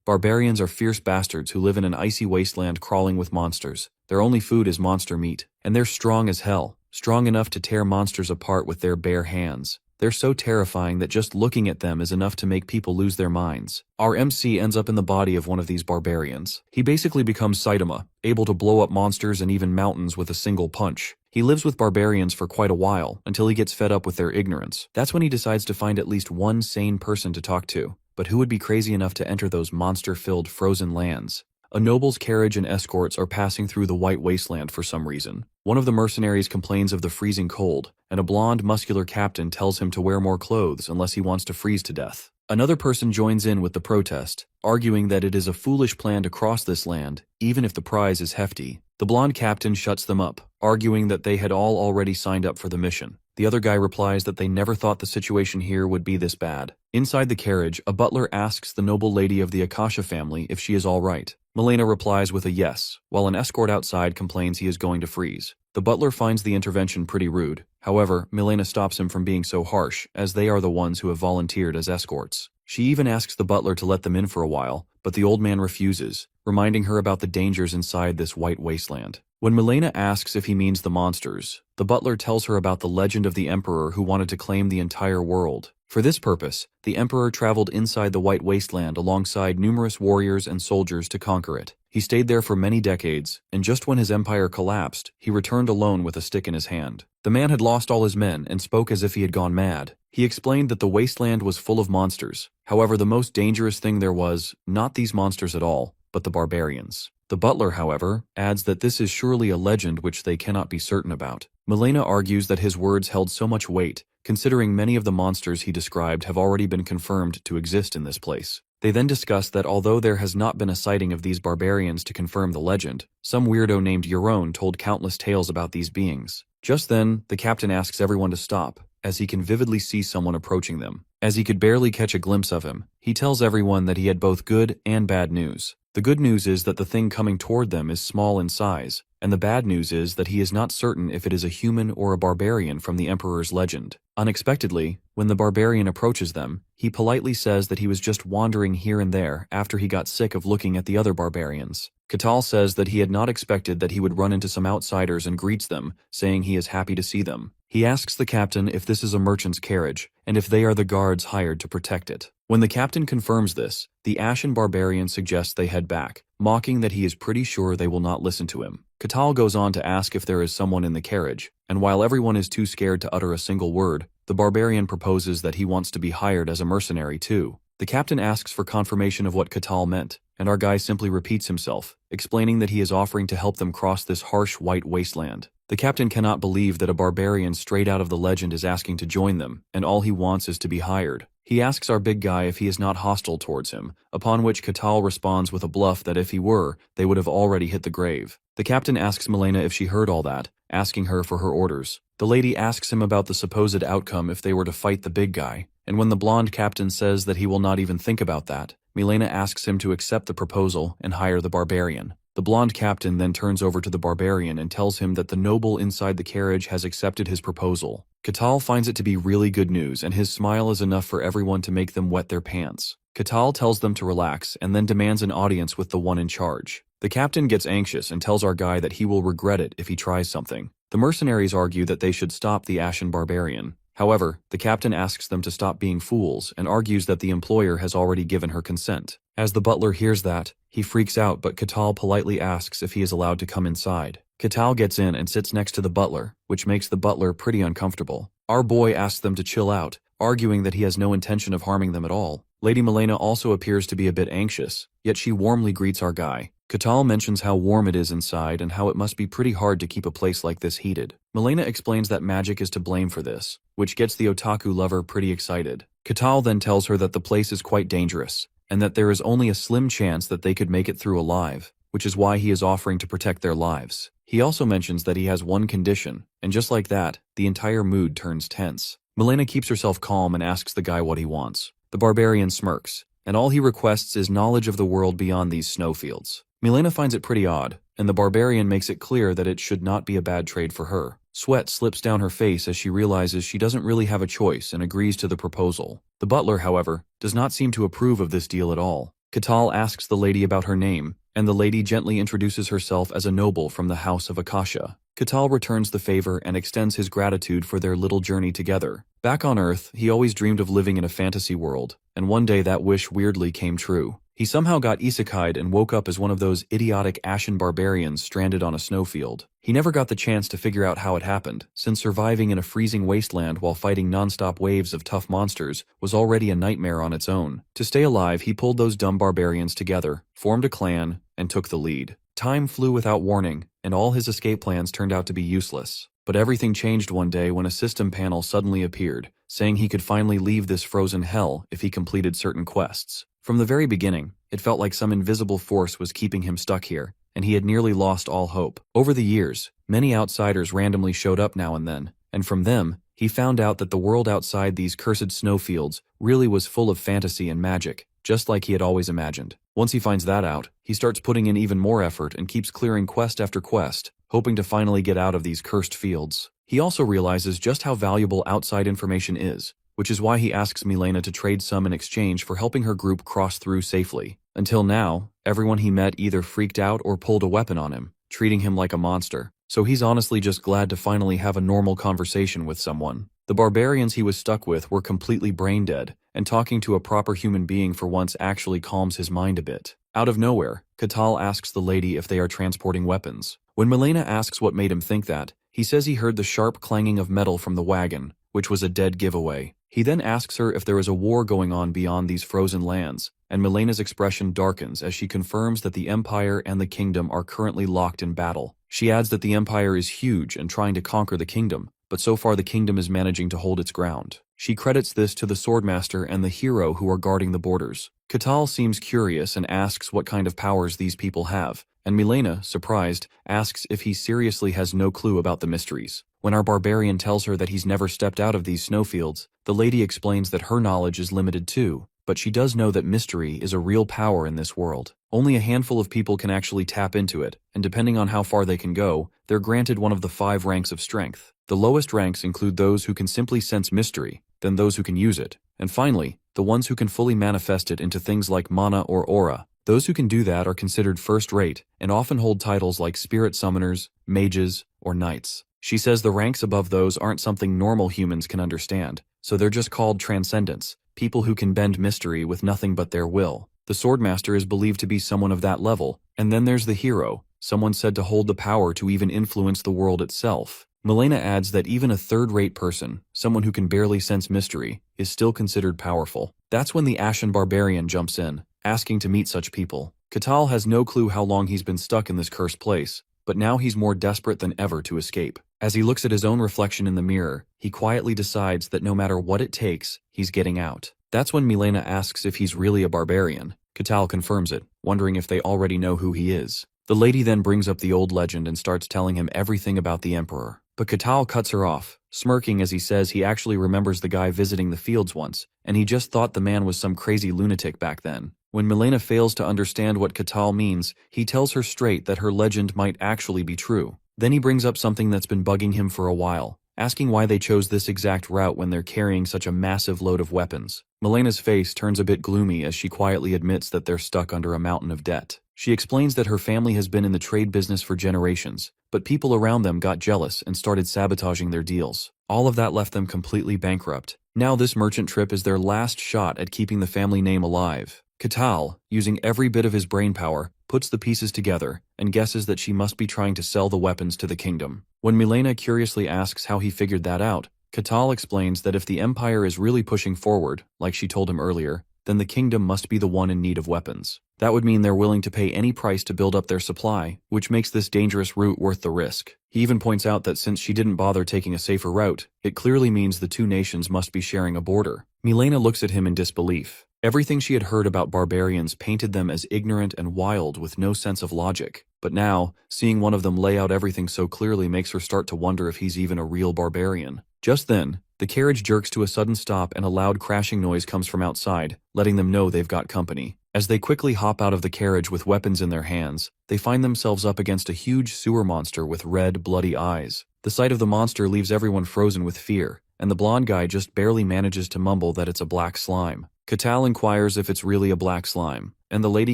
Barbarians are fierce bastards who live in an icy wasteland crawling with monsters. Their only food is monster meat, and they're strong as hell, strong enough to tear monsters apart with their bare hands. They're so terrifying that just looking at them is enough to make people lose their minds. Our MC ends up in the body of one of these barbarians. He basically becomes Saitama, able to blow up monsters and even mountains with a single punch. He lives with barbarians for quite a while, until he gets fed up with their ignorance. That's when he decides to find at least one sane person to talk to. But who would be crazy enough to enter those monster-filled frozen lands? A noble's carriage and escorts are passing through the white wasteland for some reason. One of the mercenaries complains of the freezing cold, and a blonde, muscular captain tells him to wear more clothes unless he wants to freeze to death. Another person joins in with the protest, arguing that it is a foolish plan to cross this land, even if the prize is hefty. The blonde captain shuts them up, arguing that they had all already signed up for the mission. The other guy replies that they never thought the situation here would be this bad. Inside the carriage, a butler asks the noble lady of the Akasha family if she is all right. Milena replies with a yes, while an escort outside complains he is going to freeze. The butler finds the intervention pretty rude. However, Milena stops him from being so harsh, as they are the ones who have volunteered as escorts. She even asks the butler to let them in for a while, but the old man refuses, reminding her about the dangers inside this white wasteland. When Milena asks if he means the monsters, the butler tells her about the legend of the emperor who wanted to claim the entire world. For this purpose, the emperor traveled inside the white wasteland alongside numerous warriors and soldiers to conquer it. He stayed there for many decades, and just when his empire collapsed, he returned alone with a stick in his hand. The man had lost all his men and spoke as if he had gone mad. He explained that the wasteland was full of monsters. However, the most dangerous thing there was, not these monsters at all, but the barbarians. The butler, however, adds that this is surely a legend which they cannot be certain about. Milena argues that his words held so much weight, considering many of the monsters he described have already been confirmed to exist in this place. They then discuss that although there has not been a sighting of these barbarians to confirm the legend, some weirdo named Euron told countless tales about these beings. Just then, the captain asks everyone to stop, as he can vividly see someone approaching them. As he could barely catch a glimpse of him, he tells everyone that he had both good and bad news. The good news is that the thing coming toward them is small in size, and the bad news is that he is not certain if it is a human or a barbarian from the Emperor's legend. Unexpectedly, when the barbarian approaches them, he politely says that he was just wandering here and there after he got sick of looking at the other barbarians. Catal says that he had not expected that he would run into some outsiders and greets them, saying he is happy to see them. He asks the captain if this is a merchant's carriage, and if they are the guards hired to protect it. When the captain confirms this, the Ashen barbarian suggests they head back, mocking that he is pretty sure they will not listen to him. Catal goes on to ask if there is someone in the carriage, and while everyone is too scared to utter a single word, the barbarian proposes that he wants to be hired as a mercenary too. The captain asks for confirmation of what Catal meant, and our guy simply repeats himself, explaining that he is offering to help them cross this harsh white wasteland. The captain cannot believe that a barbarian straight out of the legend is asking to join them, and all he wants is to be hired. He asks our big guy if he is not hostile towards him, upon which Catal responds with a bluff that if he were, they would have already hit the grave. The captain asks Milena if she heard all that, asking her for her orders. The lady asks him about the supposed outcome if they were to fight the big guy, and when the blonde captain says that he will not even think about that, Milena asks him to accept the proposal and hire the barbarian. The blonde captain then turns over to the barbarian and tells him that the noble inside the carriage has accepted his proposal. Catal finds it to be really good news, and his smile is enough for everyone to make them wet their pants. Catal tells them to relax and then demands an audience with the one in charge. The captain gets anxious and tells our guy that he will regret it if he tries something. The mercenaries argue that they should stop the Ashen barbarian. However, the captain asks them to stop being fools and argues that the employer has already given her consent. As the butler hears that, he freaks out, but Catal politely asks if he is allowed to come inside. Catal gets in and sits next to the butler, which makes the butler pretty uncomfortable. Our boy asks them to chill out, arguing that he has no intention of harming them at all. Lady Milena also appears to be a bit anxious, yet she warmly greets our guy. Catal mentions how warm it is inside and how it must be pretty hard to keep a place like this heated. Milena explains that magic is to blame for this, which gets the otaku lover pretty excited. Catal then tells her that the place is quite dangerous, and that there is only a slim chance that they could make it through alive, which is why he is offering to protect their lives. He also mentions that he has one condition, and just like that, the entire mood turns tense. Milena keeps herself calm and asks the guy what he wants. The barbarian smirks, and all he requests is knowledge of the world beyond these snowfields. Milena finds it pretty odd, and the barbarian makes it clear that it should not be a bad trade for her. Sweat slips down her face as she realizes she doesn't really have a choice and agrees to the proposal. The butler, however, does not seem to approve of this deal at all. Katal asks the lady about her name, and the lady gently introduces herself as a noble from the House of Akasha. Katal returns the favor and extends his gratitude for their little journey together. Back on Earth, he always dreamed of living in a fantasy world, and one day that wish weirdly came true. He somehow got isekai'd and woke up as one of those idiotic ashen barbarians stranded on a snowfield. He never got the chance to figure out how it happened, since surviving in a freezing wasteland while fighting non-stop waves of tough monsters was already a nightmare on its own. To stay alive, he pulled those dumb barbarians together, formed a clan, and took the lead. Time flew without warning, and all his escape plans turned out to be useless. But everything changed one day when a system panel suddenly appeared, saying he could finally leave this frozen hell if he completed certain quests. From the very beginning, it felt like some invisible force was keeping him stuck here, and he had nearly lost all hope. Over the years, many outsiders randomly showed up now and then, and from them, he found out that the world outside these cursed snowfields really was full of fantasy and magic, just like he had always imagined. Once he finds that out, he starts putting in even more effort and keeps clearing quest after quest, hoping to finally get out of these cursed fields. He also realizes just how valuable outside information is, which is why he asks Milena to trade some in exchange for helping her group cross through safely. Until now, everyone he met either freaked out or pulled a weapon on him, treating him like a monster. So he's honestly just glad to finally have a normal conversation with someone. The barbarians he was stuck with were completely brain dead, and talking to a proper human being for once actually calms his mind a bit. Out of nowhere, Katal asks the lady if they are transporting weapons. When Milena asks what made him think that, he says he heard the sharp clanging of metal from the wagon, which was a dead giveaway. He then asks her if there is a war going on beyond these frozen lands, and Milena's expression darkens as she confirms that the Empire and the Kingdom are currently locked in battle. She adds that the Empire is huge and trying to conquer the Kingdom, but so far the Kingdom is managing to hold its ground. She credits this to the Swordmaster and the hero who are guarding the borders. Katal seems curious and asks what kind of powers these people have, and Milena, surprised, asks if he seriously has no clue about the mysteries. When our barbarian tells her that he's never stepped out of these snowfields, the lady explains that her knowledge is limited too, but she does know that mystery is a real power in this world. Only a handful of people can actually tap into it, and depending on how far they can go, they're granted one of the 5 ranks of strength. The lowest ranks include those who can simply sense mystery, then those who can use it, and finally, the ones who can fully manifest it into things like mana or aura. Those who can do that are considered first-rate, and often hold titles like spirit summoners, mages, or knights. She says the ranks above those aren't something normal humans can understand, so they're just called transcendents, people who can bend mystery with nothing but their will. The Swordmaster is believed to be someone of that level, and then there's the hero, someone said to hold the power to even influence the world itself. Milena adds that even a third-rate person, someone who can barely sense mystery, is still considered powerful. That's when the Ashen Barbarian jumps in, asking to meet such people. Katal has no clue how long he's been stuck in this cursed place, but now he's more desperate than ever to escape. As he looks at his own reflection in the mirror, he quietly decides that no matter what it takes, he's getting out. That's when Milena asks if he's really a barbarian. Katal confirms it, wondering if they already know who he is. The lady then brings up the old legend and starts telling him everything about the Emperor. But Katal cuts her off, smirking as he says he actually remembers the guy visiting the fields once, and he just thought the man was some crazy lunatic back then. When Milena fails to understand what Katal means, he tells her straight that her legend might actually be true. Then he brings up something that's been bugging him for a while, asking why they chose this exact route when they're carrying such a massive load of weapons. Milena's face turns a bit gloomy as she quietly admits that they're stuck under a mountain of debt. She explains that her family has been in the trade business for generations, but people around them got jealous and started sabotaging their deals. All of that left them completely bankrupt. Now this merchant trip is their last shot at keeping the family name alive. Katal, using every bit of his brainpower, puts the pieces together and guesses that she must be trying to sell the weapons to the kingdom. When Milena curiously asks how he figured that out, Katal explains that if the Empire is really pushing forward, like she told him earlier, then the kingdom must be the one in need of weapons. That would mean they're willing to pay any price to build up their supply, which makes this dangerous route worth the risk. He even points out that since she didn't bother taking a safer route, it clearly means the two nations must be sharing a border. Milena looks at him in disbelief. Everything she had heard about barbarians painted them as ignorant and wild with no sense of logic. But now, seeing one of them lay out everything so clearly makes her start to wonder if he's even a real barbarian. Just then, the carriage jerks to a sudden stop and a loud crashing noise comes from outside, letting them know they've got company. As they quickly hop out of the carriage with weapons in their hands, they find themselves up against a huge sewer monster with red, bloody eyes. The sight of the monster leaves everyone frozen with fear, and the blonde guy just barely manages to mumble that it's a black slime. Katal inquires if it's really a black slime, and the lady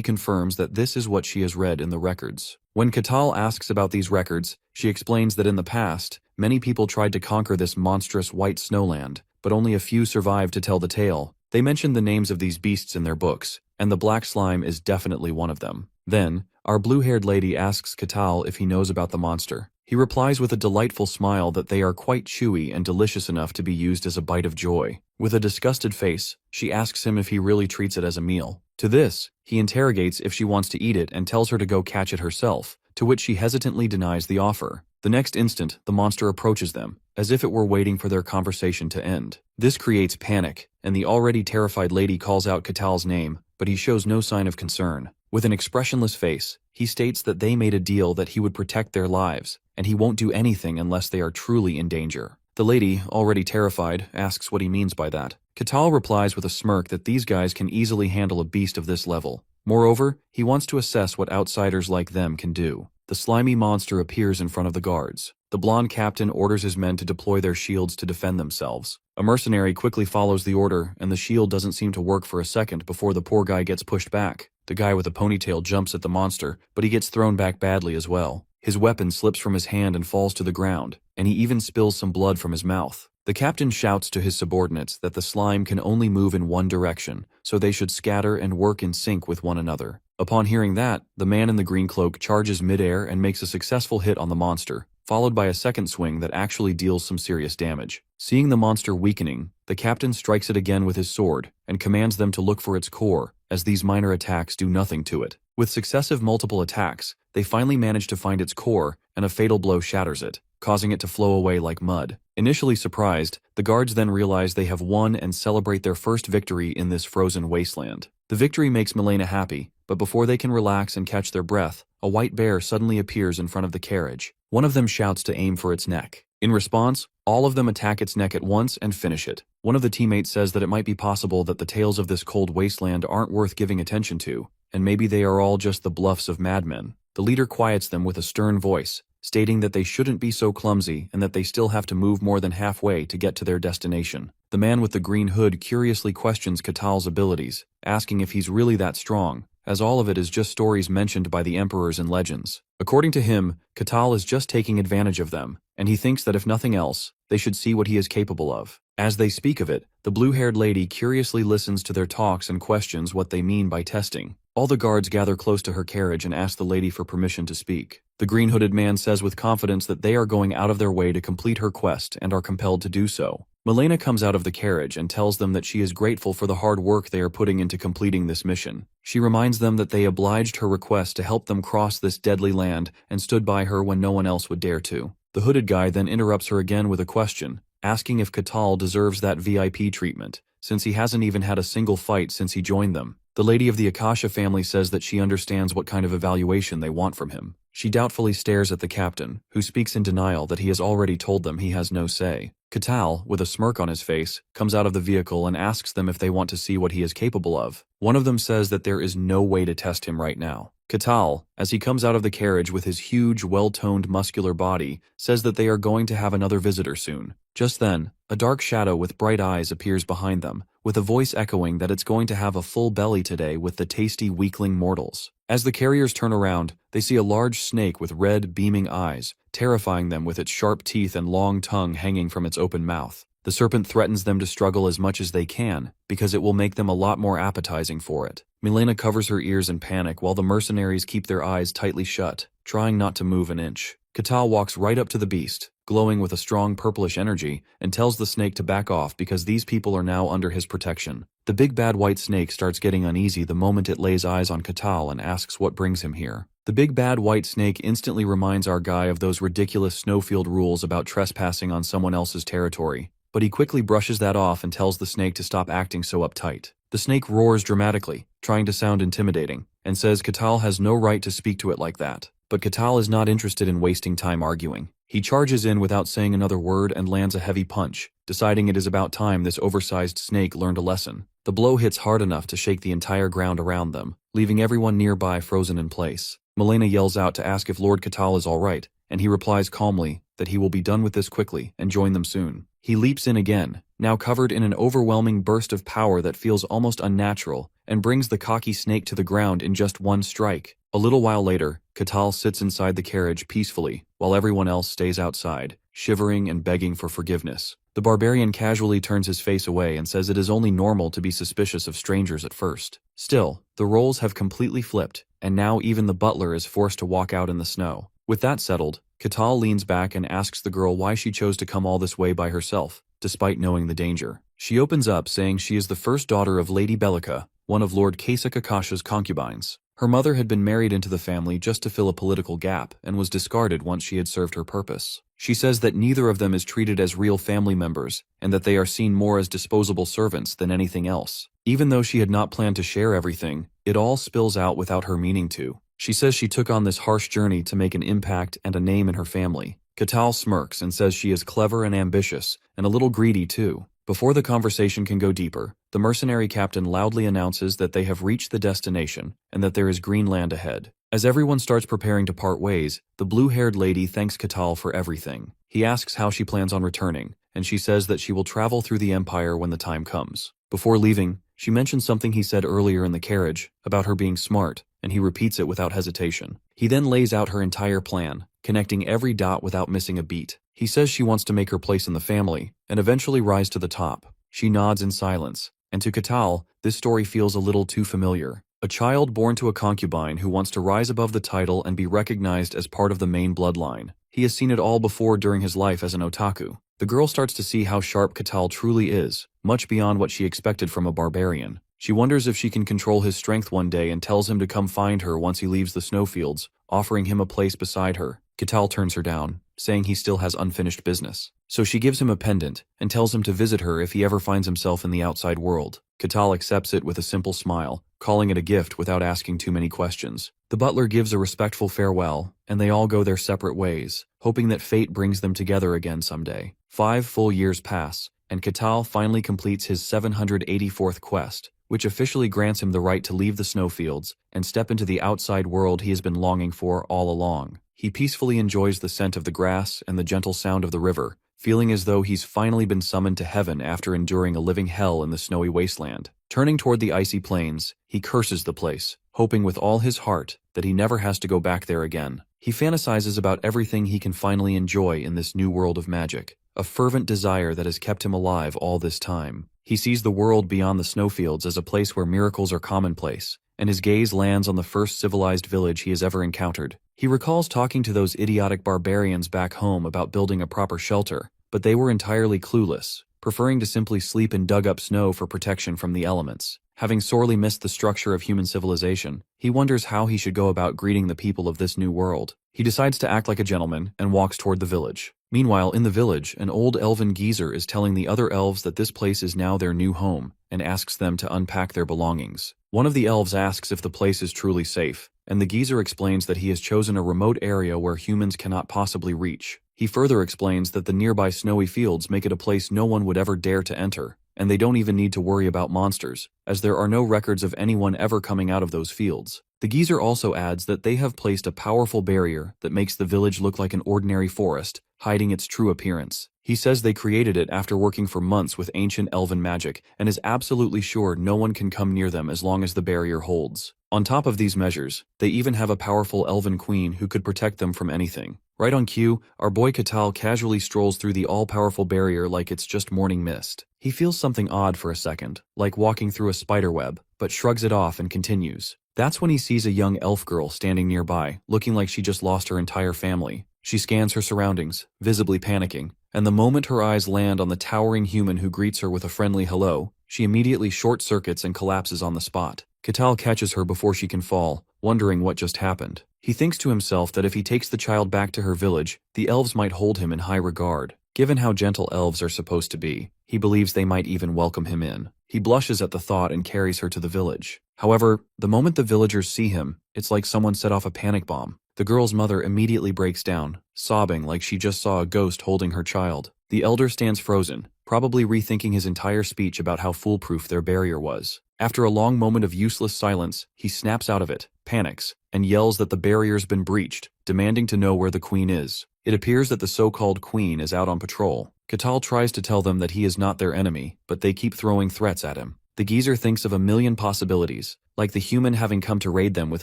confirms that this is what she has read in the records. When Katal asks about these records, she explains that in the past, many people tried to conquer this monstrous white snowland, but only a few survived to tell the tale. They mention the names of these beasts in their books, and the black slime is definitely one of them. Then, our blue-haired lady asks Katal if he knows about the monster. He replies with a delightful smile that they are quite chewy and delicious enough to be used as a bite of joy. With a disgusted face, she asks him if he really treats it as a meal. To this, he interrogates if she wants to eat it and tells her to go catch it herself, to which she hesitantly denies the offer. The next instant, the monster approaches them, as if it were waiting for their conversation to end. This creates panic, and the already terrified lady calls out Katal's name, but he shows no sign of concern. With an expressionless face, he states that they made a deal that he would protect their lives, and he won't do anything unless they are truly in danger. The lady, already terrified, asks what he means by that. Katal replies with a smirk that these guys can easily handle a beast of this level. Moreover, he wants to assess what outsiders like them can do. The slimy monster appears in front of the guards. The blonde captain orders his men to deploy their shields to defend themselves. A mercenary quickly follows the order, and the shield doesn't seem to work for a second before the poor guy gets pushed back. The guy with the ponytail jumps at the monster, but he gets thrown back badly as well. His weapon slips from his hand and falls to the ground, and he even spills some blood from his mouth. The captain shouts to his subordinates that the slime can only move in one direction, so they should scatter and work in sync with one another. Upon hearing that, the man in the green cloak charges midair and makes a successful hit on the monster, followed by a second swing that actually deals some serious damage. Seeing the monster weakening, the captain strikes it again with his sword and commands them to look for its core, as these minor attacks do nothing to it. With successive multiple attacks, they finally manage to find its core, and a fatal blow shatters it, causing it to flow away like mud. Initially surprised, the guards then realize they have won and celebrate their first victory in this frozen wasteland. The victory makes Milena happy, but before they can relax and catch their breath, a white bear suddenly appears in front of the carriage. One of them shouts to aim for its neck. In response, all of them attack its neck at once and finish it. One of the teammates says that it might be possible that the tales of this cold wasteland aren't worth giving attention to, and maybe they are all just the bluffs of madmen. The leader quiets them with a stern voice, stating that they shouldn't be so clumsy and that they still have to move more than halfway to get to their destination. The man with the green hood curiously questions Katal's abilities, asking if he's really that strong, as all of it is just stories mentioned by the emperors and legends. According to him, Katal is just taking advantage of them, and he thinks that if nothing else, they should see what he is capable of. As they speak of it, the blue-haired lady curiously listens to their talks and questions what they mean by testing. All the guards gather close to her carriage and ask the lady for permission to speak. The green-hooded man says with confidence that they are going out of their way to complete her quest and are compelled to do so. Milena comes out of the carriage and tells them that she is grateful for the hard work they are putting into completing this mission. She reminds them that they obliged her request to help them cross this deadly land and stood by her when no one else would dare to. The hooded guy then interrupts her again with a question, asking if Katal deserves that VIP treatment, since he hasn't even had a single fight since he joined them. The lady of the Akasha family says that she understands what kind of evaluation they want from him. She doubtfully stares at the captain, who speaks in denial that he has already told them he has no say. Katal, with a smirk on his face, comes out of the vehicle and asks them if they want to see what he is capable of. One of them says that there is no way to test him right now. Katal, as he comes out of the carriage with his huge, well-toned muscular body, says that they are going to have another visitor soon. Just then, a dark shadow with bright eyes appears behind them, with a voice echoing that it's going to have a full belly today with the tasty weakling mortals. As the carriers turn around, they see a large snake with red, beaming eyes, terrifying them with its sharp teeth and long tongue hanging from its open mouth. The serpent threatens them to struggle as much as they can, because it will make them a lot more appetizing for it. Milena covers her ears in panic while the mercenaries keep their eyes tightly shut, trying not to move an inch. Katal walks right up to the beast, glowing with a strong purplish energy, and tells the snake to back off because these people are now under his protection. The big bad white snake starts getting uneasy the moment it lays eyes on Katal and asks what brings him here. The big bad white snake instantly reminds our guy of those ridiculous snowfield rules about trespassing on someone else's territory, but he quickly brushes that off and tells the snake to stop acting so uptight. The snake roars dramatically, trying to sound intimidating, and says Katal has no right to speak to it like that. But Katal is not interested in wasting time arguing. He charges in without saying another word and lands a heavy punch, deciding it is about time this oversized snake learned a lesson. The blow hits hard enough to shake the entire ground around them, leaving everyone nearby frozen in place. Milena yells out to ask if Lord Katal is alright, and he replies calmly that he will be done with this quickly and join them soon. He leaps in again, now covered in an overwhelming burst of power that feels almost unnatural, and brings the cocky snake to the ground in just one strike. A little while later, Catal sits inside the carriage peacefully, while everyone else stays outside, shivering and begging for forgiveness. The barbarian casually turns his face away and says it is only normal to be suspicious of strangers at first. Still, the roles have completely flipped, and now even the butler is forced to walk out in the snow. With that settled, Catal leans back and asks the girl why she chose to come all this way by herself, despite knowing the danger. She opens up saying she is the first daughter of Lady Bellica, one of Lord Kasakakasha's concubines. Her mother had been married into the family just to fill a political gap and was discarded once she had served her purpose. She says that neither of them is treated as real family members and that they are seen more as disposable servants than anything else. Even though she had not planned to share everything, it all spills out without her meaning to. She says she took on this harsh journey to make an impact and a name in her family. Catal smirks and says she is clever and ambitious, and a little greedy too. Before the conversation can go deeper, the mercenary captain loudly announces that they have reached the destination and that there is green land ahead. As everyone starts preparing to part ways, the blue-haired lady thanks Catal for everything. He asks how she plans on returning, and she says that she will travel through the Empire when the time comes. Before leaving, she mentions something he said earlier in the carriage about her being smart, and he repeats it without hesitation. He then lays out her entire plan, connecting every dot without missing a beat. He says she wants to make her place in the family and eventually rise to the top. She nods in silence, and to Catal, this story feels a little too familiar. A child born to a concubine who wants to rise above the title and be recognized as part of the main bloodline. He has seen it all before during his life as an otaku. The girl starts to see how sharp Catal truly is, much beyond what she expected from a barbarian. She wonders if she can control his strength one day and tells him to come find her once he leaves the snowfields, offering him a place beside her. Catal turns her down, saying he still has unfinished business. So she gives him a pendant and tells him to visit her if he ever finds himself in the outside world. Catal accepts it with a simple smile, calling it a gift without asking too many questions. The butler gives a respectful farewell, and they all go their separate ways, hoping that fate brings them together again someday. 5 full years pass, and Catal finally completes his 784th quest, which officially grants him the right to leave the snowfields and step into the outside world he has been longing for all along. He peacefully enjoys the scent of the grass and the gentle sound of the river, feeling as though he's finally been summoned to heaven after enduring a living hell in the snowy wasteland. Turning toward the icy plains, he curses the place, hoping with all his heart that he never has to go back there again. He fantasizes about everything he can finally enjoy in this new world of magic, a fervent desire that has kept him alive all this time. He sees the world beyond the snowfields as a place where miracles are commonplace, and his gaze lands on the first civilized village he has ever encountered. He recalls talking to those idiotic barbarians back home about building a proper shelter, but they were entirely clueless, preferring to simply sleep in dug-up snow for protection from the elements. Having sorely missed the structure of human civilization, he wonders how he should go about greeting the people of this new world. He decides to act like a gentleman and walks toward the village. Meanwhile, in the village, an old elven geezer is telling the other elves that this place is now their new home and asks them to unpack their belongings. One of the elves asks if the place is truly safe, and the geezer explains that he has chosen a remote area where humans cannot possibly reach. He further explains that the nearby snowy fields make it a place no one would ever dare to enter, and they don't even need to worry about monsters, as there are no records of anyone ever coming out of those fields. The geezer also adds that they have placed a powerful barrier that makes the village look like an ordinary forest, hiding its true appearance. He says they created it after working for months with ancient elven magic and is absolutely sure no one can come near them as long as the barrier holds. On top of these measures, they even have a powerful elven queen who could protect them from anything. Right on cue, our boy Catal casually strolls through the all-powerful barrier like it's just morning mist. He feels something odd for a second, like walking through a spiderweb, but shrugs it off and continues. That's when he sees a young elf girl standing nearby, looking like she just lost her entire family. She scans her surroundings, visibly panicking, and the moment her eyes land on the towering human who greets her with a friendly hello, she immediately short-circuits and collapses on the spot. Catal catches her before she can fall, wondering what just happened. He thinks to himself that if he takes the child back to her village, the elves might hold him in high regard. Given how gentle elves are supposed to be, he believes they might even welcome him in. He blushes at the thought and carries her to the village. However, the moment the villagers see him, it's like someone set off a panic bomb. The girl's mother immediately breaks down, sobbing like she just saw a ghost holding her child. The elder stands frozen, probably rethinking his entire speech about how foolproof their barrier was. After a long moment of useless silence, he snaps out of it, panics, and yells that the barrier's been breached, demanding to know where the queen is. It appears that the so-called queen is out on patrol. Catal tries to tell them that he is not their enemy, but they keep throwing threats at him. The geezer thinks of a million possibilities, like the human having come to raid them with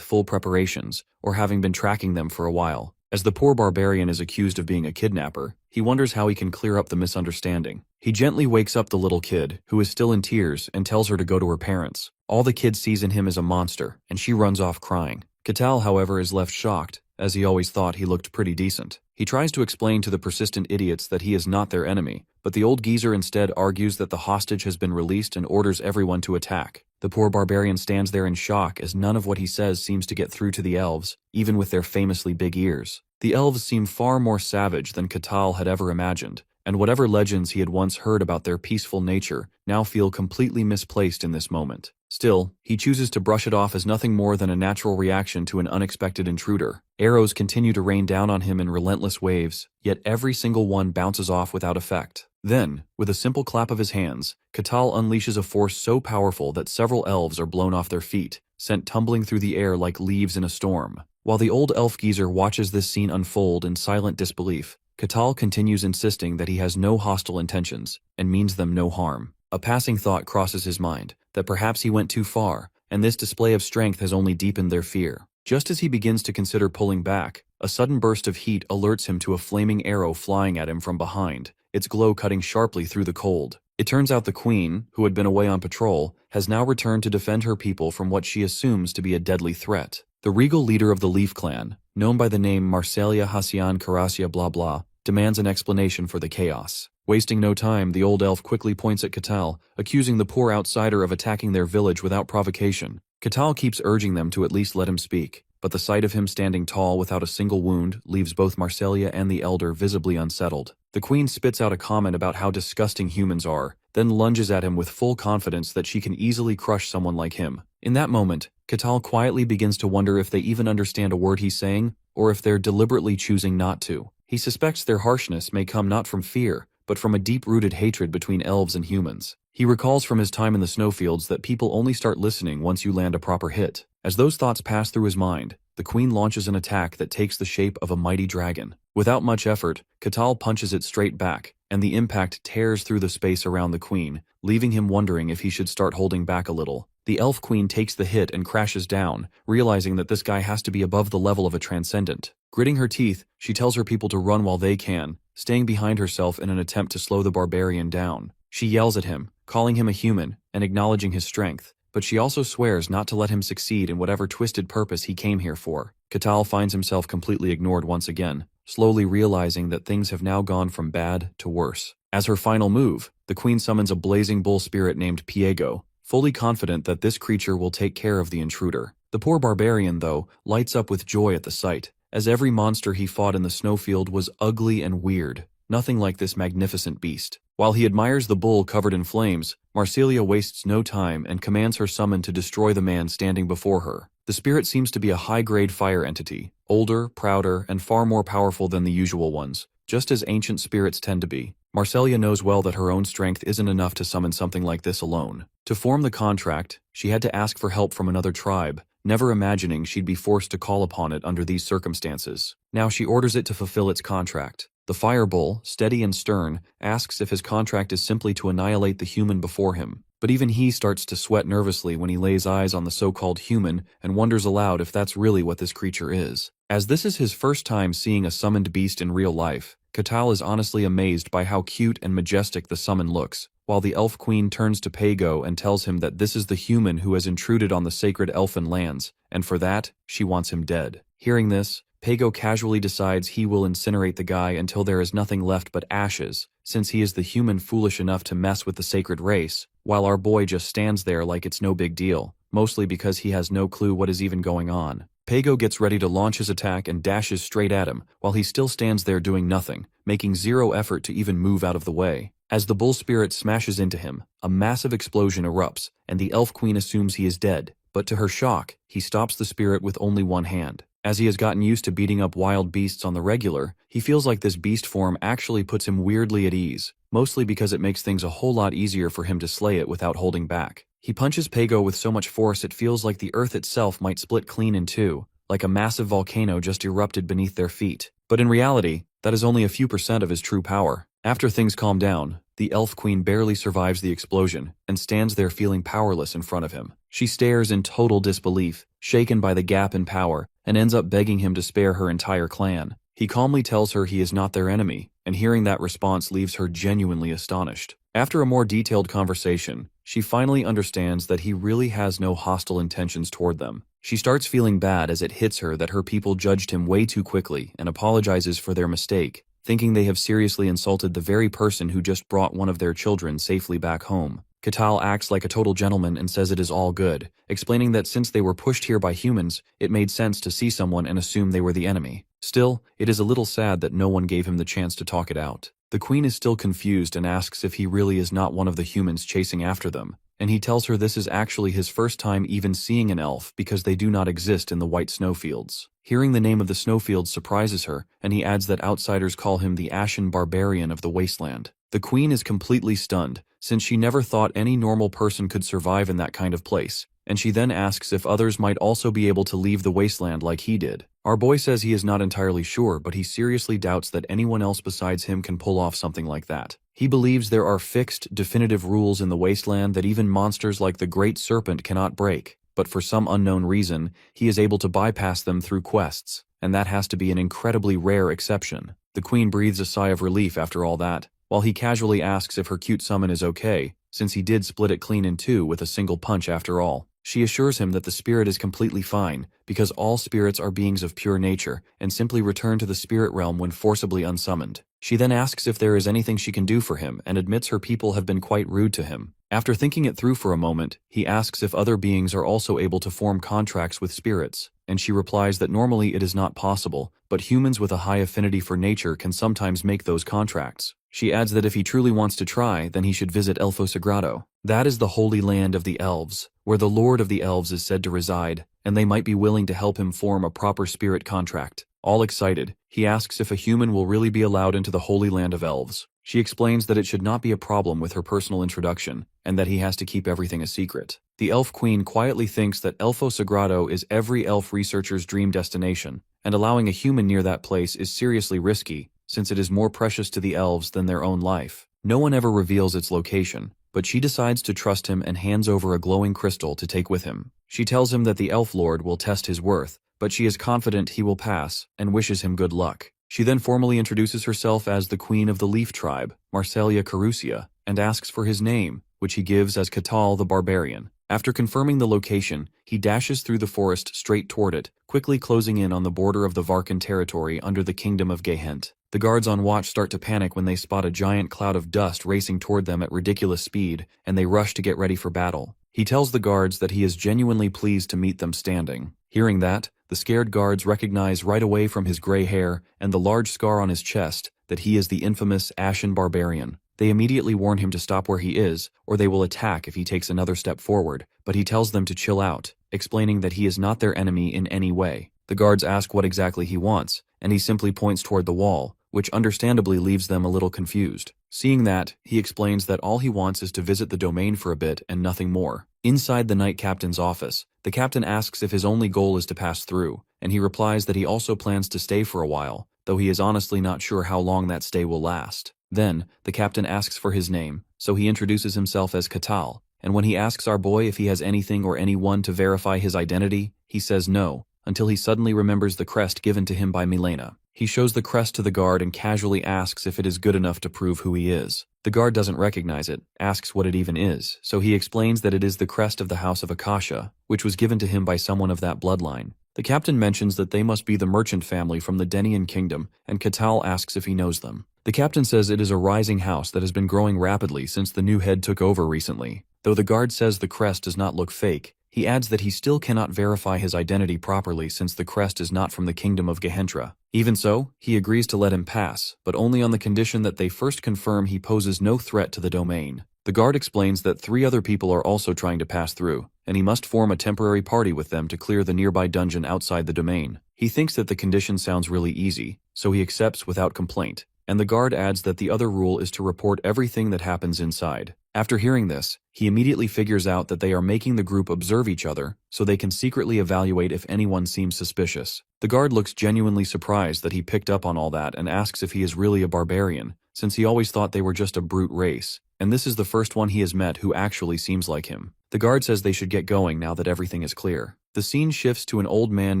full preparations, or having been tracking them for a while. As the poor barbarian is accused of being a kidnapper, he wonders how he can clear up the misunderstanding. He gently wakes up the little kid, who is still in tears, and tells her to go to her parents. All the kid sees in him is a monster, and she runs off crying. Catal, however, is left shocked, as he always thought he looked pretty decent. He tries to explain to the persistent idiots that he is not their enemy, but the old geezer instead argues that the hostage has been released and orders everyone to attack. The poor barbarian stands there in shock as none of what he says seems to get through to the elves, even with their famously big ears. The elves seem far more savage than Catal had ever imagined, and whatever legends he had once heard about their peaceful nature now feel completely misplaced in this moment. Still, he chooses to brush it off as nothing more than a natural reaction to an unexpected intruder. Arrows continue to rain down on him in relentless waves, yet every single one bounces off without effect. Then, with a simple clap of his hands, Catal unleashes a force so powerful that several elves are blown off their feet, sent tumbling through the air like leaves in a storm. While the old elf geezer watches this scene unfold in silent disbelief, Catal continues insisting that he has no hostile intentions, and means them no harm. A passing thought crosses his mind, that perhaps he went too far, and this display of strength has only deepened their fear. Just as he begins to consider pulling back, a sudden burst of heat alerts him to a flaming arrow flying at him from behind, its glow cutting sharply through the cold. It turns out the queen, who had been away on patrol, has now returned to defend her people from what she assumes to be a deadly threat. The regal leader of the Leaf clan, known by the name Marcelia Hacian Caracia blah blah, demands an explanation for the chaos. Wasting no time, the old elf quickly points at Catal, accusing the poor outsider of attacking their village without provocation. Catal keeps urging them to at least let him speak, but the sight of him standing tall without a single wound leaves both Marcelia and the elder visibly unsettled. The queen spits out a comment about how disgusting humans are, then lunges at him with full confidence that she can easily crush someone like him. In that moment, Catal quietly begins to wonder if they even understand a word he's saying, or if they're deliberately choosing not to. He suspects their harshness may come not from fear, but from a deep-rooted hatred between elves and humans. He recalls from his time in the snowfields that people only start listening once you land a proper hit. As those thoughts pass through his mind, the queen launches an attack that takes the shape of a mighty dragon. Without much effort, Catal punches it straight back, and the impact tears through the space around the queen, leaving him wondering if he should start holding back a little. The elf queen takes the hit and crashes down, realizing that this guy has to be above the level of a transcendent. Gritting her teeth, she tells her people to run while they can, staying behind herself in an attempt to slow the barbarian down. She yells at him, calling him a human, and acknowledging his strength, but she also swears not to let him succeed in whatever twisted purpose he came here for. Catal finds himself completely ignored once again, slowly realizing that things have now gone from bad to worse. As her final move, the queen summons a blazing bull spirit named Piego, fully confident that this creature will take care of the intruder. The poor barbarian, though, lights up with joy at the sight, as every monster he fought in the snowfield was ugly and weird, nothing like this magnificent beast. While he admires the bull covered in flames, Marcelia wastes no time and commands her summon to destroy the man standing before her. The spirit seems to be a high-grade fire entity, older, prouder, and far more powerful than the usual ones, just as ancient spirits tend to be. Marcelia knows well that her own strength isn't enough to summon something like this alone. To form the contract, she had to ask for help from another tribe, never imagining she'd be forced to call upon it under these circumstances. Now she orders it to fulfill its contract. The fire bull, steady and stern, asks if his contract is simply to annihilate the human before him. But even he starts to sweat nervously when he lays eyes on the so-called human and wonders aloud if that's really what this creature is. As this is his first time seeing a summoned beast in real life, Catal is honestly amazed by how cute and majestic the summon looks, while the elf queen turns to Pago and tells him that this is the human who has intruded on the sacred elfin lands, and for that, she wants him dead. Hearing this, Pago casually decides he will incinerate the guy until there is nothing left but ashes, since he is the human foolish enough to mess with the sacred race, while our boy just stands there like it's no big deal, mostly because he has no clue what is even going on. Pago gets ready to launch his attack and dashes straight at him, while he still stands there doing nothing, making zero effort to even move out of the way. As the bull spirit smashes into him, a massive explosion erupts, and the elf queen assumes he is dead, but to her shock, he stops the spirit with only one hand. As he has gotten used to beating up wild beasts on the regular, he feels like this beast form actually puts him weirdly at ease, mostly because it makes things a whole lot easier for him to slay it without holding back. He punches Pago with so much force it feels like the earth itself might split clean in two, like a massive volcano just erupted beneath their feet. But in reality, that is only a few percent of his true power. After things calm down, the Elf Queen barely survives the explosion and stands there feeling powerless in front of him. She stares in total disbelief, shaken by the gap in power, and ends up begging him to spare her entire clan. He calmly tells her he is not their enemy, and hearing that response leaves her genuinely astonished. After a more detailed conversation, she finally understands that he really has no hostile intentions toward them. She starts feeling bad as it hits her that her people judged him way too quickly and apologizes for their mistake, thinking they have seriously insulted the very person who just brought one of their children safely back home. Katal acts like a total gentleman and says it is all good, explaining that since they were pushed here by humans, it made sense to see someone and assume they were the enemy. Still, it is a little sad that no one gave him the chance to talk it out. The queen is still confused and asks if he really is not one of the humans chasing after them, and he tells her this is actually his first time even seeing an elf because they do not exist in the white snowfields. Hearing the name of the snowfields surprises her, and he adds that outsiders call him the Ashen Barbarian of the wasteland. The queen is completely stunned, since she never thought any normal person could survive in that kind of place, and she then asks if others might also be able to leave the wasteland like he did. Our boy says he is not entirely sure, but he seriously doubts that anyone else besides him can pull off something like that. He believes there are fixed, definitive rules in the wasteland that even monsters like the Great Serpent cannot break, but for some unknown reason, he is able to bypass them through quests, and that has to be an incredibly rare exception. The queen breathes a sigh of relief after all that, while he casually asks if her cute summon is okay, since he did split it clean in two with a single punch after all. She assures him that the spirit is completely fine, because all spirits are beings of pure nature, and simply return to the spirit realm when forcibly unsummoned. She then asks if there is anything she can do for him, and admits her people have been quite rude to him. After thinking it through for a moment, he asks if other beings are also able to form contracts with spirits, and she replies that normally it is not possible, but humans with a high affinity for nature can sometimes make those contracts. She adds that if he truly wants to try, then he should visit Elfo Sagrado. That is the holy land of the elves, where the Lord of the Elves is said to reside, and they might be willing to help him form a proper spirit contract. All excited, he asks if a human will really be allowed into the holy land of elves. She explains that it should not be a problem with her personal introduction, and that he has to keep everything a secret. The Elf Queen quietly thinks that Elfo Sagrado is every elf researcher's dream destination, and allowing a human near that place is seriously risky, since it is more precious to the elves than their own life. No one ever reveals its location, but she decides to trust him and hands over a glowing crystal to take with him. She tells him that the Elf Lord will test his worth, but she is confident he will pass, and wishes him good luck. She then formally introduces herself as the Queen of the Leaf Tribe, Marcelia Carusia, and asks for his name, which he gives as Katal the Barbarian. After confirming the location, he dashes through the forest straight toward it, quickly closing in on the border of the Varkan territory under the Kingdom of Gehent. The guards on watch start to panic when they spot a giant cloud of dust racing toward them at ridiculous speed, and they rush to get ready for battle. He tells the guards that he is genuinely pleased to meet them standing. Hearing that, the scared guards recognize right away from his gray hair and the large scar on his chest that he is the infamous Ashen Barbarian. They immediately warn him to stop where he is, or they will attack if he takes another step forward, but he tells them to chill out, explaining that he is not their enemy in any way. The guards ask what exactly he wants, and he simply points toward the wall, which understandably leaves them a little confused. Seeing that, he explains that all he wants is to visit the domain for a bit and nothing more. Inside the Knight Captain's office, the captain asks if his only goal is to pass through, and he replies that he also plans to stay for a while, though he is honestly not sure how long that stay will last. Then, the captain asks for his name, so he introduces himself as Katal, and when he asks our boy if he has anything or anyone to verify his identity, he says no, until he suddenly remembers the crest given to him by Milena. He shows the crest to the guard and casually asks if it is good enough to prove who he is. The guard doesn't recognize it, asks what it even is, so he explains that it is the crest of the House of Akasha, which was given to him by someone of that bloodline. The captain mentions that they must be the merchant family from the Denian kingdom, and Katal asks if he knows them. The captain says it is a rising house that has been growing rapidly since the new head took over recently. Though the guard says the crest does not look fake, he adds that he still cannot verify his identity properly since the crest is not from the kingdom of Gehentra. Even so, he agrees to let him pass, but only on the condition that they first confirm he poses no threat to the domain. The guard explains that 3 other people are also trying to pass through, and he must form a temporary party with them to clear the nearby dungeon outside the domain. He thinks that the condition sounds really easy, so he accepts without complaint, and the guard adds that the other rule is to report everything that happens inside. After hearing this, he immediately figures out that they are making the group observe each other so they can secretly evaluate if anyone seems suspicious. The guard looks genuinely surprised that he picked up on all that and asks if he is really a barbarian, since he always thought they were just a brute race, and this is the first one he has met who actually seems like him. The guard says they should get going now that everything is clear. The scene shifts to an old man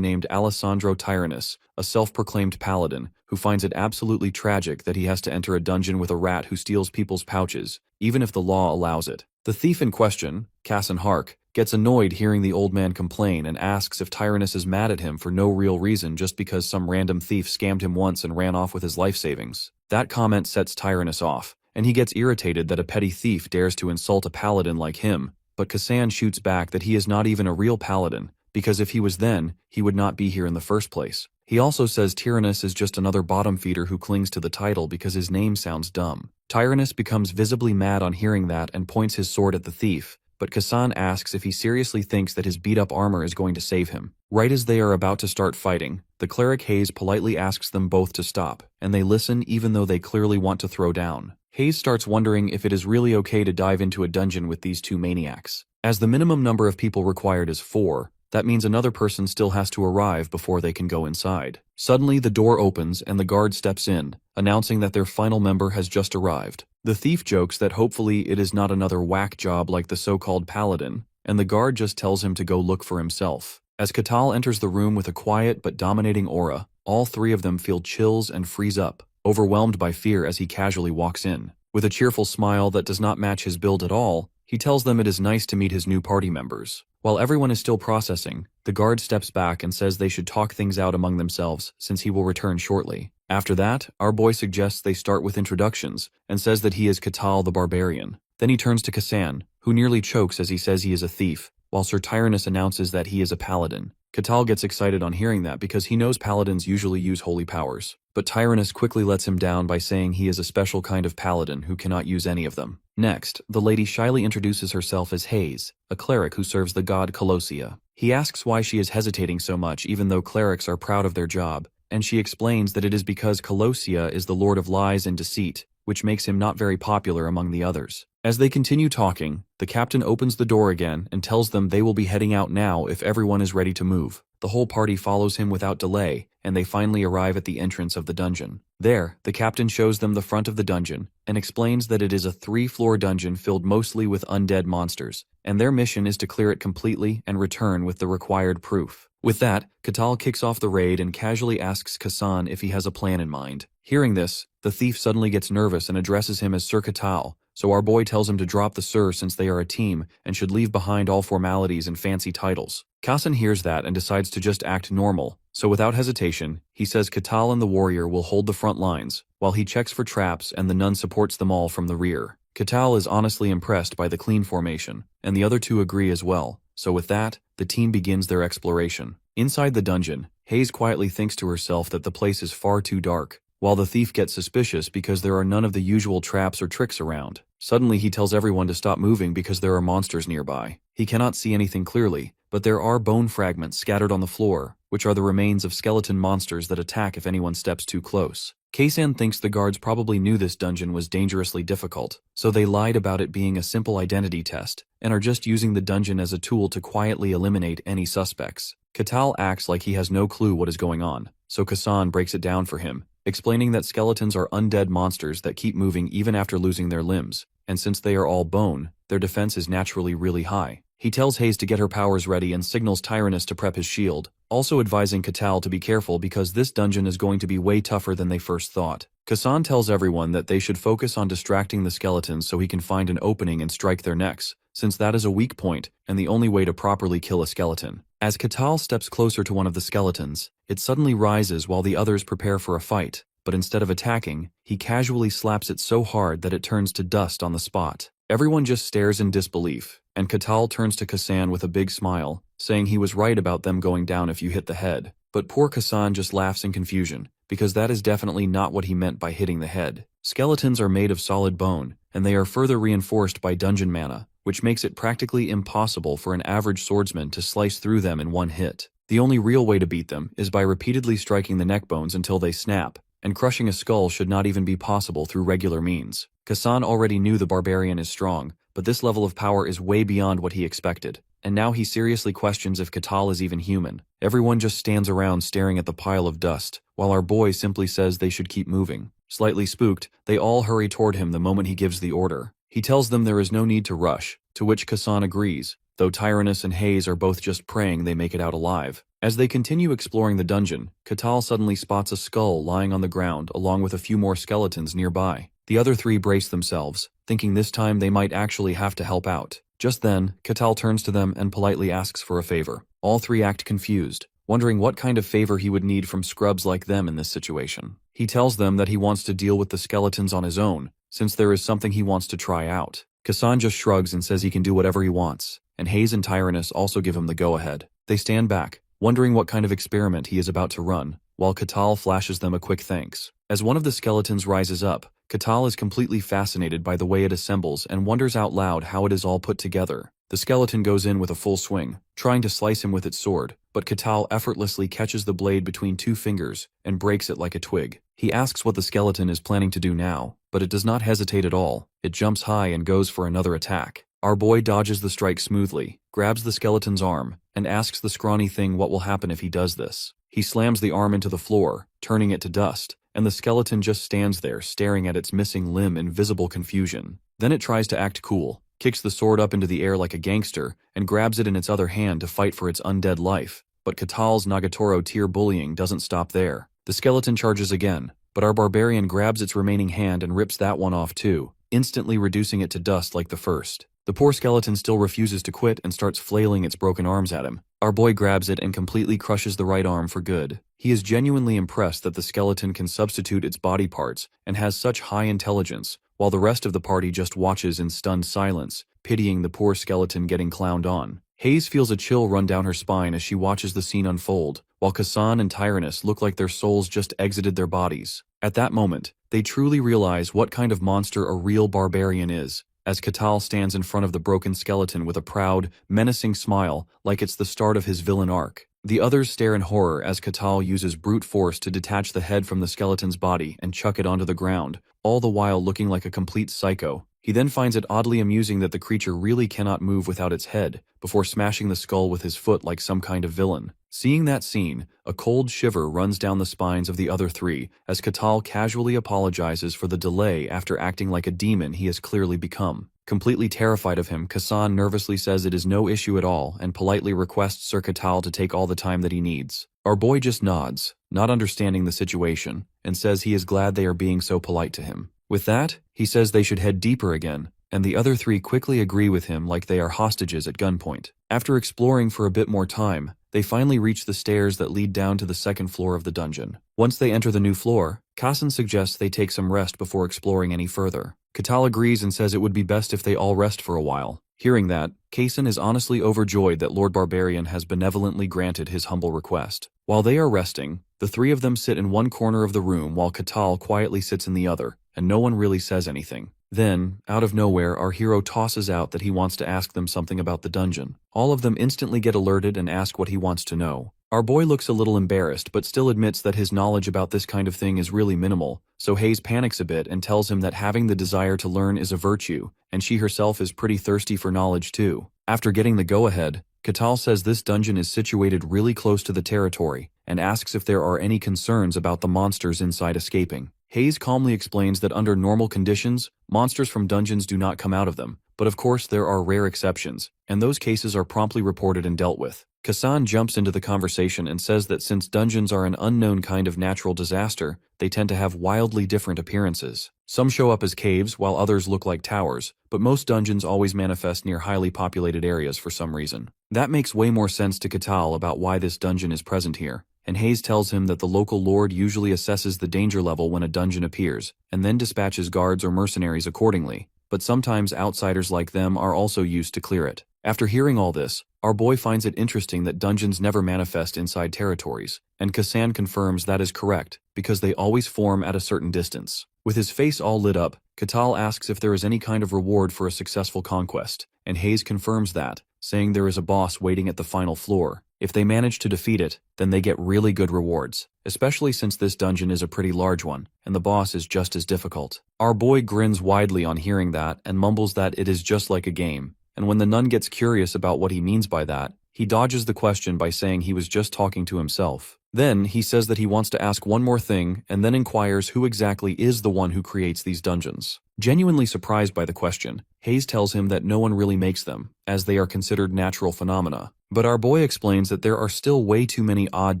named Alessandro Tyrannus, a self-proclaimed paladin, who finds it absolutely tragic that he has to enter a dungeon with a rat who steals people's pouches, even if the law allows it. The thief in question, Casson Hark, gets annoyed hearing the old man complain and asks if Tyrannus is mad at him for no real reason just because some random thief scammed him once and ran off with his life savings. That comment sets Tyrannus off, and he gets irritated that a petty thief dares to insult a paladin like him, but Cassan shoots back that he is not even a real paladin, because if he was then, he would not be here in the first place. He also says Tyrannus is just another bottom feeder who clings to the title because his name sounds dumb. Tyrannus becomes visibly mad on hearing that and points his sword at the thief, but Cassan asks if he seriously thinks that his beat-up armor is going to save him. Right as they are about to start fighting, the cleric Hayes politely asks them both to stop, and they listen even though they clearly want to throw down. Hayes starts wondering if it is really okay to dive into a dungeon with these two maniacs. As the minimum number of people required is 4, that means another person still has to arrive before they can go inside. Suddenly, the door opens and the guard steps in, announcing that their final member has just arrived. The thief jokes that hopefully it is not another whack job like the so-called paladin, and the guard just tells him to go look for himself. As Catal enters the room with a quiet but dominating aura, all three of them feel chills and freeze up, overwhelmed by fear as he casually walks in. With a cheerful smile that does not match his build at all, he tells them it is nice to meet his new party members. While everyone is still processing, the guard steps back and says they should talk things out among themselves since he will return shortly. After that, our boy suggests they start with introductions and says that he is Catal the Barbarian. Then he turns to Cassan, who nearly chokes as he says he is a thief, while Sir Tyrannus announces that he is a paladin. Catal gets excited on hearing that because he knows paladins usually use holy powers, but Tyrannus quickly lets him down by saying he is a special kind of paladin who cannot use any of them. Next, the lady shyly introduces herself as Hayes, a cleric who serves the god Colossia. He asks why she is hesitating so much even though clerics are proud of their job, and she explains that it is because Colossia is the lord of lies and deceit, which makes him not very popular among the others. As they continue talking, the captain opens the door again and tells them they will be heading out now if everyone is ready to move. The whole party follows him without delay, and they finally arrive at the entrance of the dungeon. There, the captain shows them the front of the dungeon and explains that it is a 3-floor dungeon filled mostly with undead monsters, and their mission is to clear it completely and return with the required proof. With that, Catal kicks off the raid and casually asks Cassan if he has a plan in mind. Hearing this, the thief suddenly gets nervous and addresses him as Sir Catal, so our boy tells him to drop the Sir since they are a team and should leave behind all formalities and fancy titles. Cassan hears that and decides to just act normal, so without hesitation, he says Catal and the warrior will hold the front lines, while he checks for traps and the nun supports them all from the rear. Catal is honestly impressed by the clean formation, and the other two agree as well, so with that, the team begins their exploration. Inside the dungeon, Hayes quietly thinks to herself that the place is far too dark, while the thief gets suspicious because there are none of the usual traps or tricks around. Suddenly he tells everyone to stop moving because there are monsters nearby. He cannot see anything clearly, but there are bone fragments scattered on the floor, which are the remains of skeleton monsters that attack if anyone steps too close. Kaysan thinks the guards probably knew this dungeon was dangerously difficult, so they lied about it being a simple identity test, and are just using the dungeon as a tool to quietly eliminate any suspects. Catal acts like he has no clue what is going on, so Cassan breaks it down for him, explaining that skeletons are undead monsters that keep moving even after losing their limbs, and since they are all bone, their defense is naturally really high. He tells Hayes to get her powers ready and signals Tyrannus to prep his shield, also advising Catal to be careful because this dungeon is going to be way tougher than they first thought. Cassan tells everyone that they should focus on distracting the skeletons so he can find an opening and strike their necks, since that is a weak point and the only way to properly kill a skeleton. As Catal steps closer to one of the skeletons, it suddenly rises while the others prepare for a fight, but instead of attacking, he casually slaps it so hard that it turns to dust on the spot. Everyone just stares in disbelief, and Catal turns to Cassan with a big smile, saying he was right about them going down if you hit the head. But poor Cassan just laughs in confusion, because that is definitely not what he meant by hitting the head. Skeletons are made of solid bone, and they are further reinforced by dungeon mana, which makes it practically impossible for an average swordsman to slice through them in one hit. The only real way to beat them is by repeatedly striking the neck bones until they snap, and crushing a skull should not even be possible through regular means. Cassan already knew the Barbarian is strong, but this level of power is way beyond what he expected. And now he seriously questions if Katal is even human. Everyone just stands around staring at the pile of dust, while our boy simply says they should keep moving. Slightly spooked, they all hurry toward him the moment he gives the order. He tells them there is no need to rush, to which Kassan agrees, though Tyrannus and Hayes are both just praying they make it out alive. As they continue exploring the dungeon, Katal suddenly spots a skull lying on the ground along with a few more skeletons nearby. The other three brace themselves, thinking this time they might actually have to help out. Just then, Katal turns to them and politely asks for a favor. All three act confused, wondering what kind of favor he would need from scrubs like them in this situation. He tells them that he wants to deal with the skeletons on his own, since there is something he wants to try out. Kassan just shrugs and says he can do whatever he wants, and Hayes and Tyrannus also give him the go-ahead. They stand back, wondering what kind of experiment he is about to run, while Katal flashes them a quick thanks. As one of the skeletons rises up, Katal is completely fascinated by the way it assembles and wonders out loud how it is all put together. The skeleton goes in with a full swing, trying to slice him with its sword, but Katal effortlessly catches the blade between two fingers and breaks it like a twig. He asks what the skeleton is planning to do now, but it does not hesitate at all. It jumps high and goes for another attack. Our boy dodges the strike smoothly, grabs the skeleton's arm, and asks the scrawny thing what will happen if he does this. He slams the arm into the floor, turning it to dust, and the skeleton just stands there staring at its missing limb in visible confusion. Then it tries to act cool, kicks the sword up into the air like a gangster, and grabs it in its other hand to fight for its undead life. But Katal's Nagatoro tier bullying doesn't stop there. The skeleton charges again, but our barbarian grabs its remaining hand and rips that one off too, instantly reducing it to dust like the first. The poor skeleton still refuses to quit and starts flailing its broken arms at him. Our boy grabs it and completely crushes the right arm for good. He is genuinely impressed that the skeleton can substitute its body parts and has such high intelligence, while the rest of the party just watches in stunned silence, pitying the poor skeleton getting clowned on. Hayes feels a chill run down her spine as she watches the scene unfold, while Kassan and Tyrannus look like their souls just exited their bodies. At that moment, they truly realize what kind of monster a real barbarian is, as Katal stands in front of the broken skeleton with a proud, menacing smile like it's the start of his villain arc. The others stare in horror as Katal uses brute force to detach the head from the skeleton's body and chuck it onto the ground, all the while looking like a complete psycho. He then finds it oddly amusing that the creature really cannot move without its head, before smashing the skull with his foot like some kind of villain. Seeing that scene, a cold shiver runs down the spines of the other three as Katal casually apologizes for the delay after acting like a demon he has clearly become. Completely terrified of him, Kassan nervously says it is no issue at all and politely requests Sir Katal to take all the time that he needs. Our boy just nods, not understanding the situation, and says he is glad they are being so polite to him. With that, he says they should head deeper again, and the other three quickly agree with him like they are hostages at gunpoint. After exploring for a bit more time, they finally reach the stairs that lead down to the second floor of the dungeon. Once they enter the new floor, Kassan suggests they take some rest before exploring any further. Katal agrees and says it would be best if they all rest for a while. Hearing that, Kassan is honestly overjoyed that Lord Barbarian has benevolently granted his humble request. While they are resting, the three of them sit in one corner of the room while Katal quietly sits in the other, and no one really says anything. Then, out of nowhere, our hero tosses out that he wants to ask them something about the dungeon. All of them instantly get alerted and ask what he wants to know. Our boy looks a little embarrassed but still admits that his knowledge about this kind of thing is really minimal, so Hayes panics a bit and tells him that having the desire to learn is a virtue, and she herself is pretty thirsty for knowledge too. After getting the go-ahead, Katal says this dungeon is situated really close to the territory, and asks if there are any concerns about the monsters inside escaping. Hayes calmly explains that under normal conditions, monsters from dungeons do not come out of them, but of course there are rare exceptions, and those cases are promptly reported and dealt with. Kassan jumps into the conversation and says that since dungeons are an unknown kind of natural disaster, they tend to have wildly different appearances. Some show up as caves while others look like towers, but most dungeons always manifest near highly populated areas for some reason. That makes way more sense to Katal about why this dungeon is present here, and Hayes tells him that the local lord usually assesses the danger level when a dungeon appears, and then dispatches guards or mercenaries accordingly, but sometimes outsiders like them are also used to clear it. After hearing all this, our boy finds it interesting that dungeons never manifest inside territories, and Kassan confirms that is correct, because they always form at a certain distance. With his face all lit up, Katal asks if there is any kind of reward for a successful conquest, and Hayes confirms that, saying there is a boss waiting at the final floor. If they manage to defeat it, then they get really good rewards, especially since this dungeon is a pretty large one, and the boss is just as difficult. Our boy grins widely on hearing that and mumbles that it is just like a game, and when the nun gets curious about what he means by that, he dodges the question by saying he was just talking to himself. Then, he says that he wants to ask one more thing and then inquires who exactly is the one who creates these dungeons. Genuinely surprised by the question, Hayes tells him that no one really makes them, as they are considered natural phenomena. But our boy explains that there are still way too many odd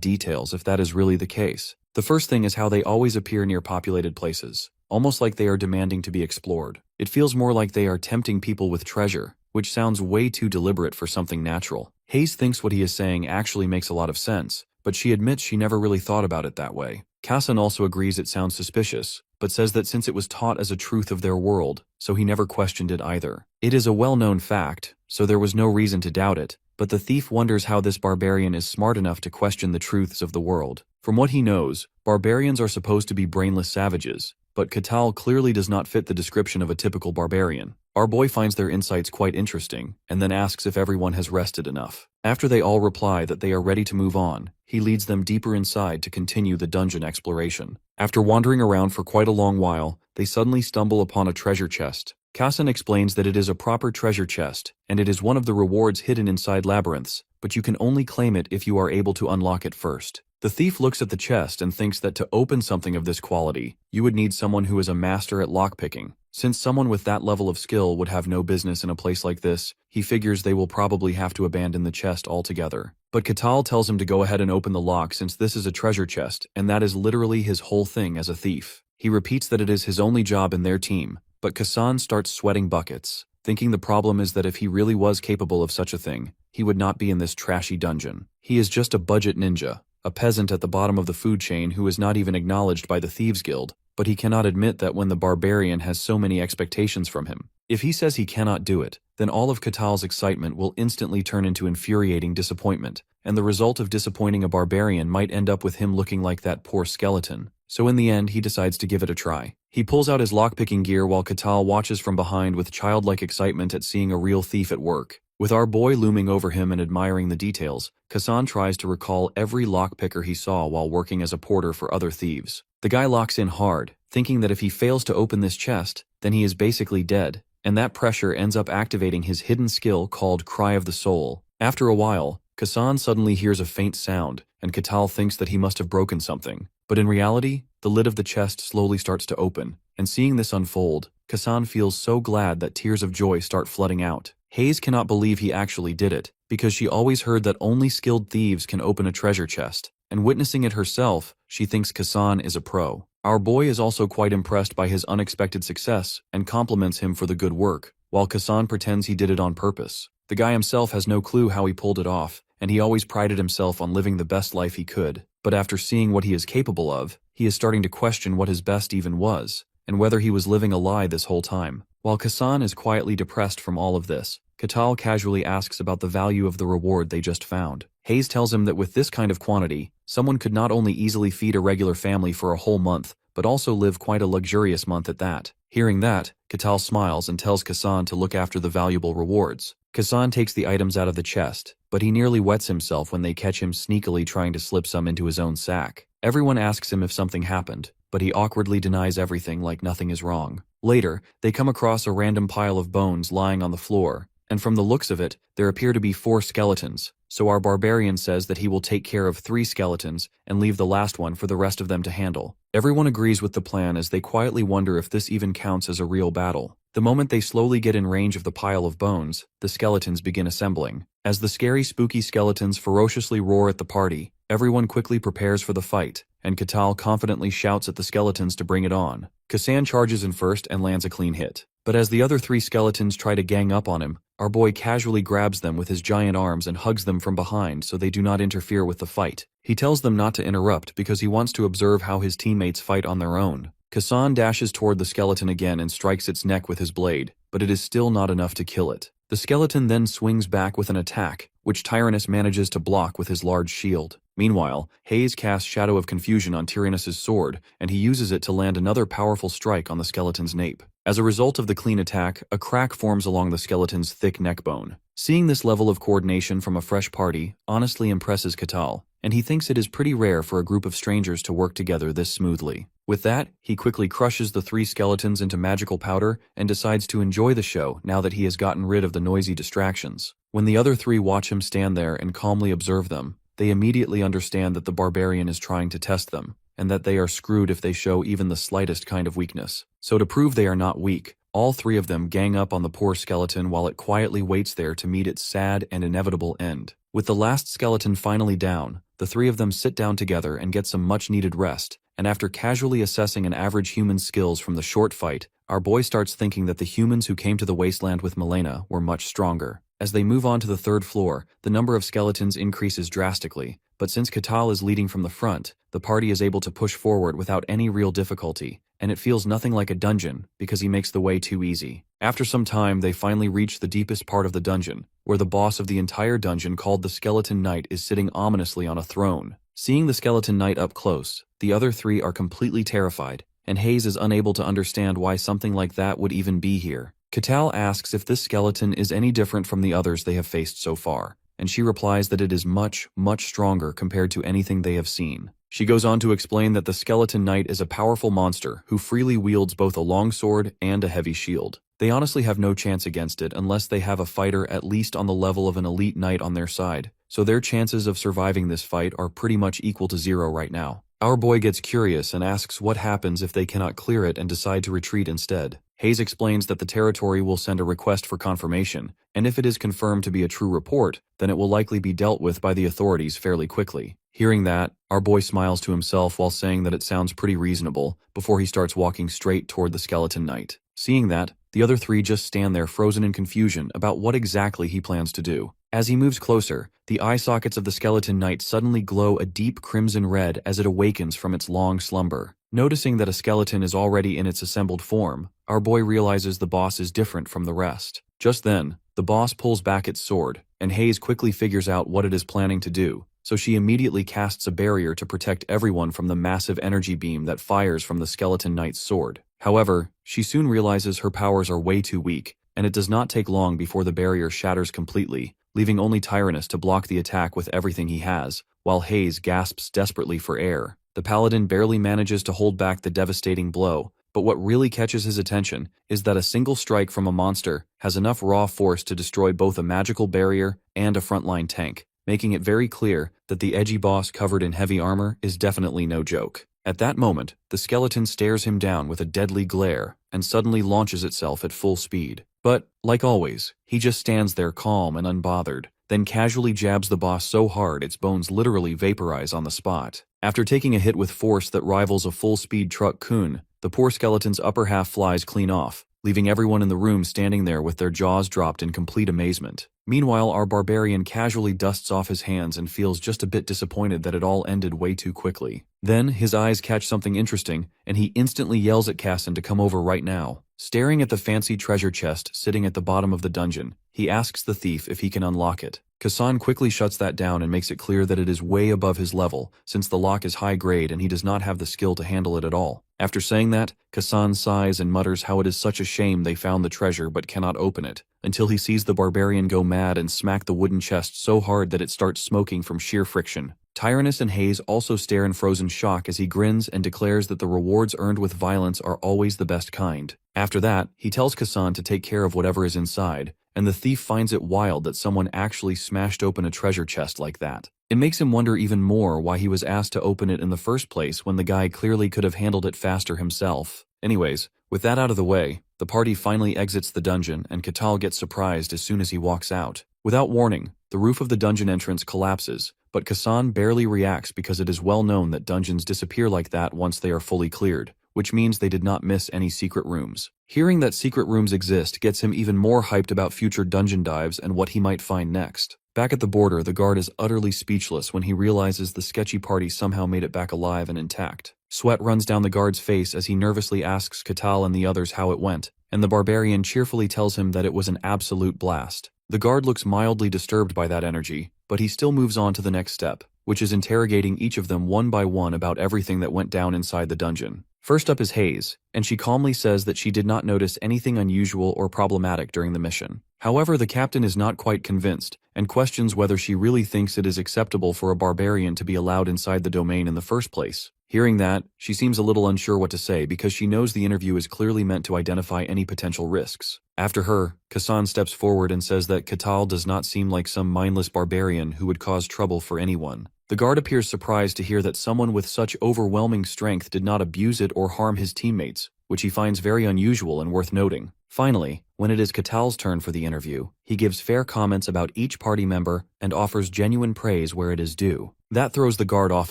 details if that is really the case. The first thing is how they always appear near populated places, almost like they are demanding to be explored. It feels more like they are tempting people with treasure, which sounds way too deliberate for something natural. Hayes thinks what he is saying actually makes a lot of sense, but she admits she never really thought about it that way. Kassan also agrees it sounds suspicious, but says that since it was taught as a truth of their world, so he never questioned it either. It is a well-known fact, so there was no reason to doubt it, but the thief wonders how this barbarian is smart enough to question the truths of the world. From what he knows, barbarians are supposed to be brainless savages, but Katal clearly does not fit the description of a typical barbarian. Our boy finds their insights quite interesting, and then asks if everyone has rested enough. After they all reply that they are ready to move on, he leads them deeper inside to continue the dungeon exploration. After wandering around for quite a long while, they suddenly stumble upon a treasure chest. Kassan explains that it is a proper treasure chest, and it is one of the rewards hidden inside labyrinths, but you can only claim it if you are able to unlock it first. The thief looks at the chest and thinks that to open something of this quality, you would need someone who is a master at lockpicking. Since someone with that level of skill would have no business in a place like this, he figures they will probably have to abandon the chest altogether. But Katal tells him to go ahead and open the lock since this is a treasure chest, and that is literally his whole thing as a thief. He repeats that it is his only job in their team, but Kassan starts sweating buckets, thinking the problem is that if he really was capable of such a thing, he would not be in this trashy dungeon. He is just a budget ninja, a peasant at the bottom of the food chain who is not even acknowledged by the Thieves Guild, but he cannot admit that when the barbarian has so many expectations from him. If he says he cannot do it, then all of Katal's excitement will instantly turn into infuriating disappointment, and the result of disappointing a barbarian might end up with him looking like that poor skeleton. So in the end, he decides to give it a try. He pulls out his lockpicking gear while Katal watches from behind with childlike excitement at seeing a real thief at work. With our boy looming over him and admiring the details, Kassan tries to recall every lockpicker he saw while working as a porter for other thieves. The guy locks in hard, thinking that if he fails to open this chest, then he is basically dead, and that pressure ends up activating his hidden skill called Cry of the Soul. After a while, Kassan suddenly hears a faint sound, and Katal thinks that he must have broken something. But in reality, the lid of the chest slowly starts to open, and seeing this unfold, Kassan feels so glad that tears of joy start flooding out. Hayes cannot believe he actually did it, because she always heard that only skilled thieves can open a treasure chest, and witnessing it herself, she thinks Kassan is a pro. Our boy is also quite impressed by his unexpected success and compliments him for the good work, while Kassan pretends he did it on purpose. The guy himself has no clue how he pulled it off, and he always prided himself on living the best life he could. But after seeing what he is capable of, he is starting to question what his best even was, and whether he was living a lie this whole time. While Kassan is quietly depressed from all of this, Katal casually asks about the value of the reward they just found. Hayes tells him that with this kind of quantity, someone could not only easily feed a regular family for a whole month, but also live quite a luxurious month at that. Hearing that, Katal smiles and tells Kassan to look after the valuable rewards. Kassan takes the items out of the chest, but he nearly wets himself when they catch him sneakily trying to slip some into his own sack. Everyone asks him if something happened, but he awkwardly denies everything like nothing is wrong. Later, they come across a random pile of bones lying on the floor, and from the looks of it, there appear to be 4 skeletons, so our barbarian says that he will take care of 3 skeletons and leave the last one for the rest of them to handle. Everyone agrees with the plan as they quietly wonder if this even counts as a real battle. The moment they slowly get in range of the pile of bones, the skeletons begin assembling. As the scary, spooky skeletons ferociously roar at the party, everyone quickly prepares for the fight, and Katal confidently shouts at the skeletons to bring it on. Kassan charges in first and lands a clean hit. But as the other 3 skeletons try to gang up on him, our boy casually grabs them with his giant arms and hugs them from behind so they do not interfere with the fight. He tells them not to interrupt because he wants to observe how his teammates fight on their own. Kassan dashes toward the skeleton again and strikes its neck with his blade, but it is still not enough to kill it. The skeleton then swings back with an attack, which Tyrannus manages to block with his large shield. Meanwhile, Hayes casts Shadow of Confusion on Tyrannus's sword, and he uses it to land another powerful strike on the skeleton's nape. As a result of the clean attack, a crack forms along the skeleton's thick neck bone. Seeing this level of coordination from a fresh party honestly impresses Katal, and he thinks it is pretty rare for a group of strangers to work together this smoothly. With that, he quickly crushes the 3 skeletons into magical powder and decides to enjoy the show now that he has gotten rid of the noisy distractions. When the other 3 watch him stand there and calmly observe them, they immediately understand that the barbarian is trying to test them, and that they are screwed if they show even the slightest kind of weakness. So to prove they are not weak, all 3 of them gang up on the poor skeleton while it quietly waits there to meet its sad and inevitable end. With the last skeleton finally down, the 3 of them sit down together and get some much-needed rest, and after casually assessing an average human's skills from the short fight, our boy starts thinking that the humans who came to the wasteland with Milena were much stronger. As they move on to the 3rd floor, the number of skeletons increases drastically, but since Katal is leading from the front, the party is able to push forward without any real difficulty, and it feels nothing like a dungeon because he makes the way too easy. After some time, they finally reach the deepest part of the dungeon, where the boss of the entire dungeon called the Skeleton Knight is sitting ominously on a throne. Seeing the Skeleton Knight up close, the other 3 are completely terrified, and Hayes is unable to understand why something like that would even be here. Katal asks if this skeleton is any different from the others they have faced so far, and she replies that it is much, much stronger compared to anything they have seen. She goes on to explain that the Skeleton Knight is a powerful monster who freely wields both a long sword and a heavy shield. They honestly have no chance against it unless they have a fighter at least on the level of an elite knight on their side, so their chances of surviving this fight are pretty much equal to 0 right now. Our boy gets curious and asks what happens if they cannot clear it and decide to retreat instead. Hayes explains that the territory will send a request for confirmation, and if it is confirmed to be a true report, then it will likely be dealt with by the authorities fairly quickly. Hearing that, our boy smiles to himself while saying that it sounds pretty reasonable before he starts walking straight toward the Skeleton Knight. Seeing that, the other 3 just stand there frozen in confusion about what exactly he plans to do. As he moves closer, the eye sockets of the Skeleton Knight suddenly glow a deep crimson red as it awakens from its long slumber. Noticing that a skeleton is already in its assembled form, our boy realizes the boss is different from the rest. Just then, the boss pulls back its sword, and Hayes quickly figures out what it is planning to do, so she immediately casts a barrier to protect everyone from the massive energy beam that fires from the Skeleton Knight's sword. However, she soon realizes her powers are way too weak, and it does not take long before the barrier shatters completely, leaving only Tyrannus to block the attack with everything he has, while Hayes gasps desperately for air. The paladin barely manages to hold back the devastating blow, but what really catches his attention is that a single strike from a monster has enough raw force to destroy both a magical barrier and a frontline tank, making it very clear that the edgy boss covered in heavy armor is definitely no joke. At that moment, the skeleton stares him down with a deadly glare and suddenly launches itself at full speed. But, like always, he just stands there calm and unbothered, then casually jabs the boss so hard its bones literally vaporize on the spot. After taking a hit with force that rivals a full-speed truck kun, the poor skeleton's upper half flies clean off, leaving everyone in the room standing there with their jaws dropped in complete amazement. Meanwhile, our barbarian casually dusts off his hands and feels just a bit disappointed that it all ended way too quickly. Then, his eyes catch something interesting, and he instantly yells at Casson to come over right now. Staring at the fancy treasure chest sitting at the bottom of the dungeon, he asks the thief if he can unlock it. Kassan quickly shuts that down and makes it clear that it is way above his level, since the lock is high grade and he does not have the skill to handle it at all. After saying that, Kassan sighs and mutters how it is such a shame they found the treasure but cannot open it, until he sees the barbarian go mad and smack the wooden chest so hard that it starts smoking from sheer friction. Tyrannus and Hayes also stare in frozen shock as he grins and declares that the rewards earned with violence are always the best kind. After that, he tells Kassan to take care of whatever is inside, and the thief finds it wild that someone actually smashed open a treasure chest like that. It makes him wonder even more why he was asked to open it in the first place when the guy clearly could have handled it faster himself. Anyways, with that out of the way, the party finally exits the dungeon and Katal gets surprised as soon as he walks out. Without warning, the roof of the dungeon entrance collapses, but Kassan barely reacts because it is well known that dungeons disappear like that once they are fully cleared, which means they did not miss any secret rooms. Hearing that secret rooms exist gets him even more hyped about future dungeon dives and what he might find next. Back at the border, the guard is utterly speechless when he realizes the sketchy party somehow made it back alive and intact. Sweat runs down the guard's face as he nervously asks Katal and the others how it went, and the barbarian cheerfully tells him that it was an absolute blast. The guard looks mildly disturbed by that energy, but he still moves on to the next step, which is interrogating each of them one by one about everything that went down inside the dungeon. First up is Hayes, and she calmly says that she did not notice anything unusual or problematic during the mission. However, the captain is not quite convinced, and questions whether she really thinks it is acceptable for a barbarian to be allowed inside the domain in the first place. Hearing that, she seems a little unsure what to say because she knows the interview is clearly meant to identify any potential risks. After her, Kassan steps forward and says that Katal does not seem like some mindless barbarian who would cause trouble for anyone. The guard appears surprised to hear that someone with such overwhelming strength did not abuse it or harm his teammates, which he finds very unusual and worth noting. Finally, when it is Katal's turn for the interview, he gives fair comments about each party member and offers genuine praise where it is due. That throws the guard off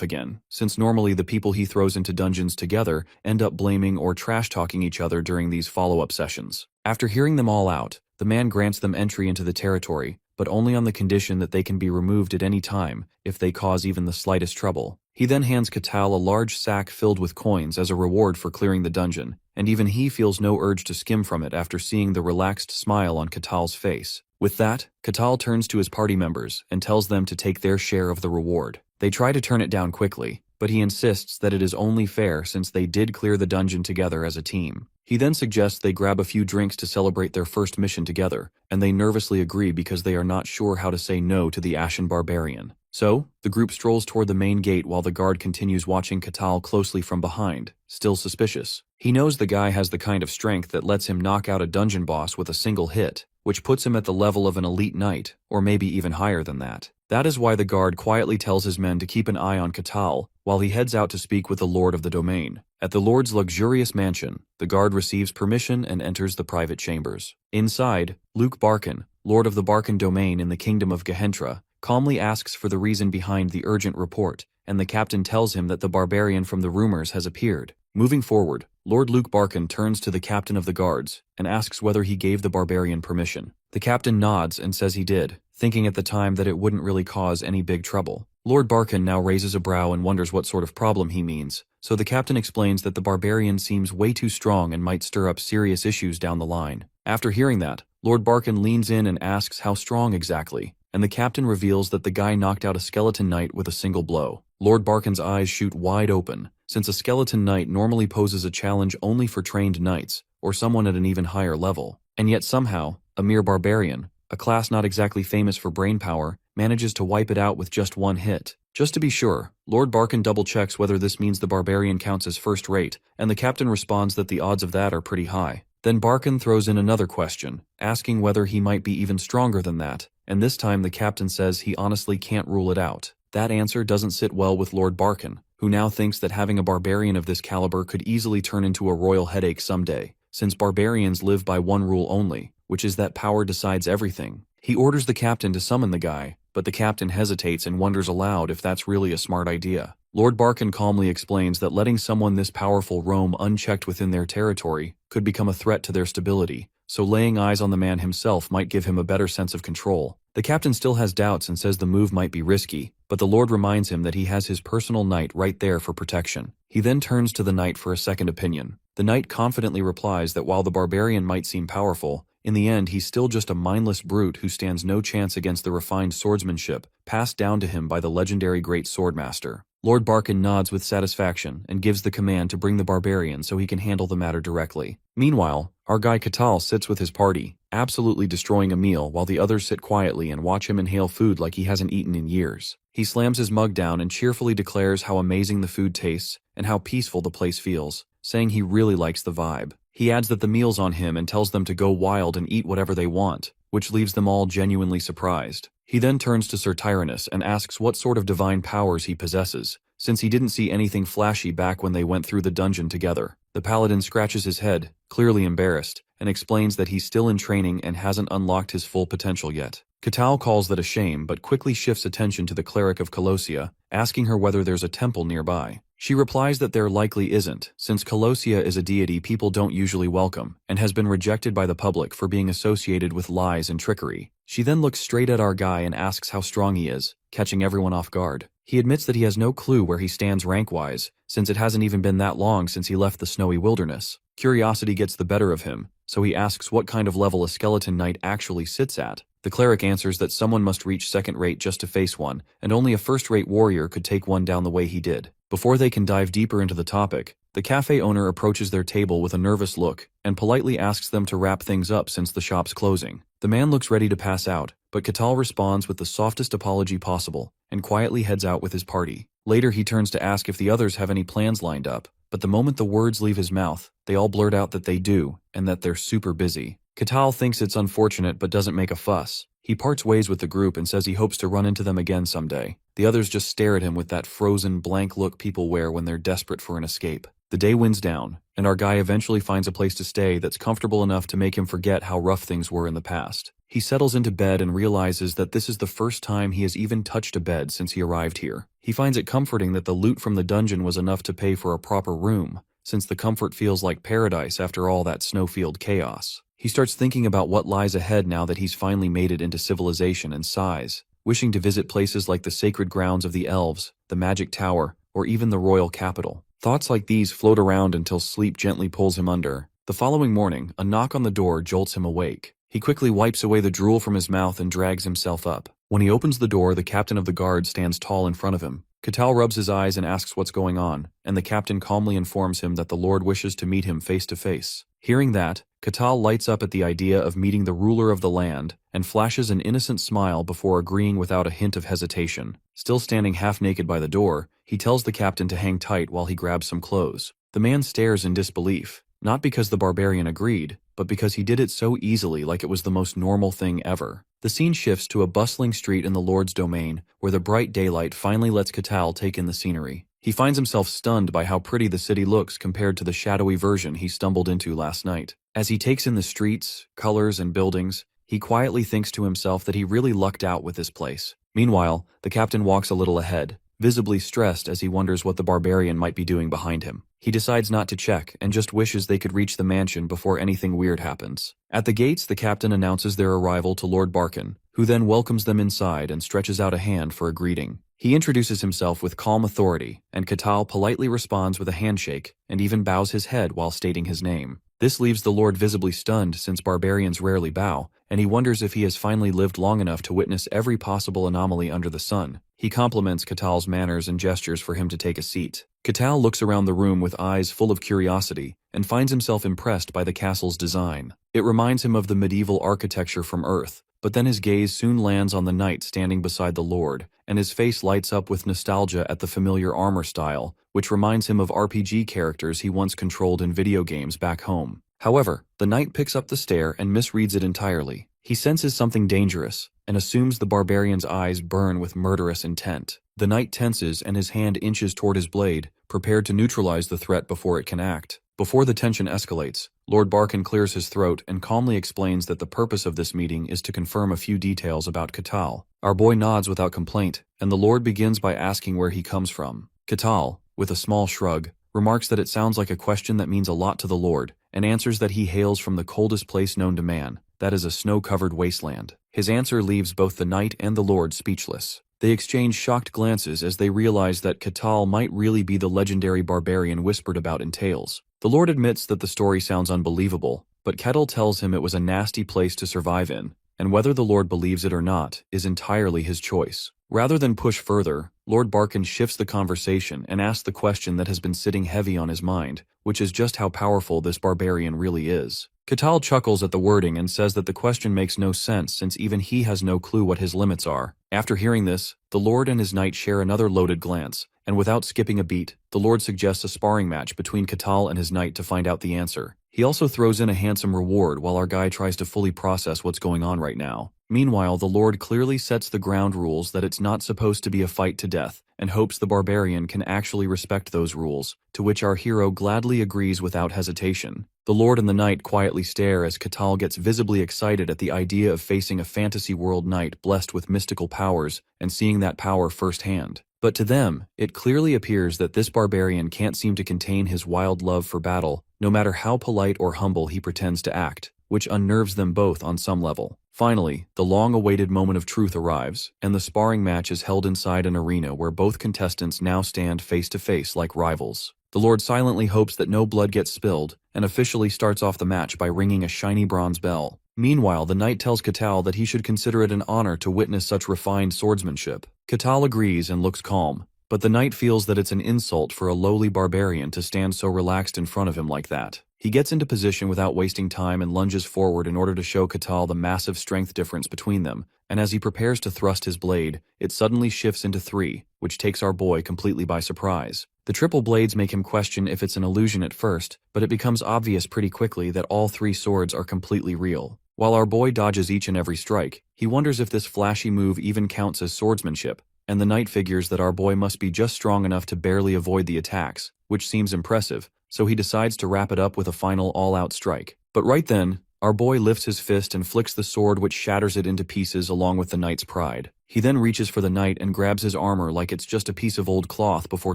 again, since normally the people he throws into dungeons together end up blaming or trash-talking each other during these follow-up sessions. After hearing them all out, the man grants them entry into the territory, but only on the condition that they can be removed at any time if they cause even the slightest trouble. He then hands Katal a large sack filled with coins as a reward for clearing the dungeon, and even he feels no urge to skim from it after seeing the relaxed smile on Katal's face. With that, Katal turns to his party members and tells them to take their share of the reward. They try to turn it down quickly, but he insists that it is only fair since they did clear the dungeon together as a team. He then suggests they grab a few drinks to celebrate their first mission together, and they nervously agree because they are not sure how to say no to the Ashen Barbarian. So, the group strolls toward the main gate while the guard continues watching Katal closely from behind, still suspicious. He knows the guy has the kind of strength that lets him knock out a dungeon boss with a single hit, which puts him at the level of an elite knight, or maybe even higher than that. That is why the guard quietly tells his men to keep an eye on Katal while he heads out to speak with the Lord of the domain. At the Lord's luxurious mansion, the guard receives permission and enters the private chambers. Inside, Luke Barkin, Lord of the Barkin domain in the kingdom of Gehentra, calmly asks for the reason behind the urgent report, and the captain tells him that the barbarian from the rumors has appeared. Moving forward, Lord Luke Barkin turns to the captain of the guards and asks whether he gave the barbarian permission. The captain nods and says he did, thinking at the time that it wouldn't really cause any big trouble. Lord Barkin now raises a brow and wonders what sort of problem he means, so the captain explains that the barbarian seems way too strong and might stir up serious issues down the line. After hearing that, Lord Barkin leans in and asks how strong exactly, and the captain reveals that the guy knocked out a skeleton knight with a single blow. Lord Barkin's eyes shoot wide open, since a skeleton knight normally poses a challenge only for trained knights, or someone at an even higher level. And yet somehow, a mere barbarian, a class not exactly famous for brainpower, manages to wipe it out with just one hit. Just to be sure, Lord Barkin double-checks whether this means the barbarian counts as first rate, and the captain responds that the odds of that are pretty high. Then Barkin throws in another question, asking whether he might be even stronger than that, and this time the captain says he honestly can't rule it out. That answer doesn't sit well with Lord Barkin, who now thinks that having a barbarian of this caliber could easily turn into a royal headache someday, since barbarians live by one rule only, which is that power decides everything. He orders the captain to summon the guy, but the captain hesitates and wonders aloud if that's really a smart idea. Lord Barkin calmly explains that letting someone this powerful roam unchecked within their territory could become a threat to their stability, so laying eyes on the man himself might give him a better sense of control. The captain still has doubts and says the move might be risky, but the Lord reminds him that he has his personal knight right there for protection. He then turns to the knight for a second opinion. The knight confidently replies that while the barbarian might seem powerful, in the end he's still just a mindless brute who stands no chance against the refined swordsmanship passed down to him by the legendary great swordmaster. Lord Barkin nods with satisfaction and gives the command to bring the barbarian so he can handle the matter directly. Meanwhile, our guy Katal sits with his party, absolutely destroying a meal while the others sit quietly and watch him inhale food like he hasn't eaten in years. He slams his mug down and cheerfully declares how amazing the food tastes and how peaceful the place feels, saying he really likes the vibe. He adds that the meal's on him and tells them to go wild and eat whatever they want, which leaves them all genuinely surprised. He then turns to Sir Tyrannus and asks what sort of divine powers he possesses, since he didn't see anything flashy back when they went through the dungeon together. The paladin scratches his head, clearly embarrassed, and explains that he's still in training and hasn't unlocked his full potential yet. Katal calls that a shame but quickly shifts attention to the cleric of Colossia, asking her whether there's a temple nearby. She replies that there likely isn't, since Colossia is a deity people don't usually welcome, and has been rejected by the public for being associated with lies and trickery. She then looks straight at our guy and asks how strong he is, catching everyone off guard. He admits that he has no clue where he stands rank-wise, since it hasn't even been that long since he left the snowy wilderness. Curiosity gets the better of him, so he asks what kind of level a skeleton knight actually sits at. The cleric answers that someone must reach second-rate just to face one, and only a first-rate warrior could take one down the way he did. Before they can dive deeper into the topic, The cafe owner approaches their table with a nervous look and politely asks them to wrap things up since the shop's closing. The man looks ready to pass out, but Catal responds with the softest apology possible and quietly heads out with his party. Later he turns to ask if the others have any plans lined up, but the moment the words leave his mouth, they all blurt out that they do and that they're super busy. Catal thinks it's unfortunate but doesn't make a fuss. He parts ways with the group and says he hopes to run into them again someday. The others just stare at him with that frozen, blank look people wear when they're desperate for an escape. The day winds down, and our guy eventually finds a place to stay that's comfortable enough to make him forget how rough things were in the past. He settles into bed and realizes that this is the first time he has even touched a bed since he arrived here. He finds it comforting that the loot from the dungeon was enough to pay for a proper room, since the comfort feels like paradise after all that snowfield chaos. He starts thinking about what lies ahead now that he's finally made it into civilization and sighs, wishing to visit places like the sacred grounds of the elves, the magic tower, or even the royal capital. Thoughts like these float around until sleep gently pulls him under. The following morning, a knock on the door jolts him awake. He quickly wipes away the drool from his mouth and drags himself up. When he opens the door, the captain of the guard stands tall in front of him. Catal rubs his eyes and asks what's going on, and the captain calmly informs him that the Lord wishes to meet him face to face. Hearing that, Catal lights up at the idea of meeting the ruler of the land and flashes an innocent smile before agreeing without a hint of hesitation. Still standing half-naked by the door, he tells the captain to hang tight while he grabs some clothes. The man stares in disbelief, not because the barbarian agreed, but because he did it so easily, like it was the most normal thing ever. The scene shifts to a bustling street in the Lord's domain, where the bright daylight finally lets Catal take in the scenery. He finds himself stunned by how pretty the city looks compared to the shadowy version he stumbled into last night. As he takes in the streets, colors, and buildings, he quietly thinks to himself that he really lucked out with this place. Meanwhile, the captain walks a little ahead, visibly stressed as he wonders what the barbarian might be doing behind him. He decides not to check and just wishes they could reach the mansion before anything weird happens. At the gates, the captain announces their arrival to Lord Barkin, who then welcomes them inside and stretches out a hand for a greeting. He introduces himself with calm authority, and Catal politely responds with a handshake and even bows his head while stating his name. This leaves the Lord visibly stunned since barbarians rarely bow, and he wonders if he has finally lived long enough to witness every possible anomaly under the sun. He compliments Catal's manners and gestures for him to take a seat. Catal looks around the room with eyes full of curiosity and finds himself impressed by the castle's design. It reminds him of the medieval architecture from Earth, but then his gaze soon lands on the knight standing beside the Lord, and his face lights up with nostalgia at the familiar armor style, which reminds him of RPG characters he once controlled in video games back home. However, the knight picks up the stare and misreads it entirely. He senses something dangerous and assumes the barbarian's eyes burn with murderous intent. The knight tenses and his hand inches toward his blade, prepared to neutralize the threat before it can act. Before the tension escalates, Lord Barkin clears his throat and calmly explains that the purpose of this meeting is to confirm a few details about Catal. Our boy nods without complaint, and the Lord begins by asking where he comes from. Catal, with a small shrug, remarks that it sounds like a question that means a lot to the Lord, and answers that he hails from the coldest place known to man, that is a snow-covered wasteland. His answer leaves both the knight and the Lord speechless. They exchange shocked glances as they realize that Catal might really be the legendary barbarian whispered about in tales. The Lord admits that the story sounds unbelievable, but Catal tells him it was a nasty place to survive in, and whether the Lord believes it or not is entirely his choice. Rather than push further, Lord Barkin shifts the conversation and asks the question that has been sitting heavy on his mind, which is just how powerful this barbarian really is. Catal chuckles at the wording and says that the question makes no sense since even he has no clue what his limits are. After hearing this, the Lord and his knight share another loaded glance, and without skipping a beat, the Lord suggests a sparring match between Catal and his knight to find out the answer. He also throws in a handsome reward while our guy tries to fully process what's going on right now. Meanwhile, the Lord clearly sets the ground rules that it's not supposed to be a fight to death, and hopes the barbarian can actually respect those rules, to which our hero gladly agrees without hesitation. The Lord and the knight quietly stare as Catal gets visibly excited at the idea of facing a fantasy world knight blessed with mystical powers and seeing that power firsthand. But to them, it clearly appears that this barbarian can't seem to contain his wild love for battle, no matter how polite or humble he pretends to act, which unnerves them both on some level. Finally, the long-awaited moment of truth arrives, and the sparring match is held inside an arena where both contestants now stand face-to-face like rivals. The Lord silently hopes that no blood gets spilled, and officially starts off the match by ringing a shiny bronze bell. Meanwhile, the knight tells Catal that he should consider it an honor to witness such refined swordsmanship. Catal agrees and looks calm, But the knight feels that it's an insult for a lowly barbarian to stand so relaxed in front of him like that. He gets into position without wasting time and lunges forward in order to show Catal the massive strength difference between them, and as he prepares to thrust his blade, it suddenly shifts into 3, which takes our boy completely by surprise. The triple blades make him question if it's an illusion at first, but it becomes obvious pretty quickly that all 3 swords are completely real. While our boy dodges each and every strike, he wonders if this flashy move even counts as swordsmanship, and the knight figures that our boy must be just strong enough to barely avoid the attacks, which seems impressive, so he decides to wrap it up with a final all-out strike. But right then, our boy lifts his fist and flicks the sword, which shatters it into pieces along with the knight's pride. He then reaches for the knight and grabs his armor like it's just a piece of old cloth before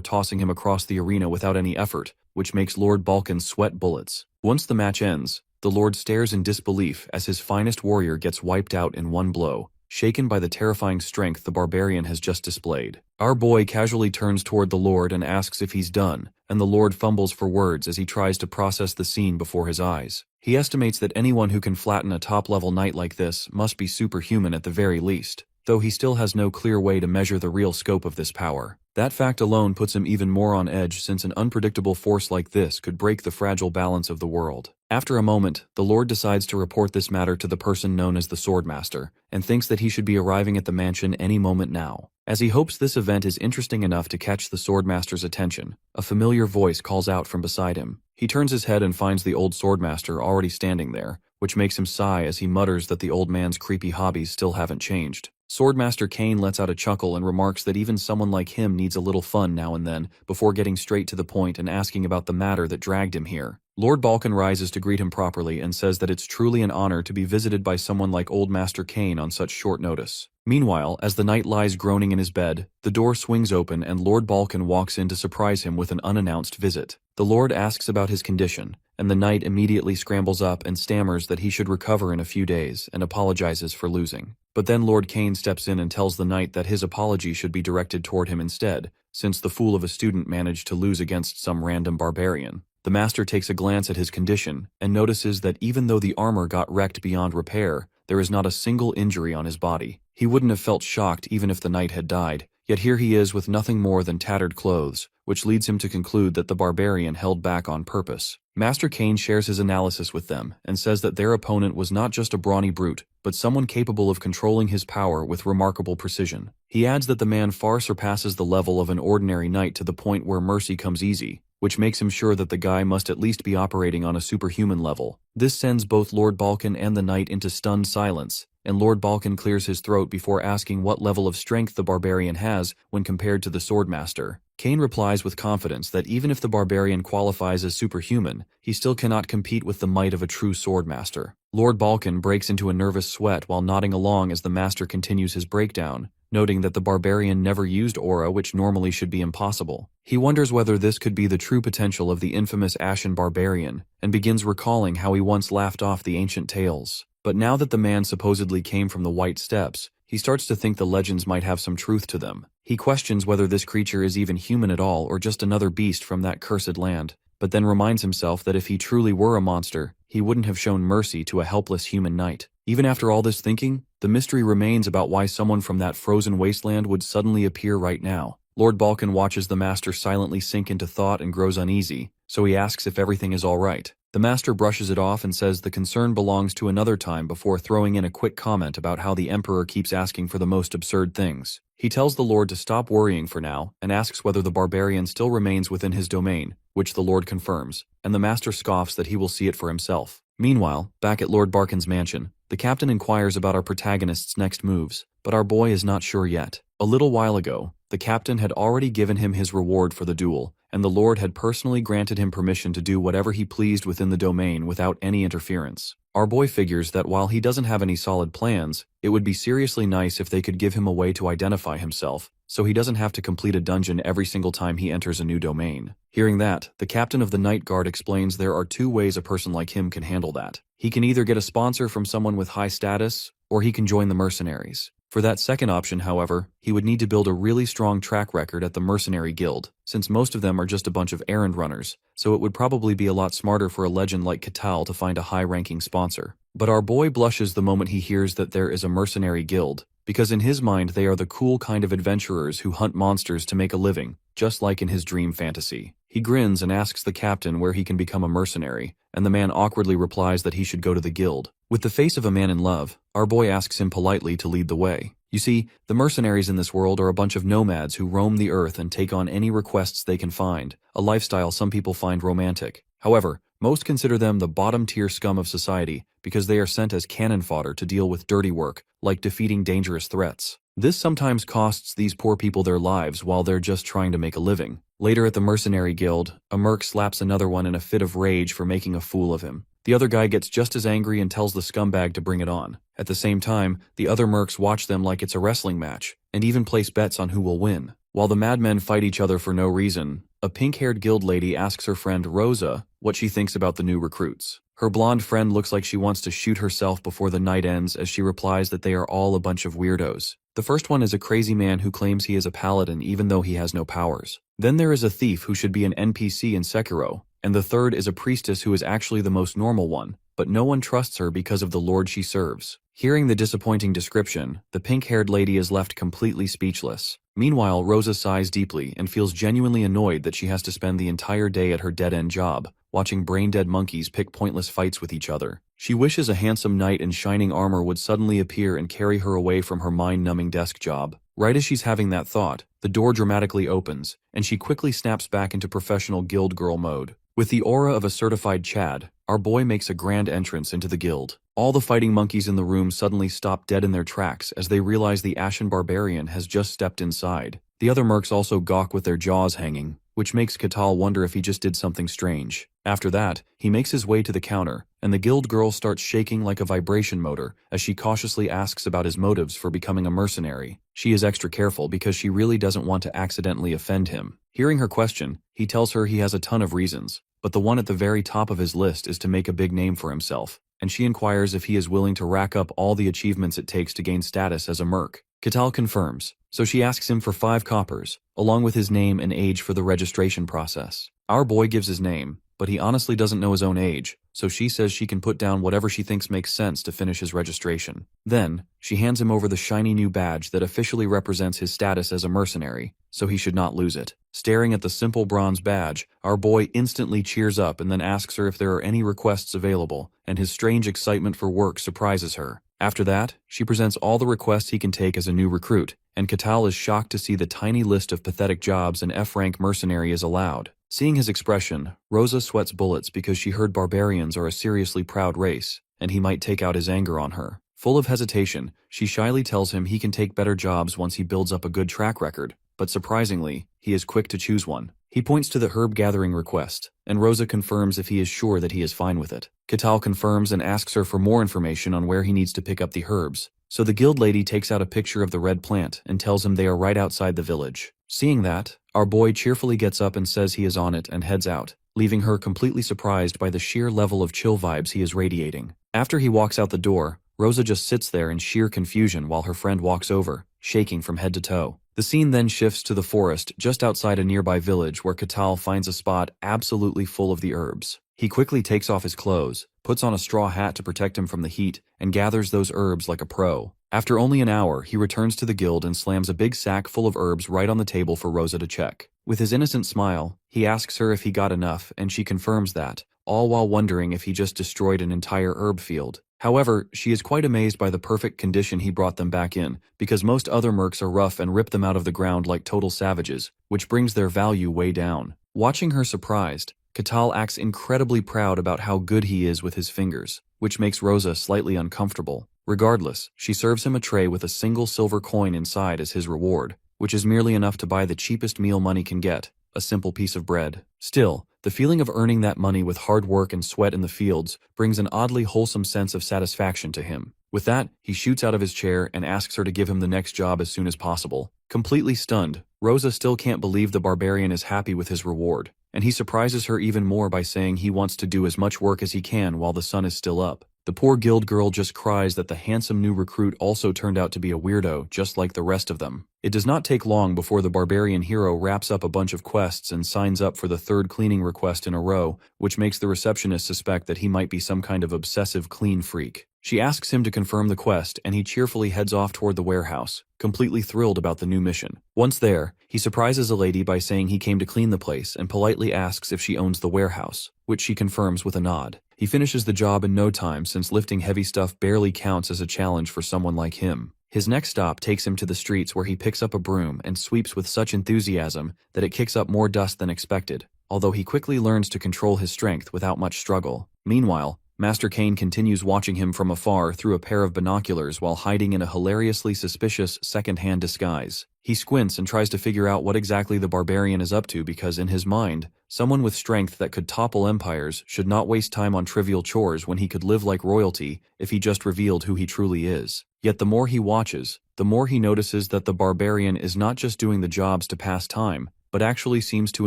tossing him across the arena without any effort, which makes Lord Balkan sweat bullets. Once the match ends, the Lord stares in disbelief as his finest warrior gets wiped out in one blow, shaken by the terrifying strength the barbarian has just displayed. Our boy casually turns toward the Lord and asks if he's done, and the Lord fumbles for words as he tries to process the scene before his eyes. He estimates that anyone who can flatten a top-level knight like this must be superhuman at the very least, though he still has no clear way to measure the real scope of this power. That fact alone puts him even more on edge, since an unpredictable force like this could break the fragile balance of the world. After a moment, the Lord decides to report this matter to the person known as the Swordmaster, and thinks that he should be arriving at the mansion any moment now. As he hopes this event is interesting enough to catch the Swordmaster's attention, a familiar voice calls out from beside him. He turns his head and finds the old Swordmaster already standing there, which makes him sigh as he mutters that the old man's creepy hobbies still haven't changed. Swordmaster Kane lets out a chuckle and remarks that even someone like him needs a little fun now and then, before getting straight to the point and asking about the matter that dragged him here. Lord Balkan rises to greet him properly and says that it's truly an honor to be visited by someone like Old Master Kane on such short notice. Meanwhile, as the knight lies groaning in his bed, the door swings open and Lord Balkan walks in to surprise him with an unannounced visit. The Lord asks about his condition, and the knight immediately scrambles up and stammers that he should recover in a few days and apologizes for losing. But then Lord Kane steps in and tells the knight that his apology should be directed toward him instead, since the fool of a student managed to lose against some random barbarian. The master takes a glance at his condition and notices that even though the armor got wrecked beyond repair, there is not a single injury on his body. He wouldn't have felt shocked even if the knight had died, yet here he is with nothing more than tattered clothes, which leads him to conclude that the barbarian held back on purpose. Master Kane shares his analysis with them and says that their opponent was not just a brawny brute, but someone capable of controlling his power with remarkable precision. He adds that the man far surpasses the level of an ordinary knight to the point where mercy comes easy, which makes him sure that the guy must at least be operating on a superhuman level. This sends both Lord Balkan and the knight into stunned silence, and Lord Balkan clears his throat before asking what level of strength the barbarian has when compared to the Swordmaster. Kane replies with confidence that even if the barbarian qualifies as superhuman, he still cannot compete with the might of a true Swordmaster. Lord Balkan breaks into a nervous sweat while nodding along as the master continues his breakdown, noting that the barbarian never used aura, which normally should be impossible. He wonders whether this could be the true potential of the infamous Ashen Barbarian, and begins recalling how he once laughed off the ancient tales. But now that the man supposedly came from the White Steppes, he starts to think the legends might have some truth to them. He questions whether this creature is even human at all or just another beast from that cursed land, but then reminds himself that if he truly were a monster, he wouldn't have shown mercy to a helpless human knight. Even after all this thinking, the mystery remains about why someone from that frozen wasteland would suddenly appear right now. Lord Balkan watches the master silently sink into thought and grows uneasy, so he asks if everything is all right. The master brushes it off and says the concern belongs to another time before throwing in a quick comment about how the emperor keeps asking for the most absurd things. He tells the Lord to stop worrying for now and asks whether the barbarian still remains within his domain, which the Lord confirms, and the master scoffs that he will see it for himself. Meanwhile, back at Lord Balkan's mansion, the captain inquires about our protagonist's next moves, but our boy is not sure yet. A little while ago, the captain had already given him his reward for the duel, and the Lord had personally granted him permission to do whatever he pleased within the domain without any interference. Our boy figures that while he doesn't have any solid plans, it would be seriously nice if they could give him a way to identify himself, so he doesn't have to complete a dungeon every single time he enters a new domain. Hearing that, the captain of the Night Guard explains there are 2 ways a person like him can handle that. He can either get a sponsor from someone with high status, or he can join the mercenaries. For that second option, however, he would need to build a really strong track record at the Mercenary Guild, since most of them are just a bunch of errand runners, so it would probably be a lot smarter for a legend like Catal to find a high-ranking sponsor. But our boy blushes the moment he hears that there is a mercenary guild, because in his mind they are the cool kind of adventurers who hunt monsters to make a living, just like in his dream fantasy. He grins and asks the captain where he can become a mercenary, and the man awkwardly replies that he should go to the guild. With the face of a man in love, our boy asks him politely to lead the way. You see, the mercenaries in this world are a bunch of nomads who roam the earth and take on any requests they can find, a lifestyle some people find romantic. However, most consider them the bottom-tier scum of society because they are sent as cannon fodder to deal with dirty work, like defeating dangerous threats. This sometimes costs these poor people their lives while they're just trying to make a living. Later at the mercenary guild, a merc slaps another one in a fit of rage for making a fool of him. The other guy gets just as angry and tells the scumbag to bring it on. At the same time, the other mercs watch them like it's a wrestling match, and even place bets on who will win. While the madmen fight each other for no reason, a pink-haired guild lady asks her friend Rosa what she thinks about the new recruits. Her blonde friend looks like she wants to shoot herself before the night ends as she replies that they are all a bunch of weirdos. The first one is a crazy man who claims he is a paladin even though he has no powers. Then there is a thief who should be an NPC in Sekiro, and the third is a priestess who is actually the most normal one, but no one trusts her because of the lord she serves. Hearing the disappointing description, the pink-haired lady is left completely speechless. Meanwhile, Rosa sighs deeply and feels genuinely annoyed that she has to spend the entire day at her dead-end job, watching brain-dead monkeys pick pointless fights with each other. She wishes a handsome knight in shining armor would suddenly appear and carry her away from her mind-numbing desk job. Right as she's having that thought, the door dramatically opens, and she quickly snaps back into professional guild girl mode. With the aura of a certified Chad, our boy makes a grand entrance into the guild. All the fighting monkeys in the room suddenly stop dead in their tracks as they realize the ashen barbarian has just stepped inside. The other mercs also gawk with their jaws hanging, which makes Katal wonder if he just did something strange. After that, he makes his way to the counter, and the guild girl starts shaking like a vibration motor as she cautiously asks about his motives for becoming a mercenary. She is extra careful because she really doesn't want to accidentally offend him. Hearing her question, he tells her he has a ton of reasons, but the one at the very top of his list is to make a big name for himself, and she inquires if he is willing to rack up all the achievements it takes to gain status as a merc. Katal confirms, so she asks him for 5 coppers, along with his name and age for the registration process. Our boy gives his name, but he honestly doesn't know his own age, so she says she can put down whatever she thinks makes sense to finish his registration. Then, she hands him over the shiny new badge that officially represents his status as a mercenary, so he should not lose it. Staring at the simple bronze badge, our boy instantly cheers up and then asks her if there are any requests available, and his strange excitement for work surprises her. After that, she presents all the requests he can take as a new recruit, and Katal is shocked to see the tiny list of pathetic jobs an F-rank mercenary is allowed. Seeing his expression, Rosa sweats bullets because she heard barbarians are a seriously proud race, and he might take out his anger on her. Full of hesitation, she shyly tells him he can take better jobs once he builds up a good track record, but surprisingly, he is quick to choose one. He points to the herb gathering request, and Rosa confirms if he is sure that he is fine with it. Katal confirms and asks her for more information on where he needs to pick up the herbs, so the guild lady takes out a picture of the red plant and tells him they are right outside the village. Seeing that, our boy cheerfully gets up and says he is on it and heads out, leaving her completely surprised by the sheer level of chill vibes he is radiating. After he walks out the door, Rosa just sits there in sheer confusion while her friend walks over, shaking from head to toe. The scene then shifts to the forest just outside a nearby village where Katal finds a spot absolutely full of the herbs. He quickly takes off his clothes, puts on a straw hat to protect him from the heat, and gathers those herbs like a pro. After only an hour, he returns to the guild and slams a big sack full of herbs right on the table for Rosa to check. With his innocent smile, he asks her if he got enough, and she confirms that, all while wondering if he just destroyed an entire herb field. However, she is quite amazed by the perfect condition he brought them back in, because most other mercs are rough and rip them out of the ground like total savages, which brings their value way down. Watching her surprised, Katal acts incredibly proud about how good he is with his fingers, which makes Rosa slightly uncomfortable. Regardless, she serves him a tray with a single silver coin inside as his reward, which is merely enough to buy the cheapest meal money can get, a simple piece of bread. Still, the feeling of earning that money with hard work and sweat in the fields brings an oddly wholesome sense of satisfaction to him. With that, he shoots out of his chair and asks her to give him the next job as soon as possible. Completely stunned, Rosa still can't believe the barbarian is happy with his reward, and he surprises her even more by saying he wants to do as much work as he can while the sun is still up. The poor guild girl just cries that the handsome new recruit also turned out to be a weirdo, just like the rest of them. It does not take long before the barbarian hero wraps up a bunch of quests and signs up for the 3rd cleaning request in a row, which makes the receptionist suspect that he might be some kind of obsessive clean freak. She asks him to confirm the quest, and he cheerfully heads off toward the warehouse, completely thrilled about the new mission. Once there, he surprises a lady by saying he came to clean the place and politely asks if she owns the warehouse, which she confirms with a nod. He finishes the job in no time since lifting heavy stuff barely counts as a challenge for someone like him. His next stop takes him to the streets where he picks up a broom and sweeps with such enthusiasm that it kicks up more dust than expected, although he quickly learns to control his strength without much struggle. Meanwhile, Master Kane continues watching him from afar through a pair of binoculars while hiding in a hilariously suspicious second-hand disguise. He squints and tries to figure out what exactly the Barbarian is up to because in his mind, someone with strength that could topple empires should not waste time on trivial chores when he could live like royalty if he just revealed who he truly is. Yet the more he watches, the more he notices that the Barbarian is not just doing the jobs to pass time, but actually seems to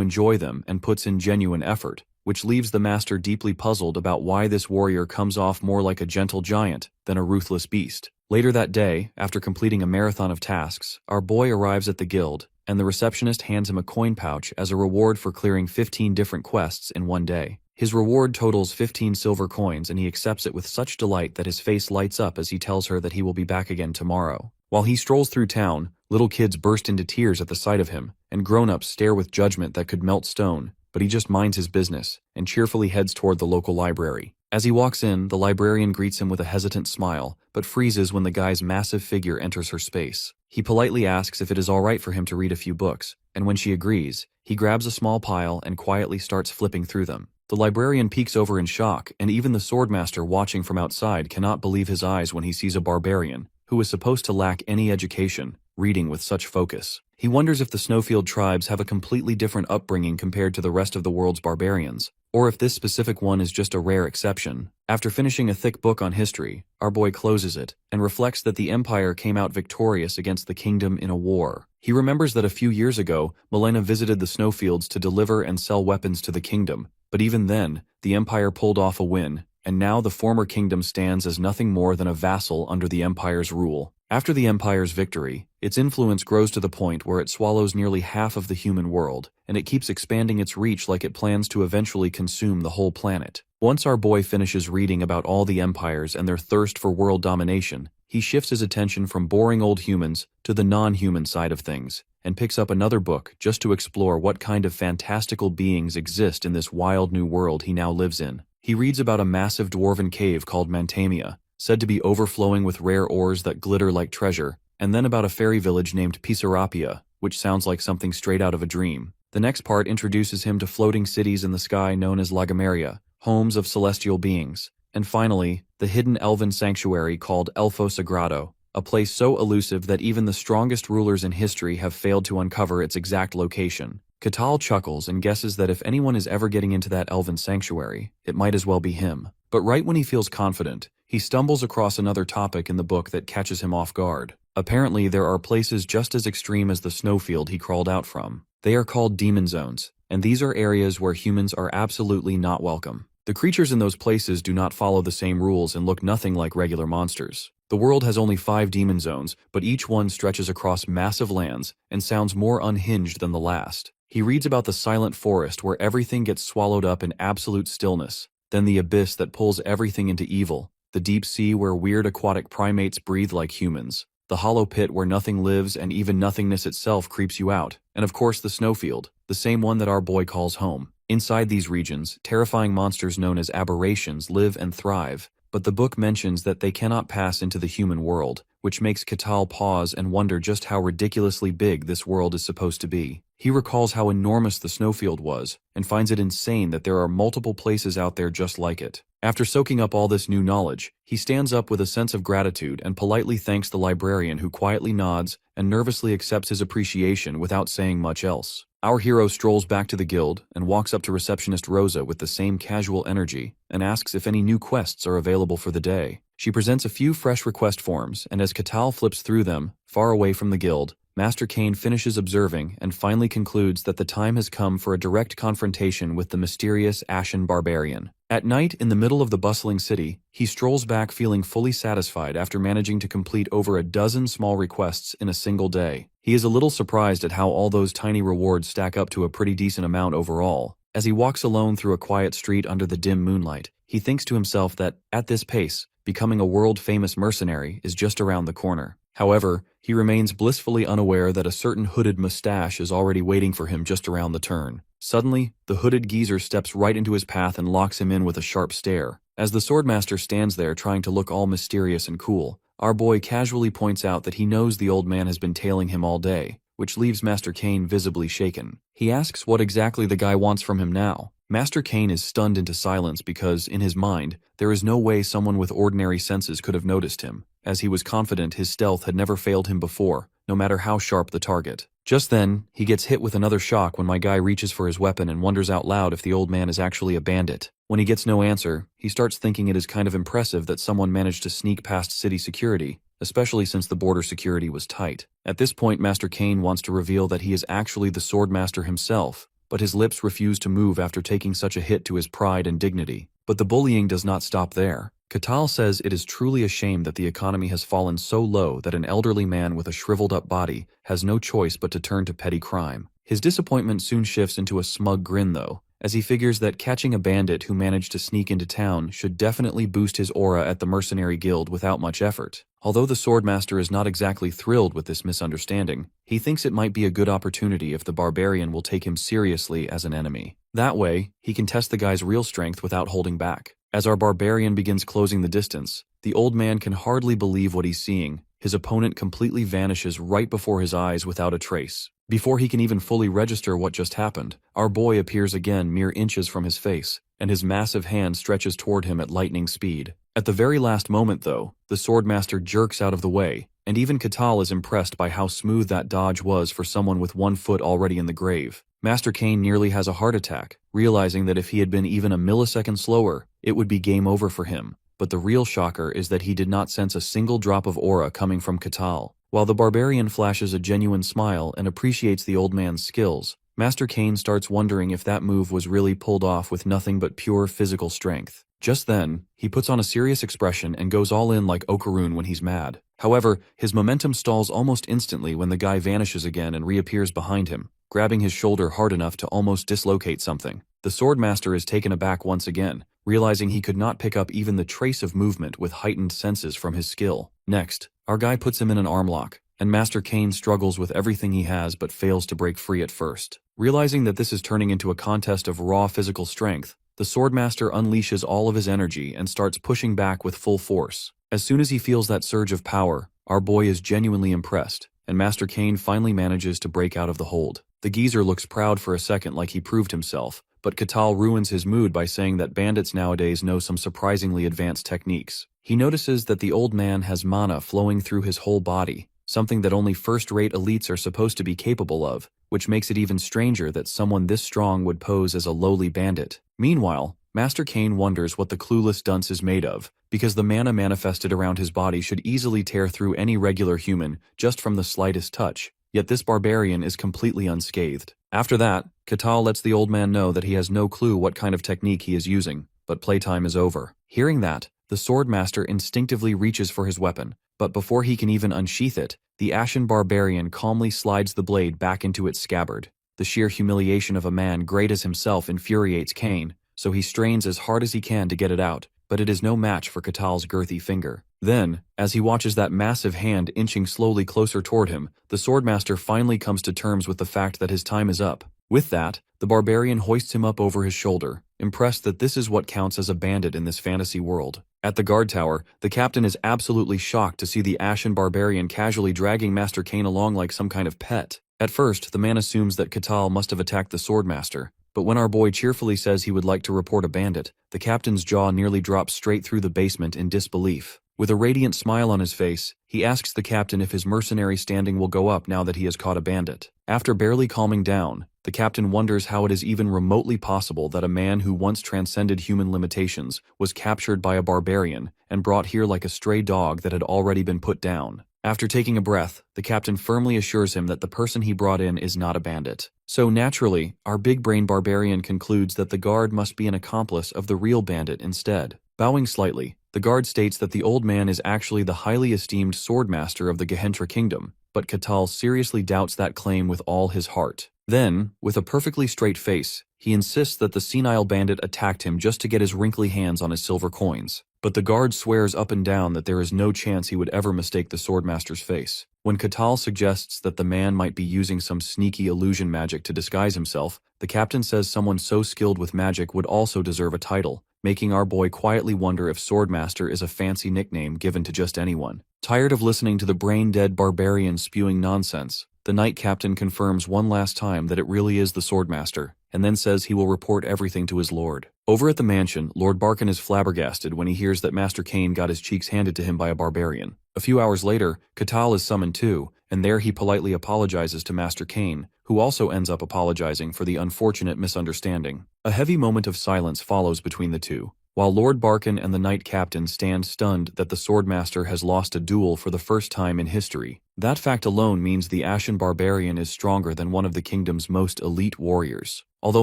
enjoy them and puts in genuine effort, which leaves the master deeply puzzled about why this warrior comes off more like a gentle giant than a ruthless beast. Later that day, after completing a marathon of tasks, our boy arrives at the guild, and the receptionist hands him a coin pouch as a reward for clearing 15 different quests in one day. His reward totals 15 silver coins, and he accepts it with such delight that his face lights up as he tells her that he will be back again tomorrow. While he strolls through town, little kids burst into tears at the sight of him, and grown-ups stare with judgment that could melt stone, but he just minds his business and cheerfully heads toward the local library. As he walks in, the librarian greets him with a hesitant smile, but freezes when the guy's massive figure enters her space. He politely asks if it is all right for him to read a few books, and when she agrees, he grabs a small pile and quietly starts flipping through them. The librarian peeks over in shock, and even the swordmaster watching from outside cannot believe his eyes when he sees a barbarian, who is supposed to lack any education, reading with such focus. He wonders if the Snowfield tribes have a completely different upbringing compared to the rest of the world's barbarians, or if this specific one is just a rare exception. After finishing a thick book on history, our boy closes it, and reflects that the Empire came out victorious against the kingdom in a war. He remembers that a few years ago, Milena visited the Snowfields to deliver and sell weapons to the kingdom, but even then, the Empire pulled off a win, and now the former kingdom stands as nothing more than a vassal under the Empire's rule. After the Empire's victory, its influence grows to the point where it swallows nearly half of the human world, and it keeps expanding its reach like it plans to eventually consume the whole planet. Once our boy finishes reading about all the empires and their thirst for world domination, he shifts his attention from boring old humans to the non-human side of things, and picks up another book just to explore what kind of fantastical beings exist in this wild new world he now lives in. He reads about a massive dwarven cave called Mantamia, said to be overflowing with rare ores that glitter like treasure, and then about a fairy village named Pisarapia, which sounds like something straight out of a dream. The next part introduces him to floating cities in the sky known as Lagameria, homes of celestial beings, and finally, the hidden elven sanctuary called Elfo Sagrado, a place so elusive that even the strongest rulers in history have failed to uncover its exact location. Catal chuckles and guesses that if anyone is ever getting into that elven sanctuary, it might as well be him. But right when he feels confident, he stumbles across another topic in the book that catches him off guard. Apparently, there are places just as extreme as the snowfield he crawled out from. They are called demon zones, and these are areas where humans are absolutely not welcome. The creatures in those places do not follow the same rules and look nothing like regular monsters. The world has only 5 demon zones, but each one stretches across massive lands and sounds more unhinged than the last. He reads about the silent forest where everything gets swallowed up in absolute stillness, then the abyss that pulls everything into evil, the deep sea where weird aquatic primates breathe like humans, the hollow pit where nothing lives and even nothingness itself creeps you out, and of course the snowfield, the same one that our boy calls home. Inside these regions, terrifying monsters known as aberrations live and thrive, but the book mentions that they cannot pass into the human world, which makes Catal pause and wonder just how ridiculously big this world is supposed to be. He recalls how enormous the snowfield was, and finds it insane that there are multiple places out there just like it. After soaking up all this new knowledge, he stands up with a sense of gratitude and politely thanks the librarian, who quietly nods and nervously accepts his appreciation without saying much else. Our hero strolls back to the guild and walks up to receptionist Rosa with the same casual energy and asks if any new quests are available for the day. She presents a few fresh request forms, and as Catal flips through them, far away from the guild, Master Kane finishes observing and finally concludes that the time has come for a direct confrontation with the mysterious Ashen Barbarian. At night, in the middle of the bustling city, he strolls back feeling fully satisfied after managing to complete over a dozen small requests in a single day. He is a little surprised at how all those tiny rewards stack up to a pretty decent amount overall. As he walks alone through a quiet street under the dim moonlight, he thinks to himself that, at this pace, becoming a world-famous mercenary, is just around the corner. However, he remains blissfully unaware that a certain hooded mustache is already waiting for him just around the turn. Suddenly, the hooded geezer steps right into his path and locks him in with a sharp stare. As the swordmaster stands there trying to look all mysterious and cool, our boy casually points out that he knows the old man has been tailing him all day, which leaves Master Kane visibly shaken. He asks what exactly the guy wants from him now. Master Kane is stunned into silence because, in his mind, there is no way someone with ordinary senses could have noticed him, as he was confident his stealth had never failed him before, no matter how sharp the target. Just then, he gets hit with another shock when my guy reaches for his weapon and wonders out loud if the old man is actually a bandit. When he gets no answer, he starts thinking it is kind of impressive that someone managed to sneak past city security, especially since the border security was tight. At this point, Master Kane wants to reveal that he is actually the Swordmaster himself, but his lips refuse to move after taking such a hit to his pride and dignity. But the bullying does not stop there. Katal says it is truly a shame that the economy has fallen so low that an elderly man with a shriveled-up body has no choice but to turn to petty crime. His disappointment soon shifts into a smug grin, though, as he figures that catching a bandit who managed to sneak into town should definitely boost his aura at the mercenary guild without much effort. Although the Swordmaster is not exactly thrilled with this misunderstanding, he thinks it might be a good opportunity if the Barbarian will take him seriously as an enemy. That way, he can test the guy's real strength without holding back. As our Barbarian begins closing the distance, the old man can hardly believe what he's seeing. His opponent completely vanishes right before his eyes without a trace. Before he can even fully register what just happened, our boy appears again mere inches from his face, and his massive hand stretches toward him at lightning speed. At the very last moment, though, the Swordmaster jerks out of the way, and even Katal is impressed by how smooth that dodge was for someone with one foot already in the grave. Master Kane nearly has a heart attack, realizing that if he had been even a millisecond slower, it would be game over for him. But the real shocker is that he did not sense a single drop of aura coming from Katal. While the Barbarian flashes a genuine smile and appreciates the old man's skills, Master Kane starts wondering if that move was really pulled off with nothing but pure physical strength. Just then, he puts on a serious expression and goes all in like Okarun when he's mad. However, his momentum stalls almost instantly when the guy vanishes again and reappears behind him, grabbing his shoulder hard enough to almost dislocate something. The Swordmaster is taken aback once again, realizing he could not pick up even the trace of movement with heightened senses from his skill. Next, our guy puts him in an arm lock, and Master Kane struggles with everything he has but fails to break free at first. Realizing that this is turning into a contest of raw physical strength, the Swordmaster unleashes all of his energy and starts pushing back with full force. As soon as he feels that surge of power, our boy is genuinely impressed, and Master Kane finally manages to break out of the hold. The geezer looks proud for a second like he proved himself, but Katal ruins his mood by saying that bandits nowadays know some surprisingly advanced techniques. He notices that the old man has mana flowing through his whole body, something that only first-rate elites are supposed to be capable of, which makes it even stranger that someone this strong would pose as a lowly bandit. Meanwhile, Master Kane wonders what the clueless dunce is made of, because the mana manifested around his body should easily tear through any regular human just from the slightest touch, yet this Barbarian is completely unscathed. After that, Katal lets the old man know that he has no clue what kind of technique he is using, but playtime is over. Hearing that, the Swordmaster instinctively reaches for his weapon, but before he can even unsheath it, the Ashen Barbarian calmly slides the blade back into its scabbard. The sheer humiliation of a man great as himself infuriates Kane, so he strains as hard as he can to get it out, but it is no match for Katal's girthy finger. Then, as he watches that massive hand inching slowly closer toward him, the Swordmaster finally comes to terms with the fact that his time is up. With that, the Barbarian hoists him up over his shoulder, impressed that this is what counts as a bandit in this fantasy world. At the guard tower, the captain is absolutely shocked to see the Ashen Barbarian casually dragging Master Kane along like some kind of pet. At first, the man assumes that Katal must have attacked the Swordmaster, but when our boy cheerfully says he would like to report a bandit, the captain's jaw nearly drops straight through the basement in disbelief. With a radiant smile on his face, he asks the captain if his mercenary standing will go up now that he has caught a bandit. After barely calming down, the captain wonders how it is even remotely possible that a man who once transcended human limitations was captured by a barbarian and brought here like a stray dog that had already been put down. After taking a breath, the captain firmly assures him that the person he brought in is not a bandit. So naturally, our big-brain barbarian concludes that the guard must be an accomplice of the real bandit instead. Bowing slightly, the guard states that the old man is actually the highly esteemed swordmaster of the Gehentra kingdom, but Katal seriously doubts that claim with all his heart. Then, with a perfectly straight face, he insists that the senile bandit attacked him just to get his wrinkly hands on his silver coins. But the guard swears up and down that there is no chance he would ever mistake the swordmaster's face. When Katal suggests that the man might be using some sneaky illusion magic to disguise himself, the captain says someone so skilled with magic would also deserve a title, making our boy quietly wonder if Swordmaster is a fancy nickname given to just anyone. Tired of listening to the brain-dead barbarian spewing nonsense, the knight captain confirms one last time that it really is the Swordmaster, and then says he will report everything to his lord. Over at the mansion, Lord Barkin is flabbergasted when he hears that Master Kane got his cheeks handed to him by a barbarian. A few hours later, Katal is summoned too, and there he politely apologizes to Master Kane, who also ends up apologizing for the unfortunate misunderstanding. A heavy moment of silence follows between the two, while Lord Barkin and the knight captain stand stunned that the Swordmaster has lost a duel for the first time in history. That fact alone means the Ashen Barbarian is stronger than one of the kingdom's most elite warriors. Although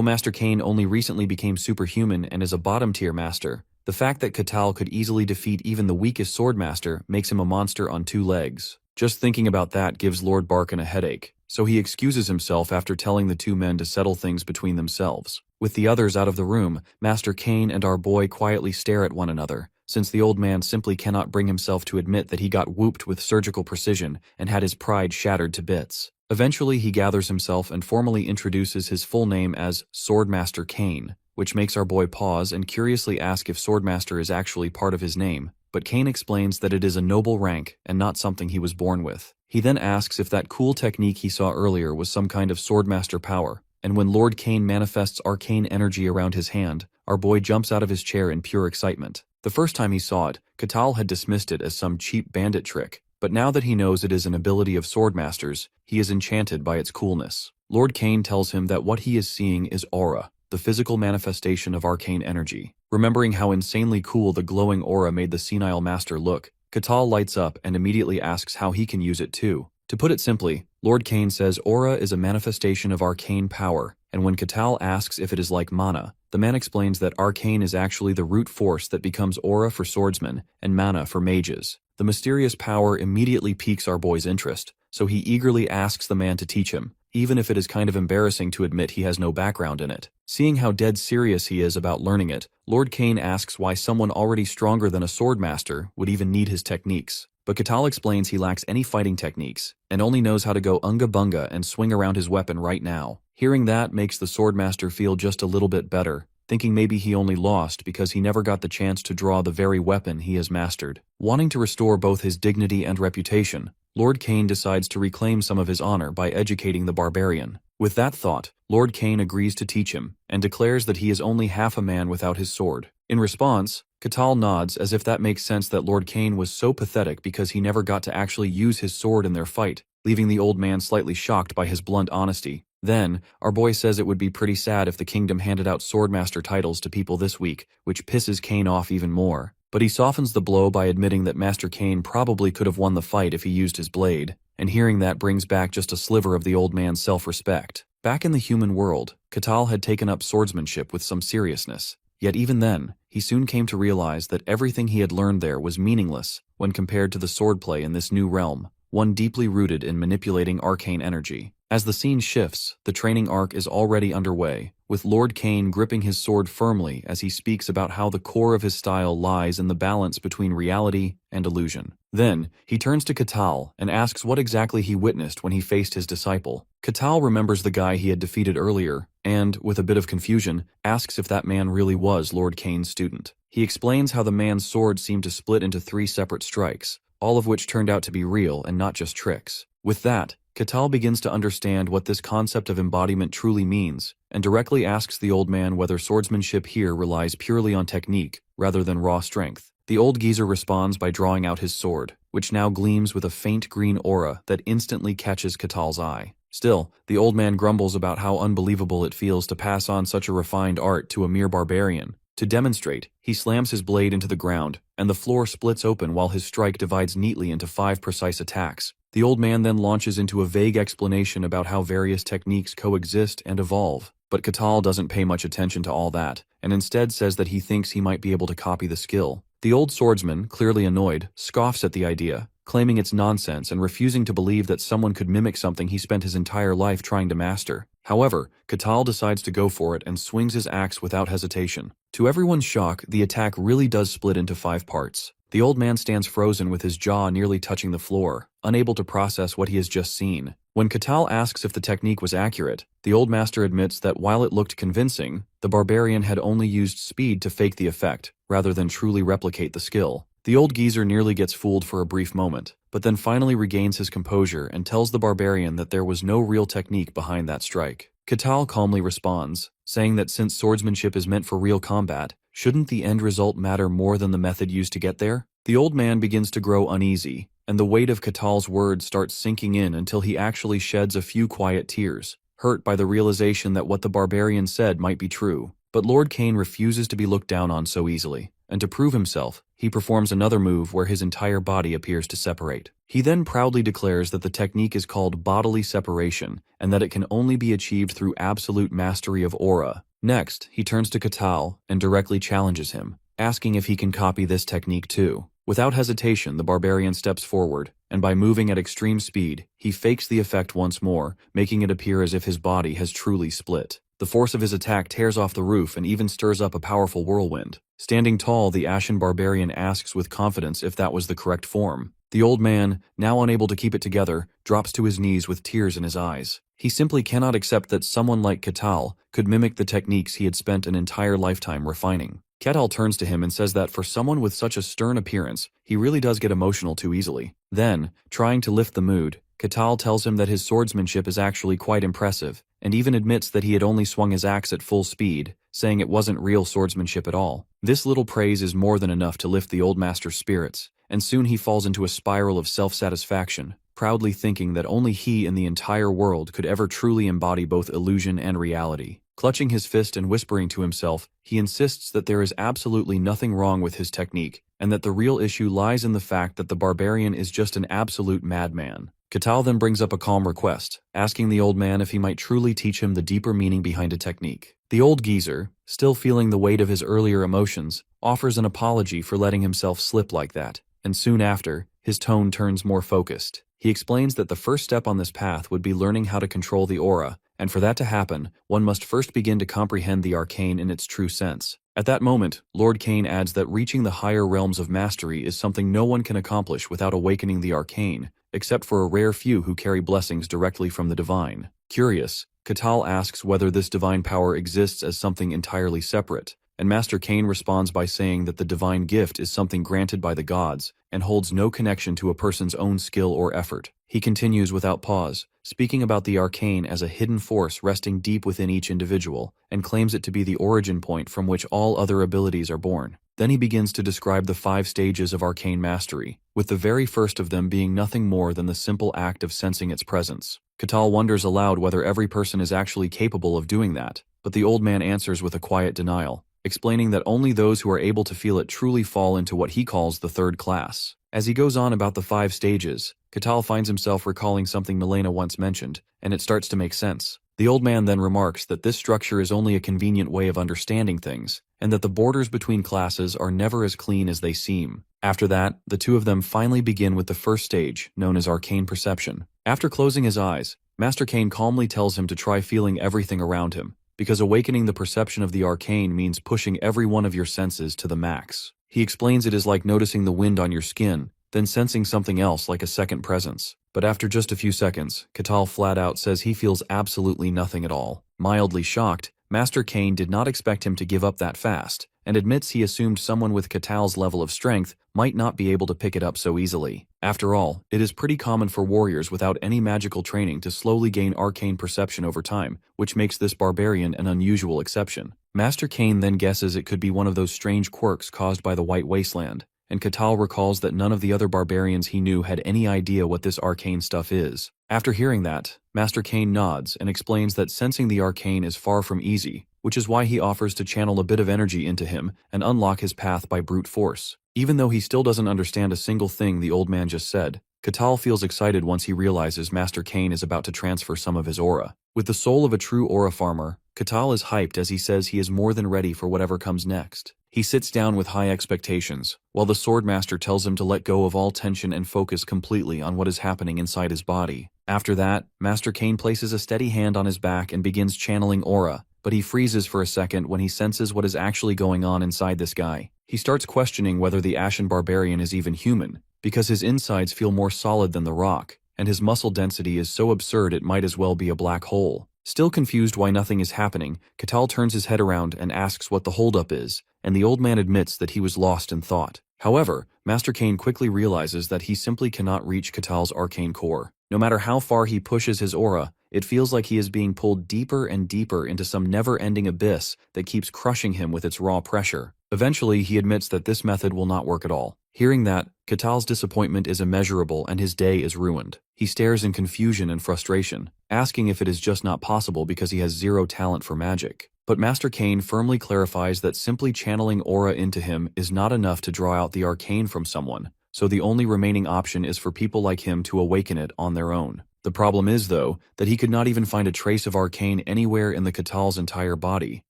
Master Kane only recently became superhuman and is a bottom-tier master, the fact that Katal could easily defeat even the weakest Swordmaster makes him a monster on two legs. Just thinking about that gives Lord Barkin a headache, so he excuses himself after telling the two men to settle things between themselves. With the others out of the room, Master Kane and our boy quietly stare at one another, since the old man simply cannot bring himself to admit that he got whooped with surgical precision and had his pride shattered to bits. Eventually he gathers himself and formally introduces his full name as Swordmaster Kane, which makes our boy pause and curiously ask if Swordmaster is actually part of his name, but Kane explains that it is a noble rank and not something he was born with. He then asks if that cool technique he saw earlier was some kind of Swordmaster power, and when Lord Kane manifests arcane energy around his hand, our boy jumps out of his chair in pure excitement. The first time he saw it, Katal had dismissed it as some cheap bandit trick, but now that he knows it is an ability of Swordmasters, he is enchanted by its coolness. Lord Kane tells him that what he is seeing is aura, the physical manifestation of arcane energy. Remembering how insanely cool the glowing aura made the senile master look, Katal lights up and immediately asks how he can use it too. To put it simply, Lord Kane says aura is a manifestation of arcane power, and when Katal asks if it is like mana, the man explains that arcane is actually the root force that becomes aura for swordsmen and mana for mages. The mysterious power immediately piques our boy's interest, so he eagerly asks the man to teach him, even if it is kind of embarrassing to admit he has no background in it. Seeing how dead serious he is about learning it, Lord Kane asks why someone already stronger than a swordmaster would even need his techniques. But Katal explains he lacks any fighting techniques, and only knows how to go unga-bunga and swing around his weapon right now. Hearing that makes the swordmaster feel just a little bit better, thinking maybe he only lost because he never got the chance to draw the very weapon he has mastered. Wanting to restore both his dignity and reputation, Lord Kane decides to reclaim some of his honor by educating the barbarian. With that thought, Lord Kane agrees to teach him, and declares that he is only half a man without his sword. In response, Katal nods as if that makes sense that Lord Kane was so pathetic because he never got to actually use his sword in their fight, leaving the old man slightly shocked by his blunt honesty. Then, our boy says it would be pretty sad if the kingdom handed out swordmaster titles to people this week, which pisses Kane off even more. But he softens the blow by admitting that Master Kane probably could have won the fight if he used his blade, and hearing that brings back just a sliver of the old man's self-respect. Back in the human world, Katal had taken up swordsmanship with some seriousness, yet even then, he soon came to realize that everything he had learned there was meaningless when compared to the swordplay in this new realm, one deeply rooted in manipulating arcane energy. As the scene shifts, the training arc is already underway, with Lord Kane gripping his sword firmly as he speaks about how the core of his style lies in the balance between reality and illusion. Then, he turns to Katal and asks what exactly he witnessed when he faced his disciple. Katal remembers the guy he had defeated earlier, and, with a bit of confusion, asks if that man really was Lord Kane's student. He explains how the man's sword seemed to split into 3 separate strikes, all of which turned out to be real and not just tricks. With that, Katal begins to understand what this concept of embodiment truly means, and directly asks the old man whether swordsmanship here relies purely on technique, rather than raw strength. The old geezer responds by drawing out his sword, which now gleams with a faint green aura that instantly catches Katal's eye. Still, the old man grumbles about how unbelievable it feels to pass on such a refined art to a mere barbarian. To demonstrate, he slams his blade into the ground, and the floor splits open while his strike divides neatly into 5 precise attacks. The old man then launches into a vague explanation about how various techniques coexist and evolve, but Katal doesn't pay much attention to all that, and instead says that he thinks he might be able to copy the skill. The old swordsman, clearly annoyed, scoffs at the idea, claiming it's nonsense and refusing to believe that someone could mimic something he spent his entire life trying to master. However, Catal decides to go for it and swings his axe without hesitation. To everyone's shock, the attack really does split into 5 parts. The old man stands frozen with his jaw nearly touching the floor, unable to process what he has just seen. When Catal asks if the technique was accurate, the old master admits that while it looked convincing, the barbarian had only used speed to fake the effect, rather than truly replicate the skill. The old geezer nearly gets fooled for a brief moment, but then finally regains his composure and tells the barbarian that there was no real technique behind that strike. Catal calmly responds, saying that since swordsmanship is meant for real combat, shouldn't the end result matter more than the method used to get there? The old man begins to grow uneasy, and the weight of Catal's words starts sinking in until he actually sheds a few quiet tears, hurt by the realization that what the barbarian said might be true. But Lord Cain refuses to be looked down on so easily, and to prove himself, he performs another move where his entire body appears to separate. He then proudly declares that the technique is called bodily separation, and that it can only be achieved through absolute mastery of aura. Next, he turns to Catal and directly challenges him, asking if he can copy this technique too. Without hesitation, the barbarian steps forward, and by moving at extreme speed, he fakes the effect once more, making it appear as if his body has truly split. The force of his attack tears off the roof and even stirs up a powerful whirlwind. Standing tall, the ashen barbarian asks with confidence if that was the correct form. The old man, now unable to keep it together, drops to his knees with tears in his eyes. He simply cannot accept that someone like Catal could mimic the techniques he had spent an entire lifetime refining. Catal turns to him and says that for someone with such a stern appearance, he really does get emotional too easily. Then, trying to lift the mood, Catal tells him that his swordsmanship is actually quite impressive, and even admits that he had only swung his axe at full speed, saying it wasn't real swordsmanship at all. This little praise is more than enough to lift the old master's spirits, and soon he falls into a spiral of self-satisfaction, proudly thinking that only he in the entire world could ever truly embody both illusion and reality. Clutching his fist and whispering to himself, he insists that there is absolutely nothing wrong with his technique, and that the real issue lies in the fact that the barbarian is just an absolute madman. Catal then brings up a calm request, asking the old man if he might truly teach him the deeper meaning behind a technique. The old geezer, still feeling the weight of his earlier emotions, offers an apology for letting himself slip like that, and soon after, his tone turns more focused. He explains that the first step on this path would be learning how to control the aura, and for that to happen, one must first begin to comprehend the arcane in its true sense. At that moment, Lord Cain adds that reaching the higher realms of mastery is something no one can accomplish without awakening the arcane, except for a rare few who carry blessings directly from the divine. Curious, Catal asks whether this divine power exists as something entirely separate, and Master Cain responds by saying that the divine gift is something granted by the gods and holds no connection to a person's own skill or effort. He continues without pause, speaking about the arcane as a hidden force resting deep within each individual, and claims it to be the origin point from which all other abilities are born. Then he begins to describe the 5 stages of arcane mastery, with the very first of them being nothing more than the simple act of sensing its presence. Catal wonders aloud whether every person is actually capable of doing that, but the old man answers with a quiet denial, explaining that only those who are able to feel it truly fall into what he calls the 3rd class. As he goes on about the 5 stages, Catal finds himself recalling something Milena once mentioned, and it starts to make sense. The old man then remarks that this structure is only a convenient way of understanding things, and that the borders between classes are never as clean as they seem. After that, the two of them finally begin with the first stage, known as arcane perception. After closing his eyes, Master Cain calmly tells him to try feeling everything around him, because awakening the perception of the arcane means pushing every one of your senses to the max. He explains it is like noticing the wind on your skin, then sensing something else like a second presence. But after just a few seconds, Catal flat out says he feels absolutely nothing at all. Mildly shocked, Master Cain did not expect him to give up that fast, and admits he assumed someone with Catal's level of strength might not be able to pick it up so easily. After all, it is pretty common for warriors without any magical training to slowly gain arcane perception over time, which makes this barbarian an unusual exception. Master Cain then guesses it could be one of those strange quirks caused by the White Wasteland, and Catal recalls that none of the other barbarians he knew had any idea what this arcane stuff is. After hearing that, Master Cain nods and explains that sensing the arcane is far from easy, which is why he offers to channel a bit of energy into him and unlock his path by brute force. Even though he still doesn't understand a single thing the old man just said, Catal feels excited once he realizes Master Cain is about to transfer some of his aura. With the soul of a true aura farmer, Catal is hyped as he says he is more than ready for whatever comes next. He sits down with high expectations, while the Swordmaster tells him to let go of all tension and focus completely on what is happening inside his body. After that, Master Cain places a steady hand on his back and begins channeling aura, but he freezes for a second when he senses what is actually going on inside this guy. He starts questioning whether the Ashen Barbarian is even human, because his insides feel more solid than the rock, and his muscle density is so absurd it might as well be a black hole. Still confused why nothing is happening, Catal turns his head around and asks what the holdup is, and the old man admits that he was lost in thought. However, Master Cain quickly realizes that he simply cannot reach Catal's arcane core. No matter how far he pushes his aura, it feels like he is being pulled deeper and deeper into some never-ending abyss that keeps crushing him with its raw pressure. Eventually, he admits that this method will not work at all. Hearing that, Catal's disappointment is immeasurable and his day is ruined. He stares in confusion and frustration, asking if it is just not possible because he has zero talent for magic. But Master Cain firmly clarifies that simply channeling aura into him is not enough to draw out the arcane from someone, so the only remaining option is for people like him to awaken it on their own. The problem is, though, that he could not even find a trace of arcane anywhere in the Catal's entire body.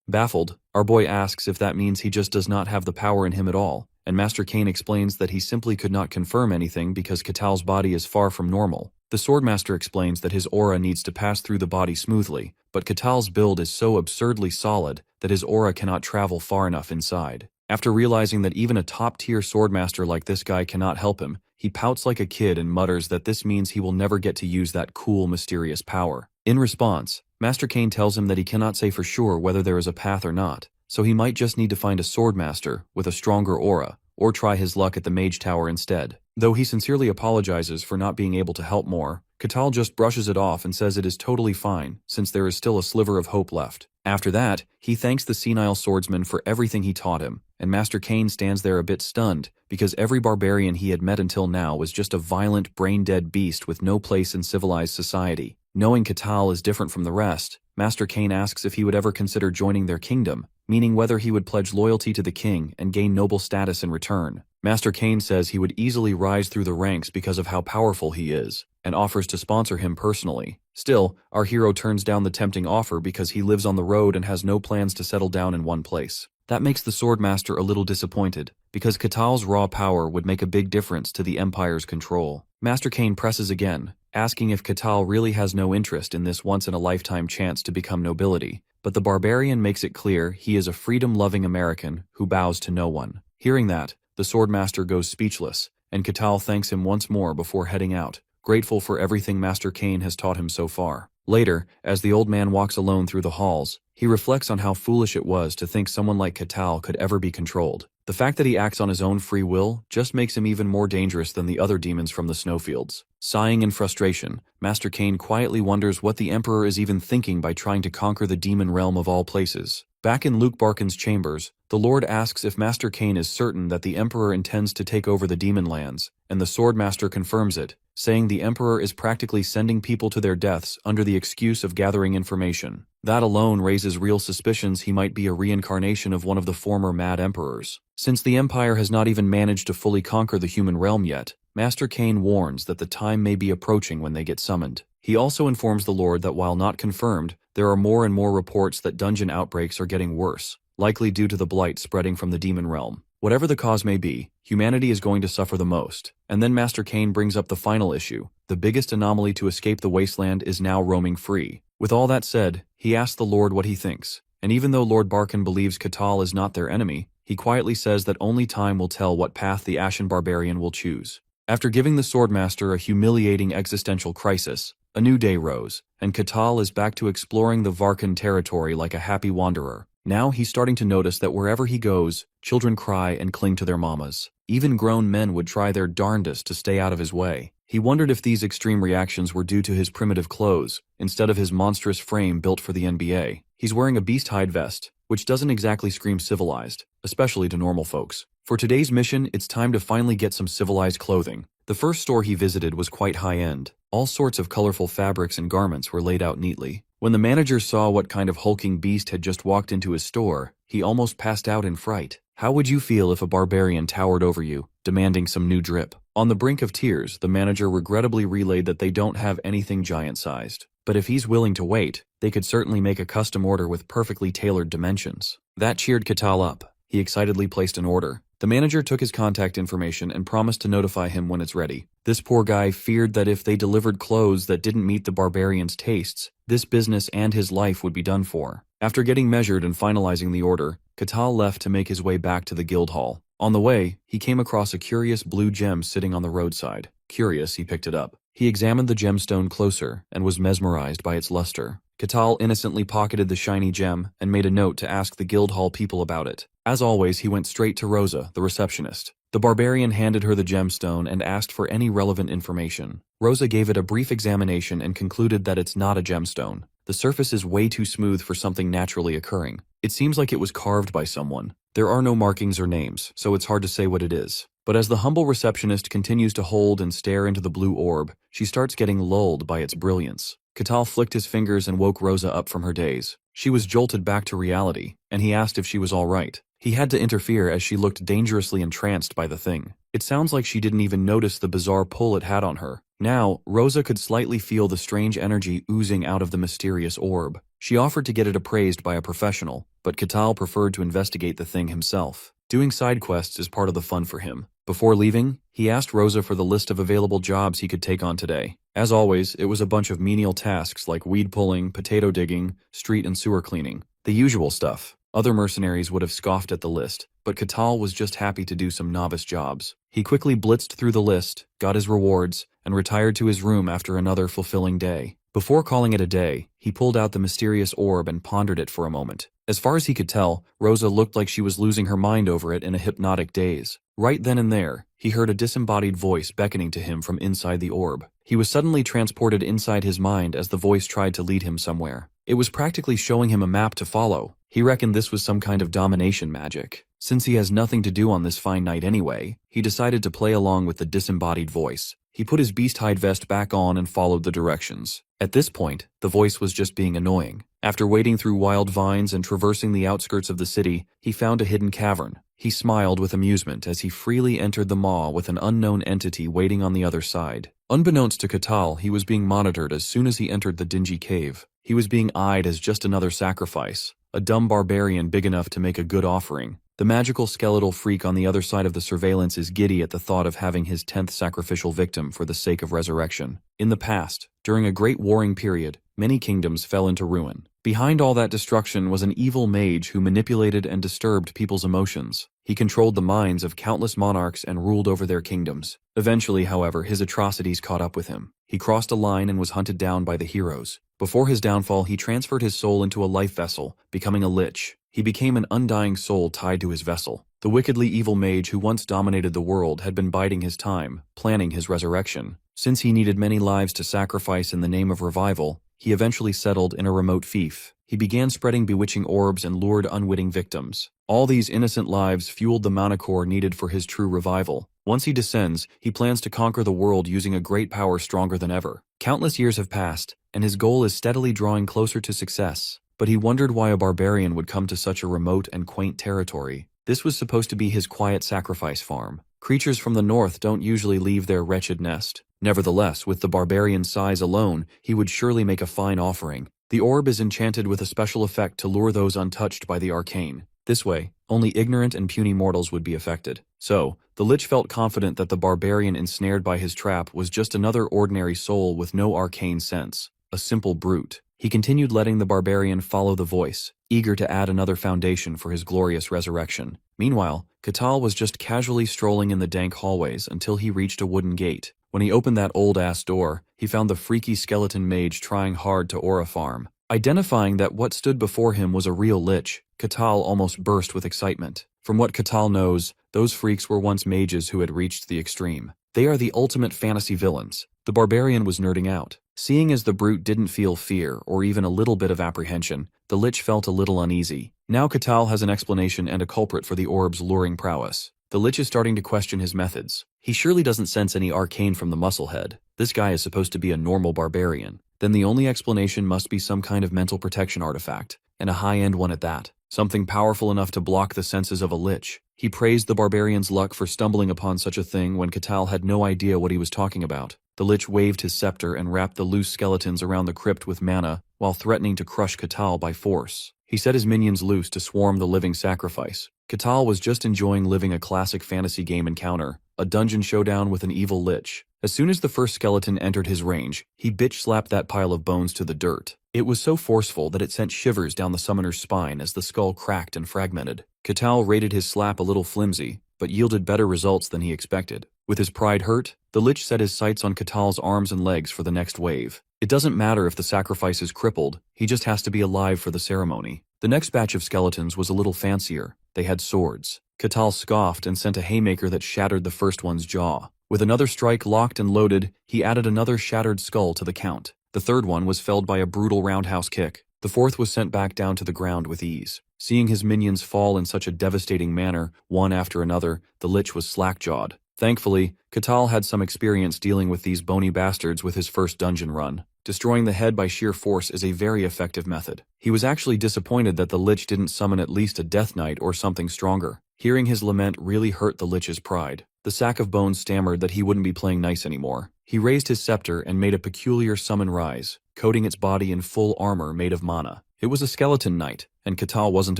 Baffled, our boy asks if that means he just does not have the power in him at all, and Master Cain explains that he simply could not confirm anything because Catal's body is far from normal. The Swordmaster explains that his aura needs to pass through the body smoothly, but Catal's build is so absurdly solid that his aura cannot travel far enough inside. After realizing that even a top-tier Swordmaster like this guy cannot help him, he pouts like a kid and mutters that this means he will never get to use that cool, mysterious power. In response, Master Cain tells him that he cannot say for sure whether there is a path or not, so he might just need to find a Swordmaster with a stronger aura, or try his luck at the Mage Tower instead. Though he sincerely apologizes for not being able to help more, Catal just brushes it off and says it is totally fine, since there is still a sliver of hope left. After that, he thanks the senile swordsman for everything he taught him, and Master Cain stands there a bit stunned, because every barbarian he had met until now was just a violent, brain-dead beast with no place in civilized society. Knowing Catal is different from the rest, Master Cain asks if he would ever consider joining their kingdom, meaning whether he would pledge loyalty to the king and gain noble status in return. Master Cain says he would easily rise through the ranks because of how powerful he is, and offers to sponsor him personally. Still, our hero turns down the tempting offer because he lives on the road and has no plans to settle down in one place. That makes the Swordmaster a little disappointed, because Catal's raw power would make a big difference to the Empire's control. Master Cain presses again, asking if Catal really has no interest in this once-in-a-lifetime chance to become nobility, but the Barbarian makes it clear he is a freedom-loving American who bows to no one. Hearing that, the Swordmaster goes speechless, and Catal thanks him once more before heading out, grateful for everything Master Cain has taught him so far. Later, as the old man walks alone through the halls, he reflects on how foolish it was to think someone like Catal could ever be controlled. The fact that he acts on his own free will just makes him even more dangerous than the other demons from the snowfields. Sighing in frustration, Master Cain quietly wonders what the Emperor is even thinking by trying to conquer the demon realm of all places. Back in Luke Barkin's chambers, the Lord asks if Master Cain is certain that the Emperor intends to take over the demon lands, and the Swordmaster confirms it, saying the Emperor is practically sending people to their deaths under the excuse of gathering information. That alone raises real suspicions he might be a reincarnation of one of the former Mad Emperors. Since the Empire has not even managed to fully conquer the human realm yet, Master Cain warns that the time may be approaching when they get summoned. He also informs the Lord that while not confirmed, there are more and more reports that dungeon outbreaks are getting worse, likely due to the blight spreading from the demon realm. Whatever the cause may be, humanity is going to suffer the most. And then Master Cain brings up the final issue. The biggest anomaly to escape the wasteland is now roaming free. With all that said, he asks the Lord what he thinks. And even though Lord Barkin believes Catal is not their enemy, he quietly says that only time will tell what path the Ashen Barbarian will choose. After giving the Swordmaster a humiliating existential crisis, a new day rose, and Catal is back to exploring the Varkan territory like a happy wanderer. Now he's starting to notice that wherever he goes, children cry and cling to their mamas. Even grown men would try their darndest to stay out of his way. He wondered if these extreme reactions were due to his primitive clothes, instead of his monstrous frame built for the NBA. He's wearing a beast hide vest, which doesn't exactly scream civilized, especially to normal folks. For today's mission, it's time to finally get some civilized clothing. The first store he visited was quite high-end. All sorts of colorful fabrics and garments were laid out neatly. When the manager saw what kind of hulking beast had just walked into his store, he almost passed out in fright. How would you feel if a barbarian towered over you, demanding some new drip? On the brink of tears, the manager regrettably relayed that they don't have anything giant-sized. but if he's willing to wait, they could certainly make a custom order with perfectly tailored dimensions. That cheered Katal up. He excitedly placed an order. The manager took his contact information and promised to notify him when it's ready. This poor guy feared that if they delivered clothes that didn't meet the barbarian's tastes, this business and his life would be done for. After getting measured and finalizing the order, Katal left to make his way back to the guild hall. On the way, he came across a curious blue gem sitting on the roadside. Curious, he picked it up. He examined the gemstone closer and was mesmerized by its luster. Katal innocently pocketed the shiny gem and made a note to ask the guild hall people about it. As always, he went straight to Rosa, the receptionist. The barbarian handed her the gemstone and asked for any relevant information. Rosa gave it a brief examination and concluded that it's not a gemstone. The surface is way too smooth for something naturally occurring. It seems like it was carved by someone. There are no markings or names, so it's hard to say what it is. But as the humble receptionist continues to hold and stare into the blue orb, she starts getting lulled by its brilliance. Katal flicked his fingers and woke Rosa up from her daze. She was jolted back to reality, and he asked if she was all right. He had to interfere as she looked dangerously entranced by the thing. It sounds like she didn't even notice the bizarre pull it had on her. Now, Rosa could slightly feel the strange energy oozing out of the mysterious orb. She offered to get it appraised by a professional, but Katal preferred to investigate the thing himself. Doing side quests is part of the fun for him. Before leaving, he asked Rosa for the list of available jobs he could take on today. As always, it was a bunch of menial tasks like weed pulling, potato digging, street and sewer cleaning. The usual stuff. Other mercenaries would have scoffed at the list, but Katal was just happy to do some novice jobs. He quickly blitzed through the list, got his rewards, and retired to his room after another fulfilling day. Before calling it a day, he pulled out the mysterious orb and pondered it for a moment. As far as he could tell, Rosa looked like she was losing her mind over it in a hypnotic daze. Right then and there, he heard a disembodied voice beckoning to him from inside the orb. He was suddenly transported inside his mind as the voice tried to lead him somewhere. It was practically showing him a map to follow. He reckoned this was some kind of domination magic. Since he has nothing to do on this fine night anyway, he decided to play along with the disembodied voice. He put his beast-hide vest back on and followed the directions. At this point, the voice was just being annoying. After wading through wild vines and traversing the outskirts of the city, he found a hidden cavern. He smiled with amusement as he freely entered the maw with an unknown entity waiting on the other side. Unbeknownst to Katal, he was being monitored as soon as he entered the dingy cave. He was being eyed as just another sacrifice, a dumb barbarian big enough to make a good offering. The magical skeletal freak on the other side of the surveillance is giddy at the thought of having his 10th sacrificial victim for the sake of resurrection. In the past, during a great warring period, many kingdoms fell into ruin. Behind all that destruction was an evil mage who manipulated and disturbed people's emotions. He controlled the minds of countless monarchs and ruled over their kingdoms. Eventually, however, his atrocities caught up with him. He crossed a line and was hunted down by the heroes. Before his downfall, he transferred his soul into a life vessel, becoming a lich. He became an undying soul tied to his vessel. The wickedly evil mage who once dominated the world had been biding his time, planning his resurrection. Since he needed many lives to sacrifice in the name of revival, he eventually settled in a remote fief. He began spreading bewitching orbs and lured unwitting victims. All these innocent lives fueled the manicore needed for his true revival. Once he descends, he plans to conquer the world using a great power stronger than ever. Countless years have passed, and his goal is steadily drawing closer to success. But he wondered why a barbarian would come to such a remote and quaint territory. This was supposed to be his quiet sacrifice farm. Creatures from the north don't usually leave their wretched nest. Nevertheless, with the barbarian's size alone, he would surely make a fine offering. The orb is enchanted with a special effect to lure those untouched by the arcane. This way, only ignorant and puny mortals would be affected. So, the lich felt confident that the barbarian ensnared by his trap was just another ordinary soul with no arcane sense. A simple brute. He continued letting the barbarian follow the voice, eager to add another foundation for his glorious resurrection. Meanwhile, Katal was just casually strolling in the dank hallways until he reached a wooden gate. When he opened that old-ass door, he found the freaky skeleton mage trying hard to aura farm. Identifying that what stood before him was a real lich, Katal almost burst with excitement. From what Katal knows, those freaks were once mages who had reached the extreme. They are the ultimate fantasy villains. The barbarian was nerding out. Seeing as the brute didn't feel fear or even a little bit of apprehension, the lich felt a little uneasy. Now Katal has an explanation and a culprit for the orb's luring prowess. The lich is starting to question his methods. He surely doesn't sense any arcane from the musclehead. This guy is supposed to be a normal barbarian. Then the only explanation must be some kind of mental protection artifact. and a high-end one at that. Something powerful enough to block the senses of a lich. He praised the barbarian's luck for stumbling upon such a thing when Catal had no idea what he was talking about. The lich waved his scepter and wrapped the loose skeletons around the crypt with mana, while threatening to crush Catal by force. He set his minions loose to swarm the living sacrifice. Catal was just enjoying living a classic fantasy game encounter, a dungeon showdown with an evil lich. As soon as the first skeleton entered his range, he bitch-slapped that pile of bones to the dirt. It was so forceful that it sent shivers down the summoner's spine as the skull cracked and fragmented. Catal rated his slap a little flimsy, but yielded better results than he expected. With his pride hurt, the lich set his sights on Catal's arms and legs for the next wave. It doesn't matter if the sacrifice is crippled, he just has to be alive for the ceremony. The next batch of skeletons was a little fancier. They had swords. Catal scoffed and sent a haymaker that shattered the first one's jaw. With another strike locked and loaded, he added another shattered skull to the count. The third one was felled by a brutal roundhouse kick. The fourth was sent back down to the ground with ease. Seeing his minions fall in such a devastating manner, one after another, the lich was slack-jawed. Thankfully, Catal had some experience dealing with these bony bastards with his first dungeon run. Destroying the head by sheer force is a very effective method. He was actually disappointed that the lich didn't summon at least a death knight or something stronger. Hearing his lament really hurt the lich's pride. The sack of bones stammered that he wouldn't be playing nice anymore. He raised his scepter and made a peculiar summon rise, coating its body in full armor made of mana. It was a skeleton knight, and Catal wasn't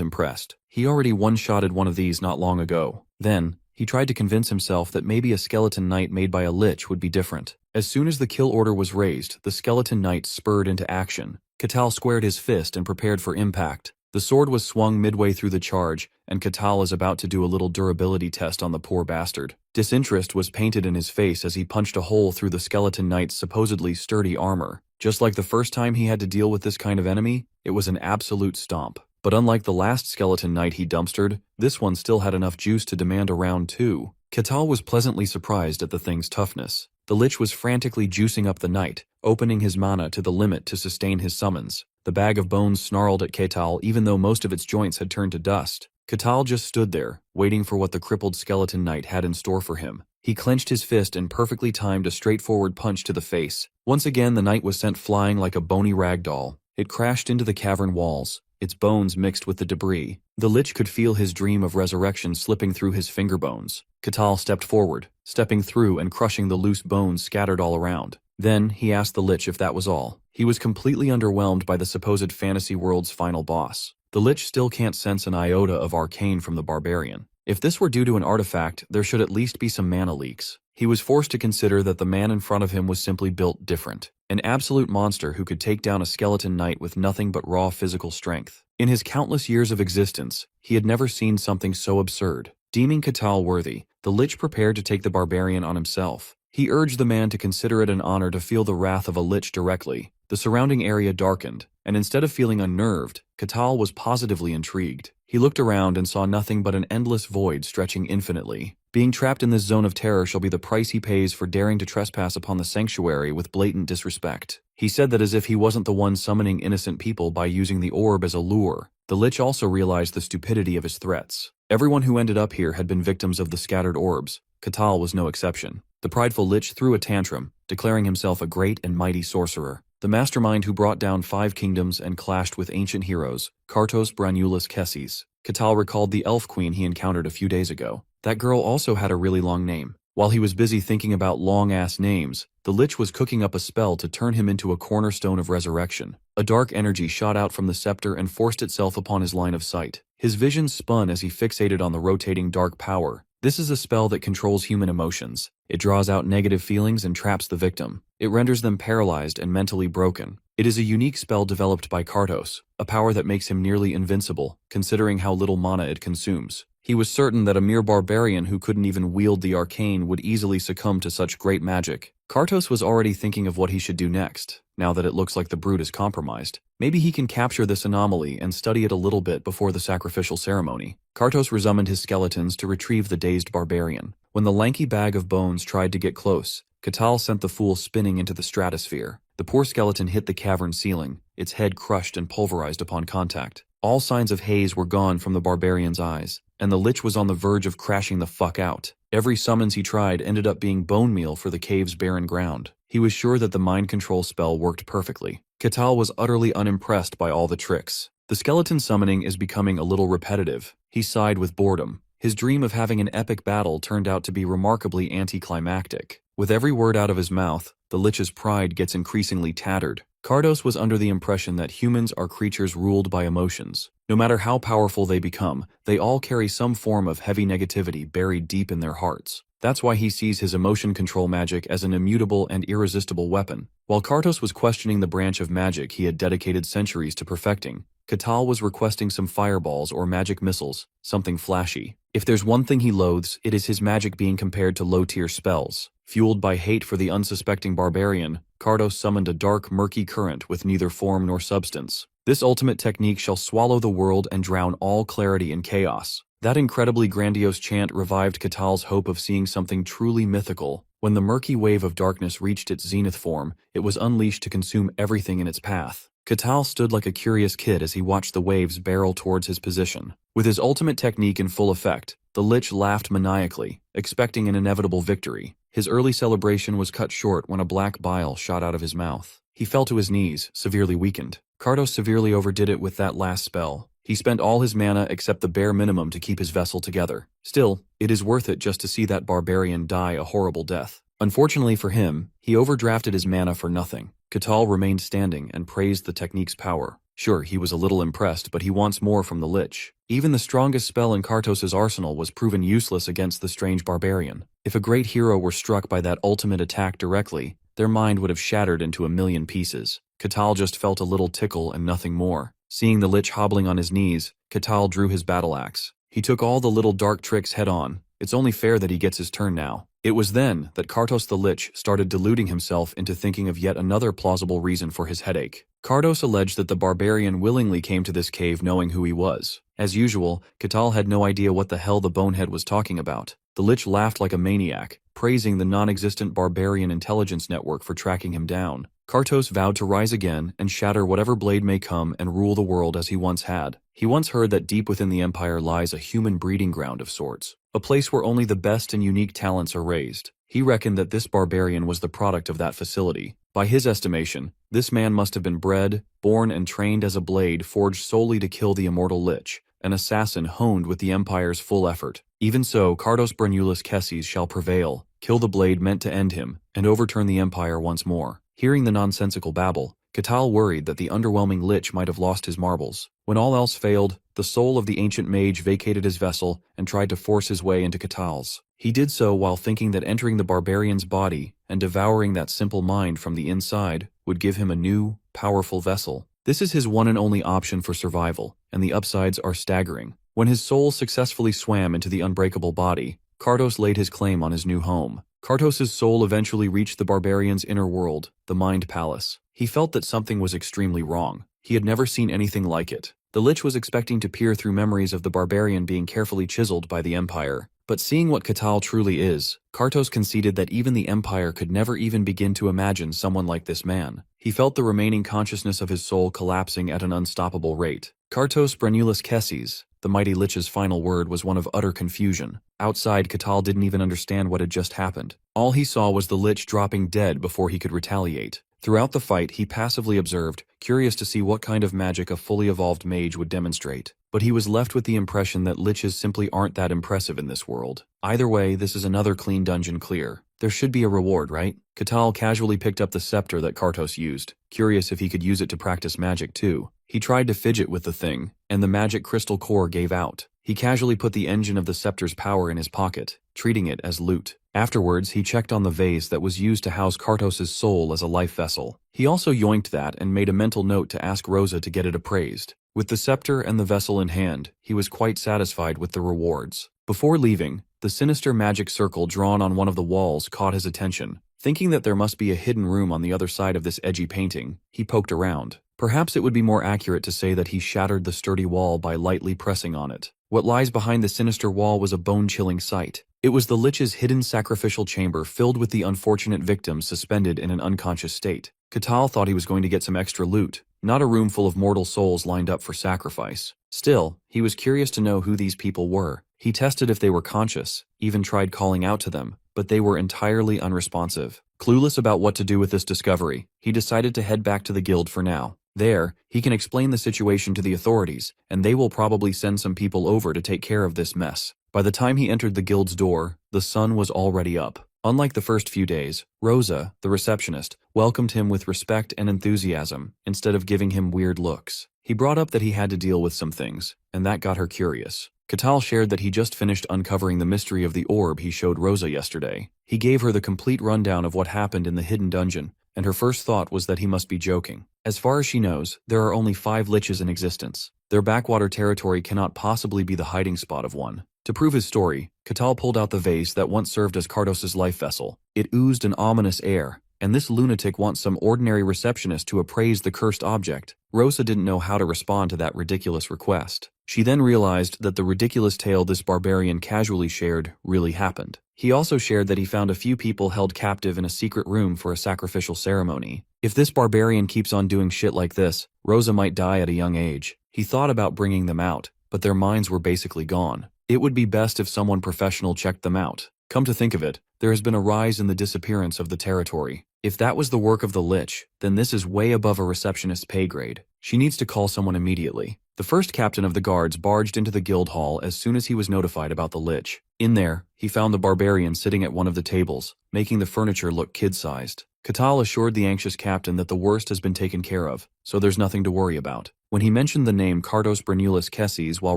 impressed. He already one-shotted one of these not long ago. Then, he tried to convince himself that maybe a skeleton knight made by a lich would be different. As soon as the kill order was raised, the skeleton knight spurred into action. Catal squared his fist and prepared for impact. The sword was swung midway through the charge, and Catal is about to do a little durability test on the poor bastard. Disinterest was painted in his face as he punched a hole through the skeleton knight's supposedly sturdy armor. Just like the first time he had to deal with this kind of enemy, it was an absolute stomp. But unlike the last skeleton knight he dumpstered, this one still had enough juice to demand a round two. Catal was pleasantly surprised at the thing's toughness. The lich was frantically juicing up the knight, opening his mana to the limit to sustain his summons. The bag of bones snarled at Catal even though most of its joints had turned to dust. Catal just stood there, waiting for what the crippled skeleton knight had in store for him. He clenched his fist and perfectly timed a straightforward punch to the face. Once again the knight was sent flying like a bony rag doll. It crashed into the cavern walls, its bones mixed with the debris. The lich could feel his dream of resurrection slipping through his finger bones. Catal stepped forward, stepping through and crushing the loose bones scattered all around. Then, he asked the lich if that was all. He was completely underwhelmed by the supposed fantasy world's final boss. The lich still can't sense an iota of arcane from the barbarian. If this were due to an artifact, there should at least be some mana leaks. He was forced to consider that the man in front of him was simply built different. An absolute monster who could take down a skeleton knight with nothing but raw physical strength. In his countless years of existence, he had never seen something so absurd. Deeming Catal worthy, the lich prepared to take the barbarian on himself. He urged the man to consider it an honor to feel the wrath of a lich directly. The surrounding area darkened, and instead of feeling unnerved, Catal was positively intrigued. He looked around and saw nothing but an endless void stretching infinitely. Being trapped in this zone of terror shall be the price he pays for daring to trespass upon the sanctuary with blatant disrespect. He said that as if he wasn't the one summoning innocent people by using the orb as a lure. The lich also realized the stupidity of his threats. Everyone who ended up here had been victims of the scattered orbs. Catal was no exception. The prideful lich threw a tantrum, declaring himself a great and mighty sorcerer. The mastermind who brought down 5 kingdoms and clashed with ancient heroes, Kartos Branulus Kessis. Catal recalled the elf queen he encountered a few days ago. That girl also had a really long name. While he was busy thinking about long-ass names, the lich was cooking up a spell to turn him into a cornerstone of resurrection. A dark energy shot out from the scepter and forced itself upon his line of sight. His vision spun as he fixated on the rotating dark power. This is a spell that controls human emotions. It draws out negative feelings and traps the victim. It renders them paralyzed and mentally broken. It is a unique spell developed by Kartos, a power that makes him nearly invincible, considering how little mana it consumes. He was certain that a mere barbarian who couldn't even wield the arcane would easily succumb to such great magic. Kartos was already thinking of what he should do next, now that it looks like the brute is compromised. Maybe he can capture this anomaly and study it a little bit before the sacrificial ceremony. Kartos resummoned his skeletons to retrieve the dazed barbarian. When the lanky bag of bones tried to get close, Catal sent the fool spinning into the stratosphere. The poor skeleton hit the cavern ceiling, its head crushed and pulverized upon contact. All signs of haze were gone from the barbarian's eyes, and the lich was on the verge of crashing the fuck out. Every summons he tried ended up being bone meal for the cave's barren ground. He was sure that the mind control spell worked perfectly. Catal was utterly unimpressed by all the tricks. The skeleton summoning is becoming a little repetitive. He sighed with boredom. His dream of having an epic battle turned out to be remarkably anticlimactic. With every word out of his mouth, the Lich's pride gets increasingly tattered. Kardos was under the impression that humans are creatures ruled by emotions. No matter how powerful they become, they all carry some form of heavy negativity buried deep in their hearts. That's why he sees his emotion control magic as an immutable and irresistible weapon. While Kartos was questioning the branch of magic he had dedicated centuries to perfecting, Katal was requesting some fireballs or magic missiles, something flashy. If there's one thing he loathes, it is his magic being compared to low-tier spells. Fueled by hate for the unsuspecting barbarian, Kardos summoned a dark, murky current with neither form nor substance. This ultimate technique shall swallow the world and drown all clarity in chaos. That incredibly grandiose chant revived Katal's hope of seeing something truly mythical. When the murky wave of darkness reached its zenith form, it was unleashed to consume everything in its path. Katal stood like a curious kid as he watched the waves barrel towards his position. With his ultimate technique in full effect, the Lich laughed maniacally, expecting an inevitable victory. His early celebration was cut short when a black bile shot out of his mouth. He fell to his knees, severely weakened. Kardos severely overdid it with that last spell. He spent all his mana except the bare minimum to keep his vessel together. Still, it is worth it just to see that barbarian die a horrible death. Unfortunately for him, he overdrafted his mana for nothing. Katal remained standing and praised the technique's power. Sure, he was a little impressed, but he wants more from the Lich. Even the strongest spell in Kartos' arsenal was proven useless against the strange barbarian. If a great hero were struck by that ultimate attack directly, their mind would have shattered into a million pieces. Katal just felt a little tickle and nothing more. Seeing the Lich hobbling on his knees, Katal drew his battle axe. He took all the little dark tricks head on. It's only fair that he gets his turn now. It was then that Kartos the Lich started deluding himself into thinking of yet another plausible reason for his headache. Kartos alleged that the barbarian willingly came to this cave knowing who he was. As usual, Katal had no idea what the hell the bonehead was talking about. The Lich laughed like a maniac, praising the non-existent barbarian intelligence network for tracking him down. Kartos vowed to rise again and shatter whatever blade may come and rule the world as he once had. He once heard that deep within the Empire lies a human breeding ground of sorts, a place where only the best and unique talents are raised. He reckoned that this barbarian was the product of that facility. By his estimation, this man must have been bred, born and trained as a blade forged solely to kill the immortal Lich, an assassin honed with the Empire's full effort. Even so, Kardos Brenulus Kesses shall prevail, kill the blade meant to end him, and overturn the Empire once more. Hearing the nonsensical babble, Katal worried that the underwhelming Lich might have lost his marbles. When all else failed, the soul of the ancient mage vacated his vessel and tried to force his way into Katal's. He did so while thinking that entering the barbarian's body and devouring that simple mind from the inside would give him a new, powerful vessel. This is his one and only option for survival, and the upsides are staggering. When his soul successfully swam into the unbreakable body, Kardos laid his claim on his new home. Kartos' soul eventually reached the barbarian's inner world, the Mind Palace. He felt that something was extremely wrong. He had never seen anything like it. The Lich was expecting to peer through memories of the barbarian being carefully chiseled by the Empire. But seeing what Katal truly is, Kartos conceded that even the Empire could never even begin to imagine someone like this man. He felt the remaining consciousness of his soul collapsing at an unstoppable rate. Kartos Brenulus Kesses, the mighty Lich's final word, was one of utter confusion. Outside, Katal didn't even understand what had just happened. All he saw was the Lich dropping dead before he could retaliate. Throughout the fight, he passively observed, curious to see what kind of magic a fully evolved mage would demonstrate. But he was left with the impression that Liches simply aren't that impressive in this world. Either way, this is another clean dungeon clear. There should be a reward, right? Katal casually picked up the scepter that Kartos used, curious if he could use it to practice magic too. He tried to fidget with the thing, and the magic crystal core gave out. He casually put the engine of the scepter's power in his pocket, treating it as loot. Afterwards, he checked on the vase that was used to house Kartos' soul as a life vessel. He also yoinked that and made a mental note to ask Rosa to get it appraised. With the scepter and the vessel in hand, he was quite satisfied with the rewards. Before leaving, the sinister magic circle drawn on one of the walls caught his attention. Thinking that there must be a hidden room on the other side of this edgy painting, he poked around. Perhaps it would be more accurate to say that he shattered the sturdy wall by lightly pressing on it. What lies behind the sinister wall was a bone-chilling sight. It was the Lich's hidden sacrificial chamber filled with the unfortunate victims suspended in an unconscious state. Katal thought he was going to get some extra loot, not a room full of mortal souls lined up for sacrifice. Still, he was curious to know who these people were. He tested if they were conscious, even tried calling out to them, but they were entirely unresponsive. Clueless about what to do with this discovery, he decided to head back to the guild for now. There, he can explain the situation to the authorities, and they will probably send some people over to take care of this mess. By the time he entered the guild's door, the sun was already up. Unlike the first few days, Rosa, the receptionist, welcomed him with respect and enthusiasm, instead of giving him weird looks. He brought up that he had to deal with some things, and that got her curious. Catal shared that he just finished uncovering the mystery of the orb he showed Rosa yesterday. He gave her the complete rundown of what happened in the hidden dungeon, and her first thought was that he must be joking. As far as she knows, there are only 5 liches in existence. Their backwater territory cannot possibly be the hiding spot of one. To prove his story, Catal pulled out the vase that once served as Kardos's life vessel. It oozed an ominous air, and this lunatic wants some ordinary receptionist to appraise the cursed object. Rosa didn't know how to respond to that ridiculous request. She then realized that the ridiculous tale this barbarian casually shared really happened. He also shared that he found a few people held captive in a secret room for a sacrificial ceremony. If this barbarian keeps on doing shit like this, Rosa might die at a young age. He thought about bringing them out, but their minds were basically gone. It would be best if someone professional checked them out. Come to think of it, there has been a rise in the disappearance of the territory. If that was the work of the Lich, then this is way above a receptionist's pay grade. She needs to call someone immediately. The first captain of the guards barged into the guild hall as soon as he was notified about the Lich. In there, he found the barbarian sitting at one of the tables, making the furniture look kid-sized. Catal assured the anxious captain that the worst has been taken care of, so there's nothing to worry about. When he mentioned the name Cardos Brenulus Kesses while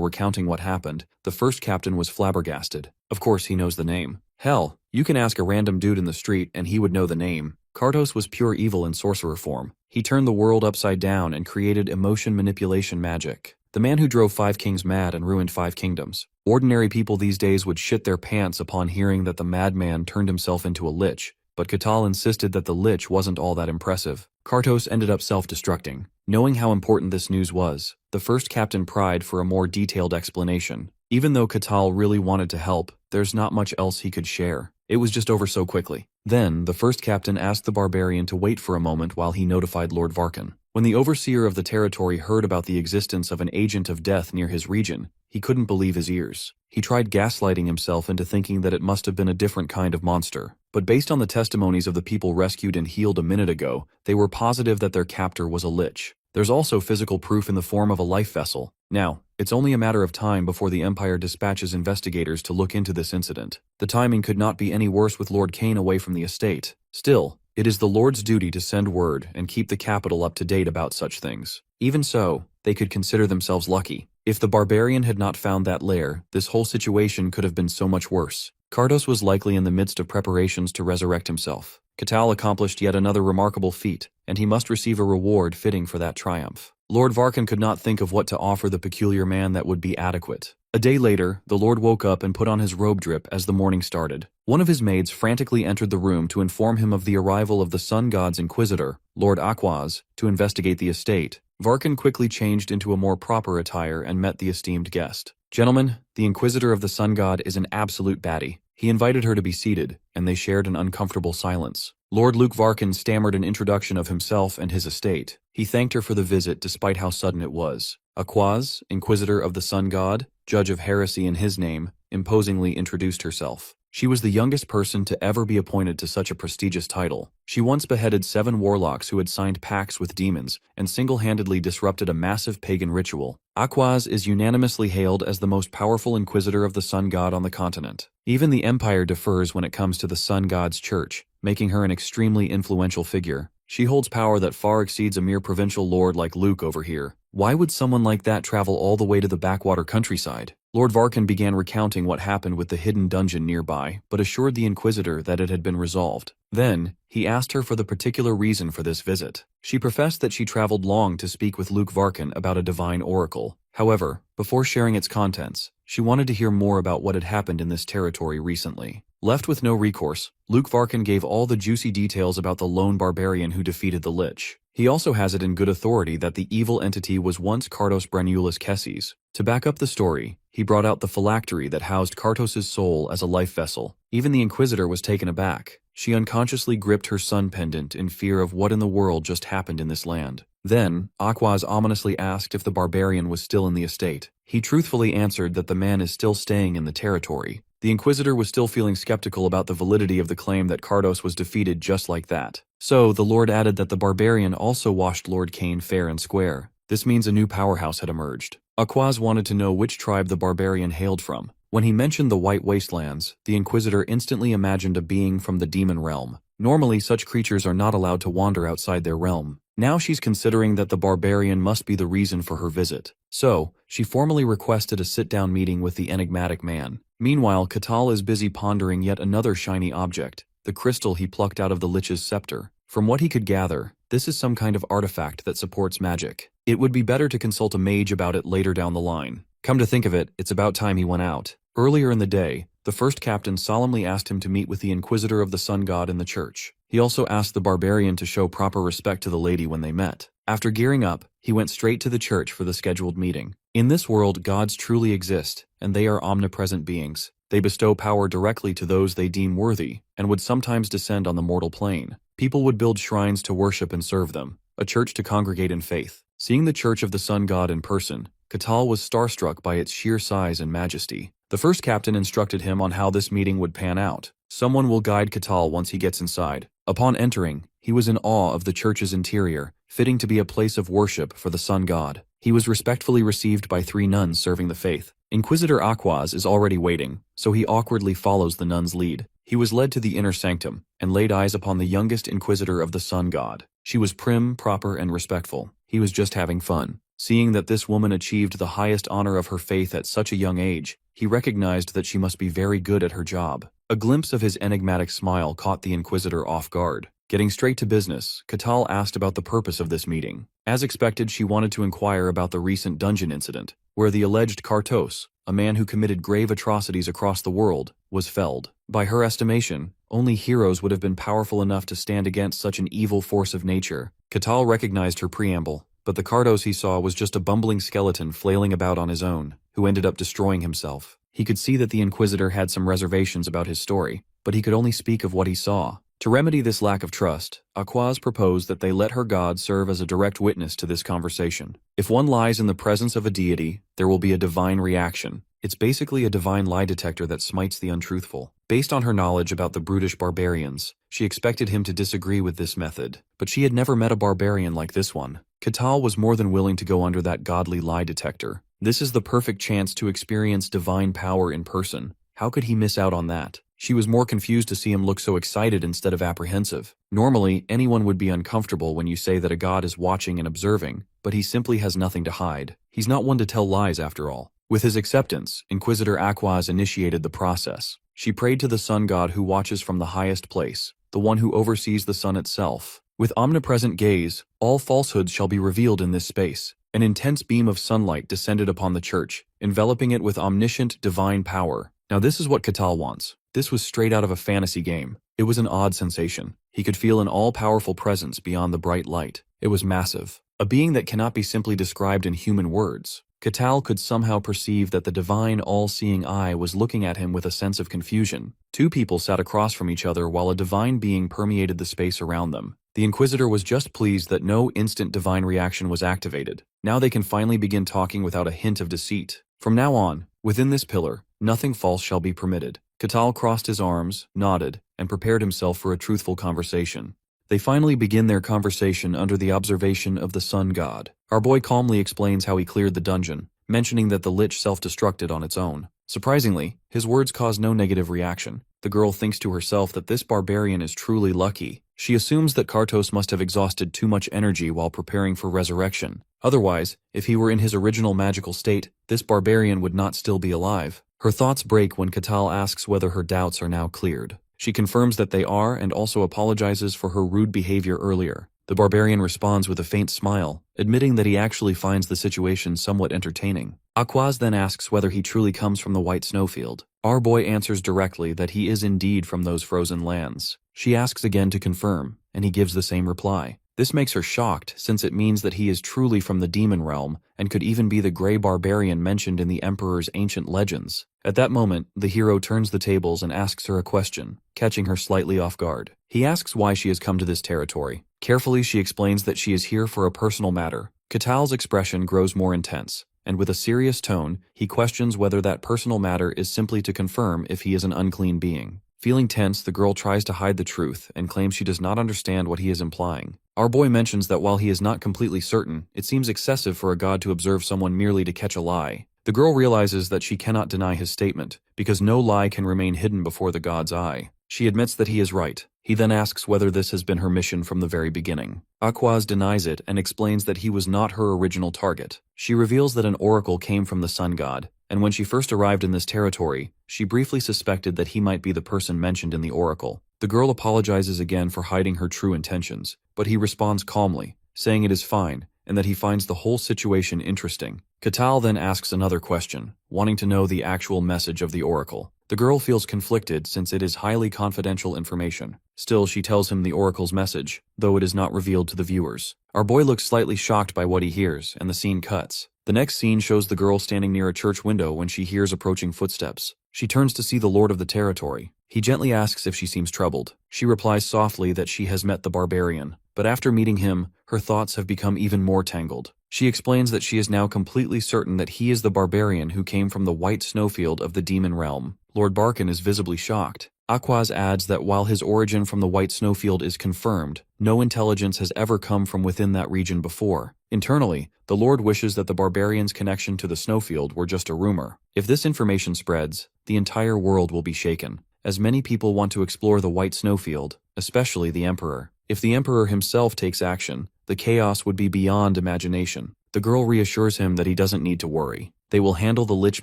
recounting what happened, the first captain was flabbergasted. Of course he knows the name. Hell, you can ask a random dude in the street and he would know the name. Cardos was pure evil in sorcerer form. He turned the world upside down and created emotion manipulation magic. The man who drove 5 kings mad and ruined 5 kingdoms. Ordinary people these days would shit their pants upon hearing that the madman turned himself into a lich, but Catal insisted that the lich wasn't all that impressive. Cardos ended up self-destructing. Knowing how important this news was, the first captain pried for a more detailed explanation. Even though Catal really wanted to help, there's not much else he could share. It was just over so quickly. Then, the first captain asked the barbarian to wait for a moment while he notified Lord Varkan. When the overseer of the territory heard about the existence of an agent of death near his region, he couldn't believe his ears. He tried gaslighting himself into thinking that it must have been a different kind of monster. But based on the testimonies of the people rescued and healed a minute ago, they were positive that their captor was a lich. There's also physical proof in the form of a life vessel. Now, it's only a matter of time before the Empire dispatches investigators to look into this incident. The timing could not be any worse with Lord Cain away from the estate. Still, it is the Lord's duty to send word and keep the capital up to date about such things. Even so, they could consider themselves lucky. If the barbarian had not found that lair, this whole situation could have been so much worse. Cardos was likely in the midst of preparations to resurrect himself. Catal accomplished yet another remarkable feat, and he must receive a reward fitting for that triumph. Lord Varkan could not think of what to offer the peculiar man that would be adequate. A day later, the Lord woke up and put on his robe drip as the morning started. One of his maids frantically entered the room to inform him of the arrival of the Sun God's Inquisitor, Lord Aquaz, to investigate the estate. Varkan quickly changed into a more proper attire and met the esteemed guest. Gentlemen, the Inquisitor of the Sun God is an absolute baddie. He invited her to be seated, and they shared an uncomfortable silence. Lord Luke Varkan stammered an introduction of himself and his estate. He thanked her for the visit despite how sudden it was. Aquaz, Inquisitor of the Sun God, judge of heresy in his name, imposingly introduced herself. She was the youngest person to ever be appointed to such a prestigious title. She once beheaded 7 warlocks who had signed pacts with demons and single-handedly disrupted a massive pagan ritual. Aquaz is unanimously hailed as the most powerful Inquisitor of the Sun God on the continent. Even the Empire defers when it comes to the Sun God's church, making her an extremely influential figure. She holds power that far exceeds a mere provincial lord like Luke over here. Why would someone like that travel all the way to the backwater countryside? Lord Varkan began recounting what happened with the hidden dungeon nearby, but assured the Inquisitor that it had been resolved. Then, he asked her for the particular reason for this visit. She professed that she traveled long to speak with Luke Varkan about a divine oracle. However, before sharing its contents, she wanted to hear more about what had happened in this territory recently. Left with no recourse, Luke Varkan gave all the juicy details about the lone barbarian who defeated the Lich. He also has it in good authority that the evil entity was once Cardos Brenulus Kesses. To back up the story, he brought out the phylactery that housed Cardos' soul as a life vessel. Even the Inquisitor was taken aback. She unconsciously gripped her sun pendant in fear of what in the world just happened in this land. Then, Aquaz ominously asked if the barbarian was still in the estate. He truthfully answered that the man is still staying in the territory. The Inquisitor was still feeling skeptical about the validity of the claim that Kardos was defeated just like that. So, the Lord added that the Barbarian also washed Lord Cain fair and square. This means a new powerhouse had emerged. Aquaz wanted to know which tribe the Barbarian hailed from. When he mentioned the White Wastelands, the Inquisitor instantly imagined a being from the demon realm. Normally, such creatures are not allowed to wander outside their realm. Now she's considering that the Barbarian must be the reason for her visit. So, she formally requested a sit-down meeting with the enigmatic man. Meanwhile, Catal is busy pondering yet another shiny object, the crystal he plucked out of the Lich's scepter. From what he could gather, this is some kind of artifact that supports magic. It would be better to consult a mage about it later down the line. Come to think of it, it's about time he went out. Earlier in the day, the first captain solemnly asked him to meet with the Inquisitor of the Sun God in the church. He also asked the Barbarian to show proper respect to the lady when they met. After gearing up, he went straight to the church for the scheduled meeting. In this world, gods truly exist, and they are omnipresent beings. They bestow power directly to those they deem worthy, and would sometimes descend on the mortal plane. People would build shrines to worship and serve them, a church to congregate in faith. Seeing the Church of the Sun God in person, Catal was starstruck by its sheer size and majesty. The first captain instructed him on how this meeting would pan out. Someone will guide Catal once he gets inside. Upon entering, he was in awe of the church's interior, fitting to be a place of worship for the Sun God. He was respectfully received by 3 nuns serving the faith. Inquisitor Aquaz is already waiting, so he awkwardly follows the nun's lead. He was led to the inner sanctum, and laid eyes upon the youngest Inquisitor of the Sun God. She was prim, proper, and respectful. He was just having fun. Seeing that this woman achieved the highest honor of her faith at such a young age, he recognized that she must be very good at her job. A glimpse of his enigmatic smile caught the Inquisitor off guard. Getting straight to business, Catal asked about the purpose of this meeting. As expected, she wanted to inquire about the recent dungeon incident, where the alleged Kartos, a man who committed grave atrocities across the world, was felled. By her estimation, only heroes would have been powerful enough to stand against such an evil force of nature. Catal recognized her preamble, but the Kartos he saw was just a bumbling skeleton flailing about on his own, who ended up destroying himself. He could see that the Inquisitor had some reservations about his story, but he could only speak of what he saw. To remedy this lack of trust, Aquaz proposed that they let her god serve as a direct witness to this conversation. If one lies in the presence of a deity, there will be a divine reaction. It's basically a divine lie detector that smites the untruthful. Based on her knowledge about the brutish barbarians, she expected him to disagree with this method, but she had never met a barbarian like this one. Catal was more than willing to go under that godly lie detector. This is the perfect chance to experience divine power in person. How could he miss out on that? She was more confused to see him look so excited instead of apprehensive. Normally, anyone would be uncomfortable when you say that a god is watching and observing, but he simply has nothing to hide. He's not one to tell lies after all. With his acceptance, Inquisitor Aquaz initiated the process. She prayed to the sun god who watches from the highest place, the one who oversees the sun itself. With omnipresent gaze, all falsehoods shall be revealed in this space. An intense beam of sunlight descended upon the church, enveloping it with omniscient, divine power. Now this is what Catal wants. This was straight out of a fantasy game. It was an odd sensation. He could feel an all-powerful presence beyond the bright light. It was massive. A being that cannot be simply described in human words. Catal could somehow perceive that the divine, all-seeing eye was looking at him with a sense of confusion. 2 people sat across from each other while a divine being permeated the space around them. The Inquisitor was just pleased that no instant divine reaction was activated. Now they can finally begin talking without a hint of deceit. From now on, within this pillar, nothing false shall be permitted. Catal crossed his arms, nodded, and prepared himself for a truthful conversation. They finally begin their conversation under the observation of the sun god. Our boy calmly explains how he cleared the dungeon, mentioning that the Lich self-destructed on its own. Surprisingly, his words cause no negative reaction. The girl thinks to herself that this barbarian is truly lucky. She assumes that Kartos must have exhausted too much energy while preparing for resurrection. Otherwise, if he were in his original magical state, this barbarian would not still be alive. Her thoughts break when Catal asks whether her doubts are now cleared. She confirms that they are and also apologizes for her rude behavior earlier. The barbarian responds with a faint smile, admitting that he actually finds the situation somewhat entertaining. Aquaz then asks whether he truly comes from the White Snowfield. Our boy answers directly that he is indeed from those frozen lands. She asks again to confirm, and he gives the same reply. This makes her shocked, since it means that he is truly from the demon realm, and could even be the Grey Barbarian mentioned in the Emperor's ancient legends. At that moment, the hero turns the tables and asks her a question, catching her slightly off guard. He asks why she has come to this territory. Carefully, she explains that she is here for a personal matter. Catal's expression grows more intense, and with a serious tone, he questions whether that personal matter is simply to confirm if he is an unclean being. Feeling tense, the girl tries to hide the truth and claims she does not understand what he is implying. Our boy mentions that while he is not completely certain, it seems excessive for a god to observe someone merely to catch a lie. The girl realizes that she cannot deny his statement, because no lie can remain hidden before the god's eye. She admits that he is right. He then asks whether this has been her mission from the very beginning. Aquaz denies it and explains that he was not her original target. She reveals that an oracle came from the sun god, and when she first arrived in this territory, she briefly suspected that he might be the person mentioned in the oracle. The girl apologizes again for hiding her true intentions, but he responds calmly, saying it is fine, and that he finds the whole situation interesting. Katal then asks another question, wanting to know the actual message of the oracle. The girl feels conflicted since it is highly confidential information. Still, she tells him the oracle's message, though it is not revealed to the viewers. Our boy looks slightly shocked by what he hears, and the scene cuts. The next scene shows the girl standing near a church window when she hears approaching footsteps. She turns to see the lord of the territory. He gently asks if she seems troubled. She replies softly that she has met the barbarian, but after meeting him, her thoughts have become even more tangled. She explains that she is now completely certain that he is the barbarian who came from the white snowfield of the demon realm. Lord Barkin is visibly shocked. Aquaz adds that while his origin from the white snowfield is confirmed, no intelligence has ever come from within that region before. Internally, the Lord wishes that the barbarian's connection to the snowfield were just a rumor. If this information spreads, the entire world will be shaken, as many people want to explore the white snowfield, especially the Emperor. If the Emperor himself takes action, the chaos would be beyond imagination. The girl reassures him that he doesn't need to worry. They will handle the lich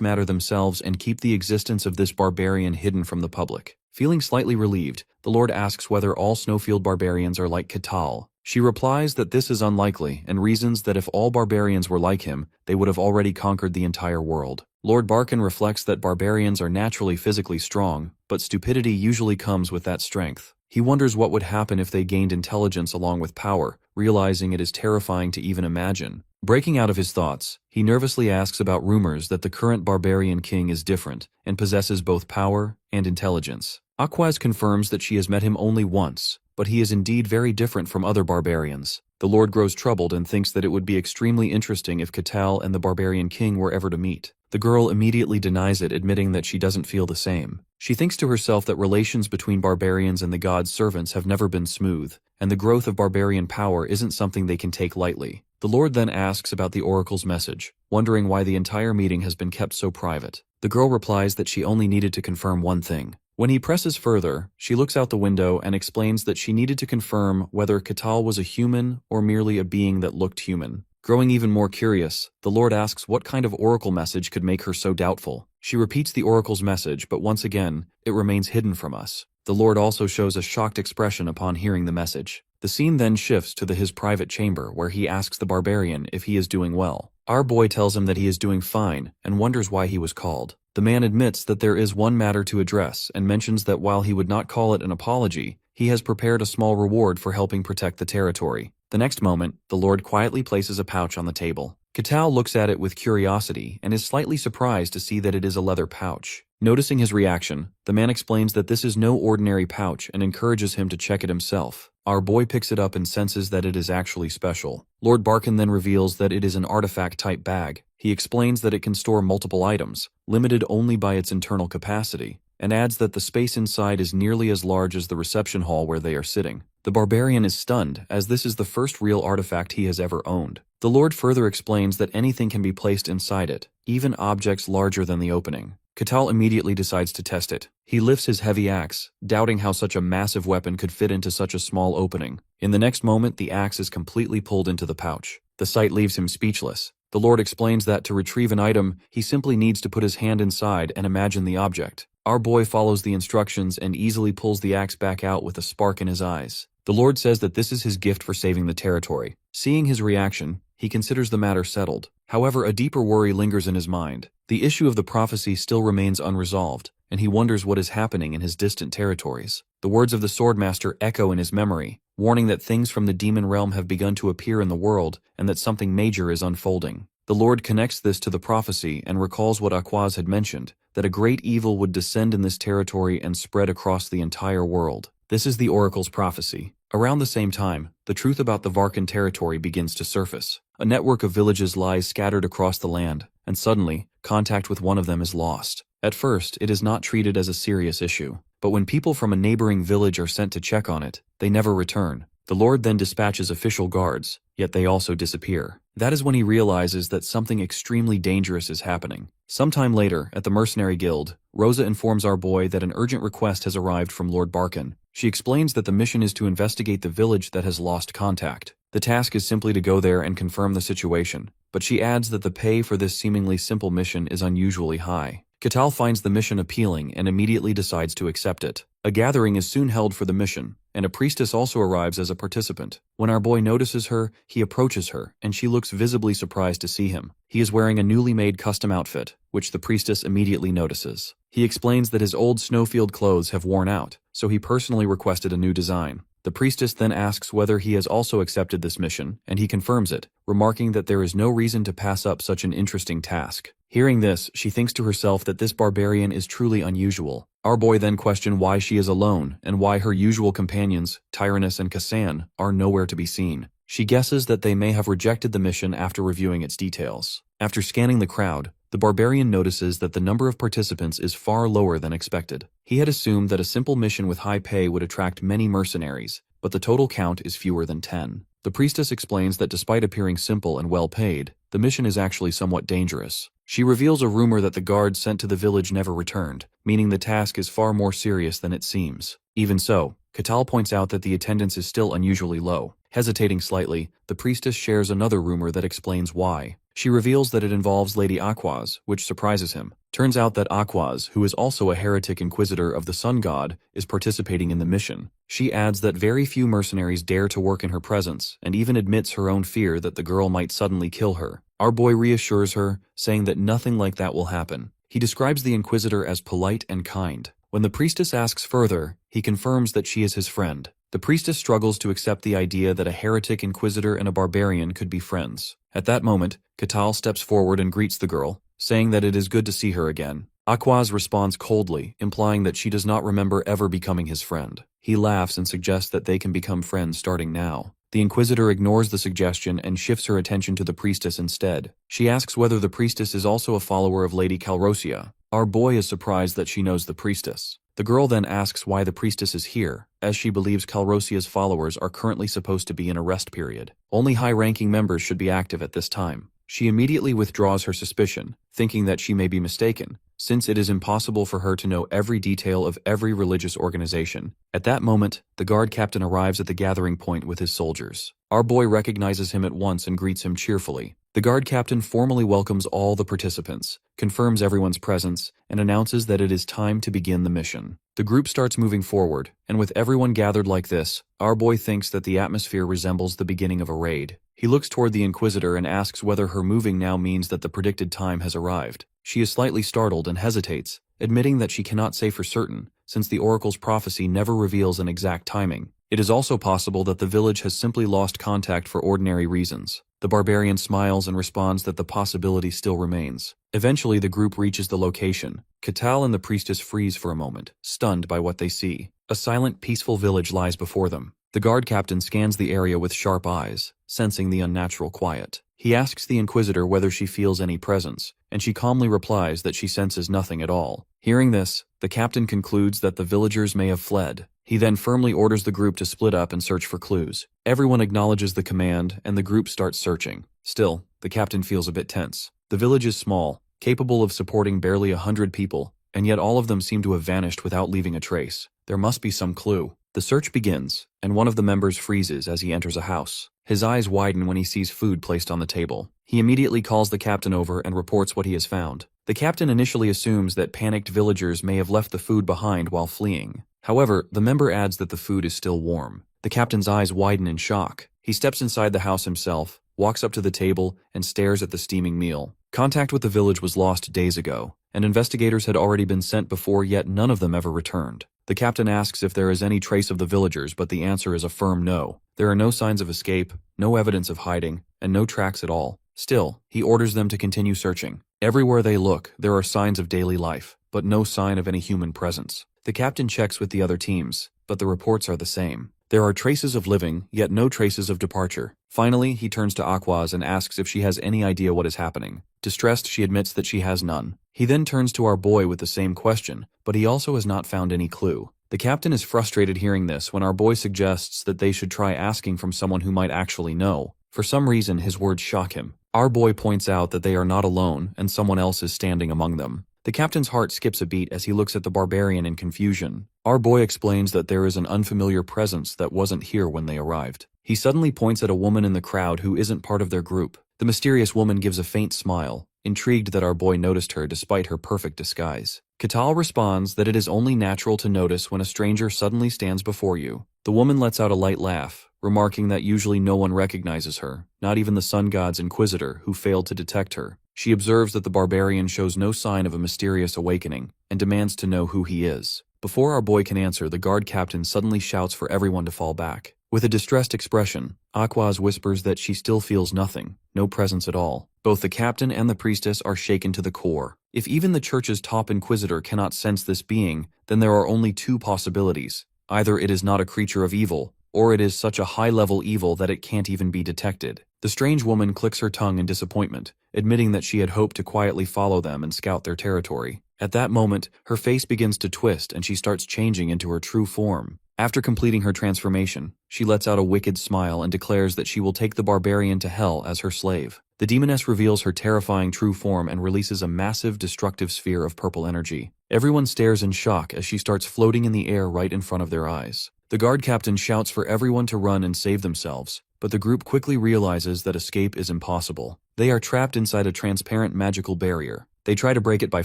matter themselves and keep the existence of this barbarian hidden from the public. Feeling slightly relieved, the Lord asks whether all snowfield barbarians are like Katal. She replies that this is unlikely and reasons that if all barbarians were like him, they would have already conquered the entire world. Lord Barkin reflects that barbarians are naturally physically strong, but stupidity usually comes with that strength. He wonders what would happen if they gained intelligence along with power, realizing it is terrifying to even imagine. Breaking out of his thoughts, he nervously asks about rumors that the current barbarian king is different and possesses both power and intelligence. Aquaz confirms that she has met him only once, but he is indeed very different from other barbarians. The Lord grows troubled and thinks that it would be extremely interesting if Katal and the barbarian king were ever to meet. The girl immediately denies it, admitting that she doesn't feel the same. She thinks to herself that relations between barbarians and the god's servants have never been smooth, and the growth of barbarian power isn't something they can take lightly. The Lord then asks about the oracle's message, wondering why the entire meeting has been kept so private. The girl replies that she only needed to confirm one thing. When he presses further, she looks out the window and explains that she needed to confirm whether Katal was a human or merely a being that looked human. Growing even more curious, the Lord asks what kind of oracle message could make her so doubtful. She repeats the oracle's message, but once again, it remains hidden from us. The Lord also shows a shocked expression upon hearing the message. The scene then shifts to his private chamber, where he asks the barbarian if he is doing well. Our boy tells him that he is doing fine and wonders why he was called. The man admits that there is one matter to address and mentions that while he would not call it an apology, he has prepared a small reward for helping protect the territory. The next moment, the Lord quietly places a pouch on the table. Katal looks at it with curiosity and is slightly surprised to see that it is a leather pouch. Noticing his reaction, the man explains that this is no ordinary pouch and encourages him to check it himself. Our boy picks it up and senses that it is actually special. Lord Barkin then reveals that it is an artifact-type bag. He explains that it can store multiple items, limited only by its internal capacity, and adds that the space inside is nearly as large as the reception hall where they are sitting. The barbarian is stunned, as this is the first real artifact he has ever owned. The Lord further explains that anything can be placed inside it, even objects larger than the opening. Katal immediately decides to test it. He lifts his heavy axe, doubting how such a massive weapon could fit into such a small opening. In the next moment, the axe is completely pulled into the pouch. The sight leaves him speechless. The Lord explains that to retrieve an item, he simply needs to put his hand inside and imagine the object. Our boy follows the instructions and easily pulls the axe back out with a spark in his eyes. The Lord says that this is his gift for saving the territory. Seeing his reaction, he considers the matter settled. However, a deeper worry lingers in his mind. The issue of the prophecy still remains unresolved, and he wonders what is happening in his distant territories. The words of the Swordmaster echo in his memory, warning that things from the demon realm have begun to appear in the world and that something major is unfolding. The Lord connects this to the prophecy and recalls what Aquaz had mentioned, that a great evil would descend in this territory and spread across the entire world. This is the oracle's prophecy. Around the same time, the truth about the Varkan territory begins to surface. A network of villages lies scattered across the land, and suddenly, contact with one of them is lost. At first, it is not treated as a serious issue, but when people from a neighboring village are sent to check on it, they never return. The Lord then dispatches official guards, yet they also disappear. That is when he realizes that something extremely dangerous is happening. Sometime later, at the Mercenary Guild, Rosa informs our boy that an urgent request has arrived from Lord Barkin. She explains that the mission is to investigate the village that has lost contact. The task is simply to go there and confirm the situation, but she adds that the pay for this seemingly simple mission is unusually high. Catal finds the mission appealing and immediately decides to accept it. A gathering is soon held for the mission, and a priestess also arrives as a participant. When our boy notices her, he approaches her, and she looks visibly surprised to see him. He is wearing a newly made custom outfit, which the priestess immediately notices. He explains that his old snowfield clothes have worn out, so he personally requested a new design. The priestess then asks whether he has also accepted this mission, and he confirms it, remarking that there is no reason to pass up such an interesting task. Hearing this, she thinks to herself that this barbarian is truly unusual. Our boy then questions why she is alone, and why her usual companions, Tyrannus and Cassan, are nowhere to be seen. She guesses that they may have rejected the mission after reviewing its details. After scanning the crowd, the barbarian notices that the number of participants is far lower than expected. He had assumed that a simple mission with high pay would attract many mercenaries, but the total count is fewer than 10. The priestess explains that despite appearing simple and well paid, the mission is actually somewhat dangerous. She reveals a rumor that the guards sent to the village never returned, meaning the task is far more serious than it seems. Even so, Catal points out that the attendance is still unusually low. Hesitating slightly, the priestess shares another rumor that explains why. She reveals that it involves Lady Aquaz, which surprises him. Turns out that Aquaz, who is also a heretic inquisitor of the sun god, is participating in the mission. She adds that very few mercenaries dare to work in her presence, and even admits her own fear that the girl might suddenly kill her. Our boy reassures her, saying that nothing like that will happen. He describes the inquisitor as polite and kind. When the priestess asks further, he confirms that she is his friend. The priestess struggles to accept the idea that a heretic inquisitor and a barbarian could be friends. At that moment, Catal steps forward and greets the girl, saying that it is good to see her again. Aquaz responds coldly, implying that she does not remember ever becoming his friend. He laughs and suggests that they can become friends starting now. The inquisitor ignores the suggestion and shifts her attention to the priestess instead. She asks whether the priestess is also a follower of Lady Calrosia. Our boy is surprised that she knows the priestess. The girl then asks why the priestess is here, as she believes Calrosia's followers are currently supposed to be in a rest period. Only high-ranking members should be active at this time. She immediately withdraws her suspicion, thinking that she may be mistaken, since it is impossible for her to know every detail of every religious organization. At that moment, the guard captain arrives at the gathering point with his soldiers. Our boy recognizes him at once and greets him cheerfully. The guard captain formally welcomes all the participants, confirms everyone's presence, and announces that it is time to begin the mission. The group starts moving forward, and with everyone gathered like this, our boy thinks that the atmosphere resembles the beginning of a raid. He looks toward the Inquisitor and asks whether her moving now means that the predicted time has arrived. She is slightly startled and hesitates, admitting that she cannot say for certain, since the Oracle's prophecy never reveals an exact timing. It is also possible that the village has simply lost contact for ordinary reasons. The barbarian smiles and responds that the possibility still remains. Eventually, the group reaches the location. Catal and the priestess freeze for a moment, stunned by what they see. A silent, peaceful village lies before them. The guard captain scans the area with sharp eyes, sensing the unnatural quiet. He asks the Inquisitor whether she feels any presence, and she calmly replies that she senses nothing at all. Hearing this, the captain concludes that the villagers may have fled. He then firmly orders the group to split up and search for clues. Everyone acknowledges the command, and the group starts searching. Still, the captain feels a bit tense. The village is small, capable of supporting barely 100 people, and yet all of them seem to have vanished without leaving a trace. There must be some clue. The search begins, and one of the members freezes as he enters a house. His eyes widen when he sees food placed on the table. He immediately calls the captain over and reports what he has found. The captain initially assumes that panicked villagers may have left the food behind while fleeing. However, the member adds that the food is still warm. The captain's eyes widen in shock. He steps inside the house himself, walks up to the table, and stares at the steaming meal. Contact with the village was lost days ago, and investigators had already been sent before, yet none of them ever returned. The captain asks if there is any trace of the villagers, but the answer is a firm no. There are no signs of escape, no evidence of hiding, and no tracks at all. Still, he orders them to continue searching. Everywhere they look, there are signs of daily life, but no sign of any human presence. The captain checks with the other teams, but the reports are the same. There are traces of living, yet no traces of departure. Finally, he turns to Aquaz and asks if she has any idea what is happening. Distressed, she admits that she has none. He then turns to our boy with the same question, but he also has not found any clue. The captain is frustrated hearing this when our boy suggests that they should try asking from someone who might actually know. For some reason, his words shock him. Our boy points out that they are not alone and someone else is standing among them. The captain's heart skips a beat as he looks at the barbarian in confusion. Our boy explains that there is an unfamiliar presence that wasn't here when they arrived. He suddenly points at a woman in the crowd who isn't part of their group. The mysterious woman gives a faint smile, intrigued that our boy noticed her despite her perfect disguise. Catal responds that it is only natural to notice when a stranger suddenly stands before you. The woman lets out a light laugh, remarking that usually no one recognizes her, not even the sun god's inquisitor who failed to detect her. She observes that the barbarian shows no sign of a mysterious awakening, and demands to know who he is. Before our boy can answer, the guard captain suddenly shouts for everyone to fall back. With a distressed expression, Aquaz whispers that she still feels nothing, no presence at all. Both the captain and the priestess are shaken to the core. If even the church's top inquisitor cannot sense this being, then there are only two possibilities. Either it is not a creature of evil, or it is such a high-level evil that it can't even be detected. The strange woman clicks her tongue in disappointment, admitting that she had hoped to quietly follow them and scout their territory. At that moment, her face begins to twist and she starts changing into her true form. After completing her transformation, she lets out a wicked smile and declares that she will take the barbarian to hell as her slave. The demoness reveals her terrifying true form and releases a massive destructive sphere of purple energy. Everyone stares in shock as she starts floating in the air right in front of their eyes. The guard captain shouts for everyone to run and save themselves, but the group quickly realizes that escape is impossible. They are trapped inside a transparent magical barrier. They try to break it by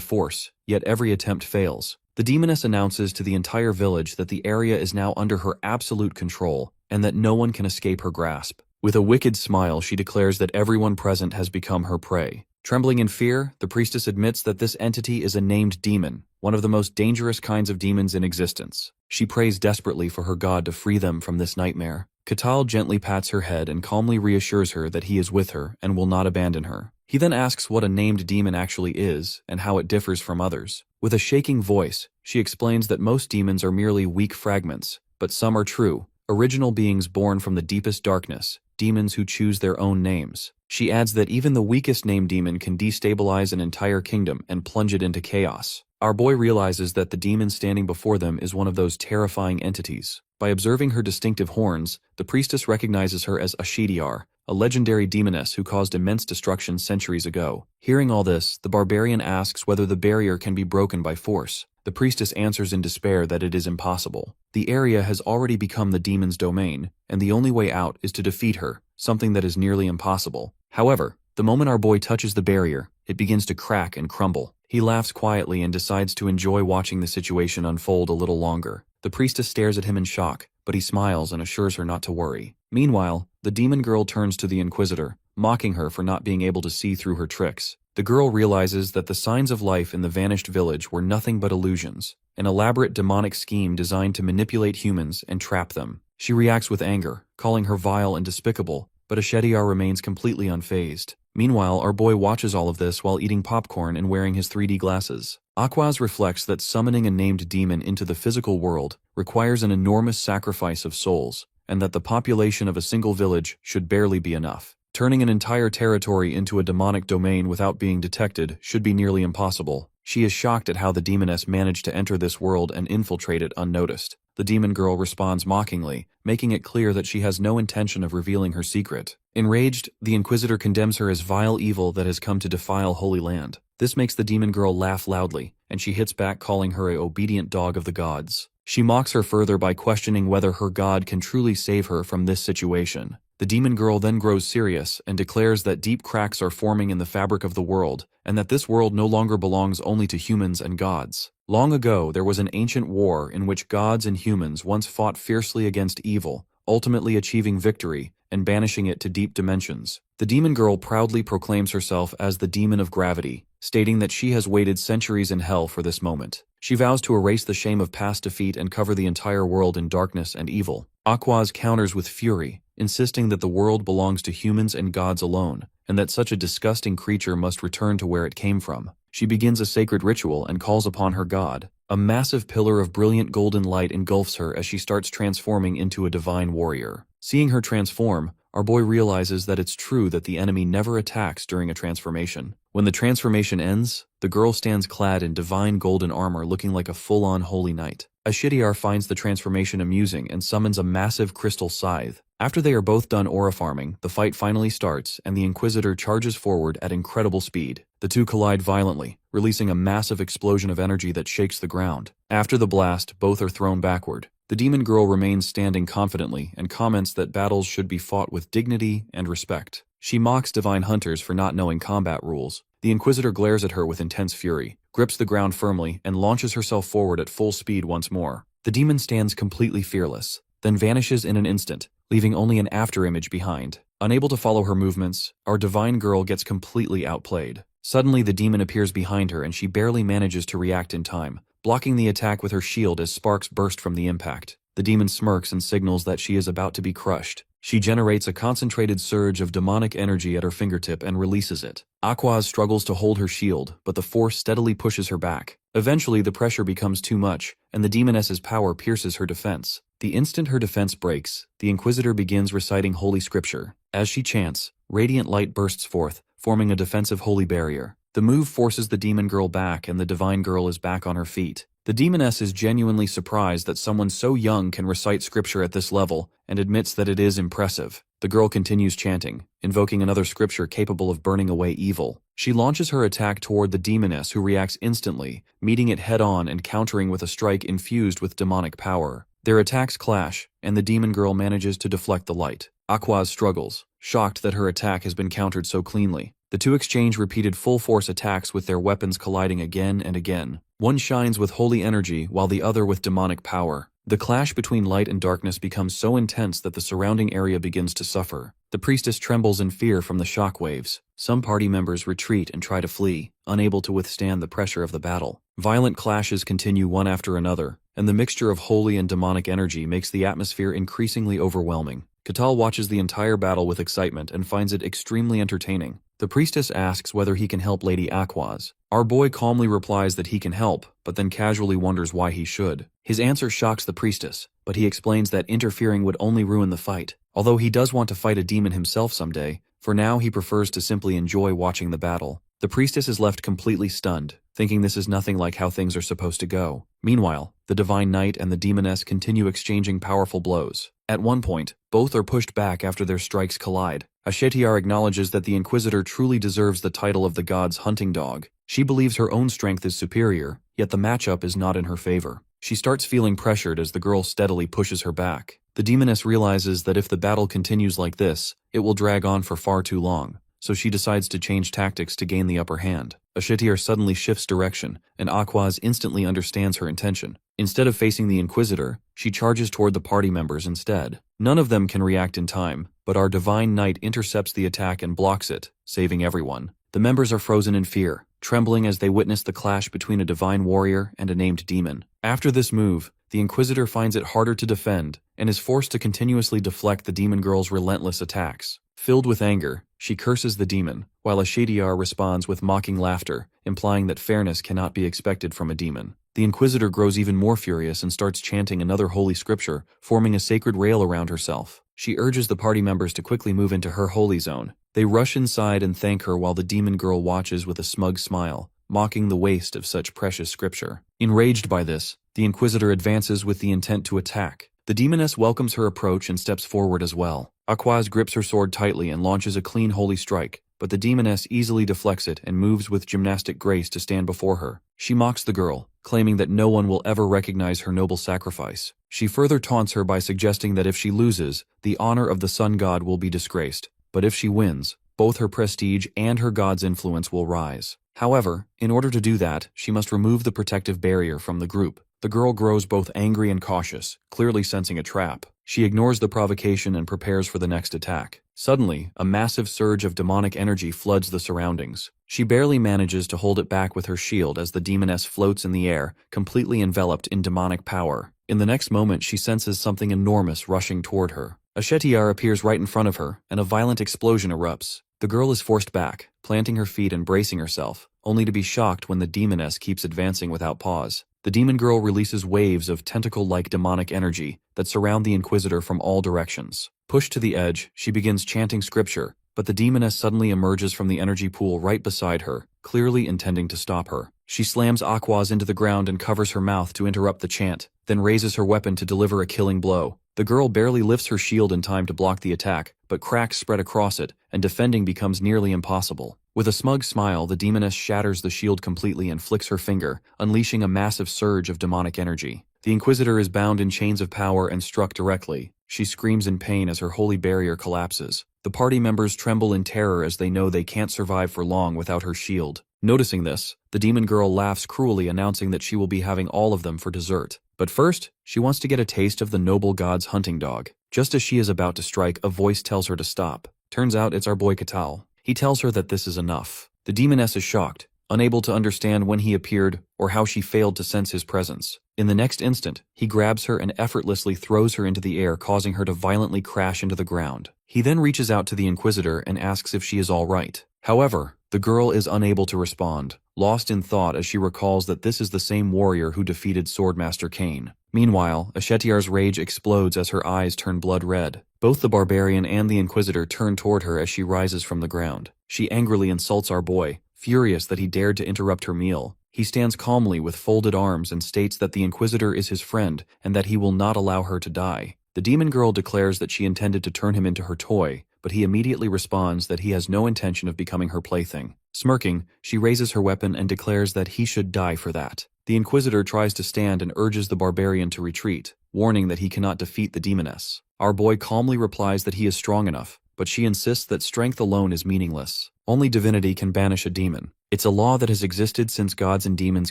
force, yet every attempt fails. The demoness announces to the entire village that the area is now under her absolute control, and that no one can escape her grasp. With a wicked smile, she declares that everyone present has become her prey. Trembling in fear, the priestess admits that this entity is a named demon, one of the most dangerous kinds of demons in existence. She prays desperately for her god to free them from this nightmare. Catal gently pats her head and calmly reassures her that he is with her and will not abandon her. He then asks what a named demon actually is and how it differs from others. With a shaking voice, she explains that most demons are merely weak fragments, but some are true, original beings born from the deepest darkness, demons who choose their own names. She adds that even the weakest named demon can destabilize an entire kingdom and plunge it into chaos. Our boy realizes that the demon standing before them is one of those terrifying entities. By observing her distinctive horns, the priestess recognizes her as Ashidiar, a legendary demoness who caused immense destruction centuries ago. Hearing all this, the barbarian asks whether the barrier can be broken by force. The priestess answers in despair that it is impossible. The area has already become the demon's domain, and the only way out is to defeat her, something that is nearly impossible. However, the moment our boy touches the barrier, it begins to crack and crumble. He laughs quietly and decides to enjoy watching the situation unfold a little longer. The priestess stares at him in shock, but he smiles and assures her not to worry. Meanwhile, the demon girl turns to the inquisitor, mocking her for not being able to see through her tricks. The girl realizes that the signs of life in the vanished village were nothing but illusions, an elaborate demonic scheme designed to manipulate humans and trap them. She reacts with anger, calling her vile and despicable, but Ashediar remains completely unfazed. Meanwhile, our boy watches all of this while eating popcorn and wearing his 3D glasses. Aquaz reflects that summoning a named demon into the physical world requires an enormous sacrifice of souls, and that the population of a single village should barely be enough. Turning an entire territory into a demonic domain without being detected should be nearly impossible. She is shocked at how the demoness managed to enter this world and infiltrate it unnoticed. The demon girl responds mockingly, making it clear that she has no intention of revealing her secret. Enraged, the Inquisitor condemns her as vile evil that has come to defile Holy Land. This makes the demon girl laugh loudly, and she hits back, calling her an obedient dog of the gods. She mocks her further by questioning whether her god can truly save her from this situation. The demon girl then grows serious and declares that deep cracks are forming in the fabric of the world, and that this world no longer belongs only to humans and gods. Long ago, there was an ancient war in which gods and humans once fought fiercely against evil, ultimately achieving victory and banishing it to deep dimensions. The demon girl proudly proclaims herself as the demon of gravity, stating that she has waited centuries in hell for this moment. She vows to erase the shame of past defeat and cover the entire world in darkness and evil. Aquaz counters with fury, insisting that the world belongs to humans and gods alone, and that such a disgusting creature must return to where it came from. She begins a sacred ritual and calls upon her god, A massive pillar of brilliant golden light engulfs her as she starts transforming into a divine warrior. Seeing her transform, our boy realizes that it's true that the enemy never attacks during a transformation. When the transformation ends, the girl stands clad in divine golden armor looking like a full-on holy knight. Ashitiar finds the transformation amusing and summons a massive crystal scythe. After they are both done aura farming, the fight finally starts and the Inquisitor charges forward at incredible speed. The two collide violently, releasing a massive explosion of energy that shakes the ground. After the blast, both are thrown backward. The demon girl remains standing confidently and comments that battles should be fought with dignity and respect. She mocks divine hunters for not knowing combat rules. The Inquisitor glares at her with intense fury, grips the ground firmly, and launches herself forward at full speed once more. The demon stands completely fearless, then vanishes in an instant, leaving only an afterimage behind. Unable to follow her movements, our divine girl gets completely outplayed. Suddenly the demon appears behind her and she barely manages to react in time, blocking the attack with her shield as sparks burst from the impact. The demon smirks and signals that she is about to be crushed. She generates a concentrated surge of demonic energy at her fingertip and releases it. Aquaz struggles to hold her shield, but the force steadily pushes her back. Eventually the pressure becomes too much, and the demoness's power pierces her defense. The instant her defense breaks, the Inquisitor begins reciting holy scripture. As she chants, radiant light bursts forth, forming a defensive holy barrier. The move forces the demon girl back and the divine girl is back on her feet. The demoness is genuinely surprised that someone so young can recite scripture at this level and admits that it is impressive. The girl continues chanting, invoking another scripture capable of burning away evil. She launches her attack toward the demoness who reacts instantly, meeting it head-on and countering with a strike infused with demonic power. Their attacks clash, and the demon girl manages to deflect the light. Aquaz struggles, shocked that her attack has been countered so cleanly. The two exchange repeated full-force attacks with their weapons colliding again and again. One shines with holy energy while the other with demonic power. The clash between light and darkness becomes so intense that the surrounding area begins to suffer. The priestess trembles in fear from the shock waves. Some party members retreat and try to flee, unable to withstand the pressure of the battle. Violent clashes continue one after another, and the mixture of holy and demonic energy makes the atmosphere increasingly overwhelming. Katal watches the entire battle with excitement and finds it extremely entertaining. The priestess asks whether he can help Lady Aquaz. Our boy calmly replies that he can help, but then casually wonders why he should. His answer shocks the priestess, but he explains that interfering would only ruin the fight. Although he does want to fight a demon himself someday, for now he prefers to simply enjoy watching the battle. The priestess is left completely stunned, thinking this is nothing like how things are supposed to go. Meanwhile, the divine knight and the demoness continue exchanging powerful blows. At one point, both are pushed back after their strikes collide. Ashetiar acknowledges that the Inquisitor truly deserves the title of the god's hunting dog. She believes her own strength is superior, yet the matchup is not in her favor. She starts feeling pressured as the girl steadily pushes her back. The demoness realizes that if the battle continues like this, it will drag on for far too long, so she decides to change tactics to gain the upper hand. Ashetiar suddenly shifts direction, and Aquaz instantly understands her intention. Instead of facing the Inquisitor, she charges toward the party members instead. None of them can react in time, but our divine knight intercepts the attack and blocks it, saving everyone. The members are frozen in fear, trembling as they witness the clash between a divine warrior and a named demon. After this move, the Inquisitor finds it harder to defend and is forced to continuously deflect the demon girl's relentless attacks. Filled with anger, she curses the demon, while Ashetiar responds with mocking laughter, implying that fairness cannot be expected from a demon. The Inquisitor grows even more furious and starts chanting another holy scripture, forming a sacred rail around herself. She urges the party members to quickly move into her holy zone. They rush inside and thank her while the demon girl watches with a smug smile, mocking the waste of such precious scripture. Enraged by this, the Inquisitor advances with the intent to attack. The demoness welcomes her approach and steps forward as well. Aquaz grips her sword tightly and launches a clean holy strike, but the demoness easily deflects it and moves with gymnastic grace to stand before her. She mocks the girl, claiming that no one will ever recognize her noble sacrifice. She further taunts her by suggesting that if she loses, the honor of the sun god will be disgraced, but if she wins, both her prestige and her god's influence will rise. However, in order to do that, she must remove the protective barrier from the group. The girl grows both angry and cautious, clearly sensing a trap. She ignores the provocation and prepares for the next attack. Suddenly, a massive surge of demonic energy floods the surroundings. She barely manages to hold it back with her shield as the demoness floats in the air, completely enveloped in demonic power. In the next moment, she senses something enormous rushing toward her. Ashetiar appears right in front of her, and a violent explosion erupts. The girl is forced back, planting her feet and bracing herself, only to be shocked when the demoness keeps advancing without pause. the demon girl releases waves of tentacle-like demonic energy that surround the Inquisitor from all directions. Pushed to the edge, she begins chanting scripture, but the demoness suddenly emerges from the energy pool right beside her, clearly intending to stop her. She slams Aquaz into the ground and covers her mouth to interrupt the chant, then raises her weapon to deliver a killing blow. The girl barely lifts her shield in time to block the attack, but cracks spread across it, and defending becomes nearly impossible. With a smug smile, the demoness shatters the shield completely and flicks her finger, unleashing a massive surge of demonic energy. The Inquisitor is bound in chains of power and struck directly. She screams in pain as her holy barrier collapses. The party members tremble in terror as they know they can't survive for long without her shield. Noticing this, the demon girl laughs cruelly, announcing that she will be having all of them for dessert. But first, she wants to get a taste of the noble god's hunting dog. Just as she is about to strike, a voice tells her to stop. Turns out it's our boy Catal. He tells her that this is enough. The demoness is shocked, unable to understand when he appeared or how she failed to sense his presence. In the next instant, he grabs her and effortlessly throws her into the air, causing her to violently crash into the ground. He then reaches out to the Inquisitor and asks if she is all right. However, the girl is unable to respond, lost in thought as she recalls that this is the same warrior who defeated Swordmaster Cain. Meanwhile, Ashetiar's rage explodes as her eyes turn blood red. Both the Barbarian and the Inquisitor turn toward her as she rises from the ground. She angrily insults our boy, furious that he dared to interrupt her meal. He stands calmly with folded arms and states that the Inquisitor is his friend and that he will not allow her to die. The demon girl declares that she intended to turn him into her toy, but he immediately responds that he has no intention of becoming her plaything. Smirking, she raises her weapon and declares that he should die for that. The Inquisitor tries to stand and urges the Barbarian to retreat, warning that he cannot defeat the demoness. Our boy calmly replies that he is strong enough, but she insists that strength alone is meaningless. Only divinity can banish a demon. It's a law that has existed since gods and demons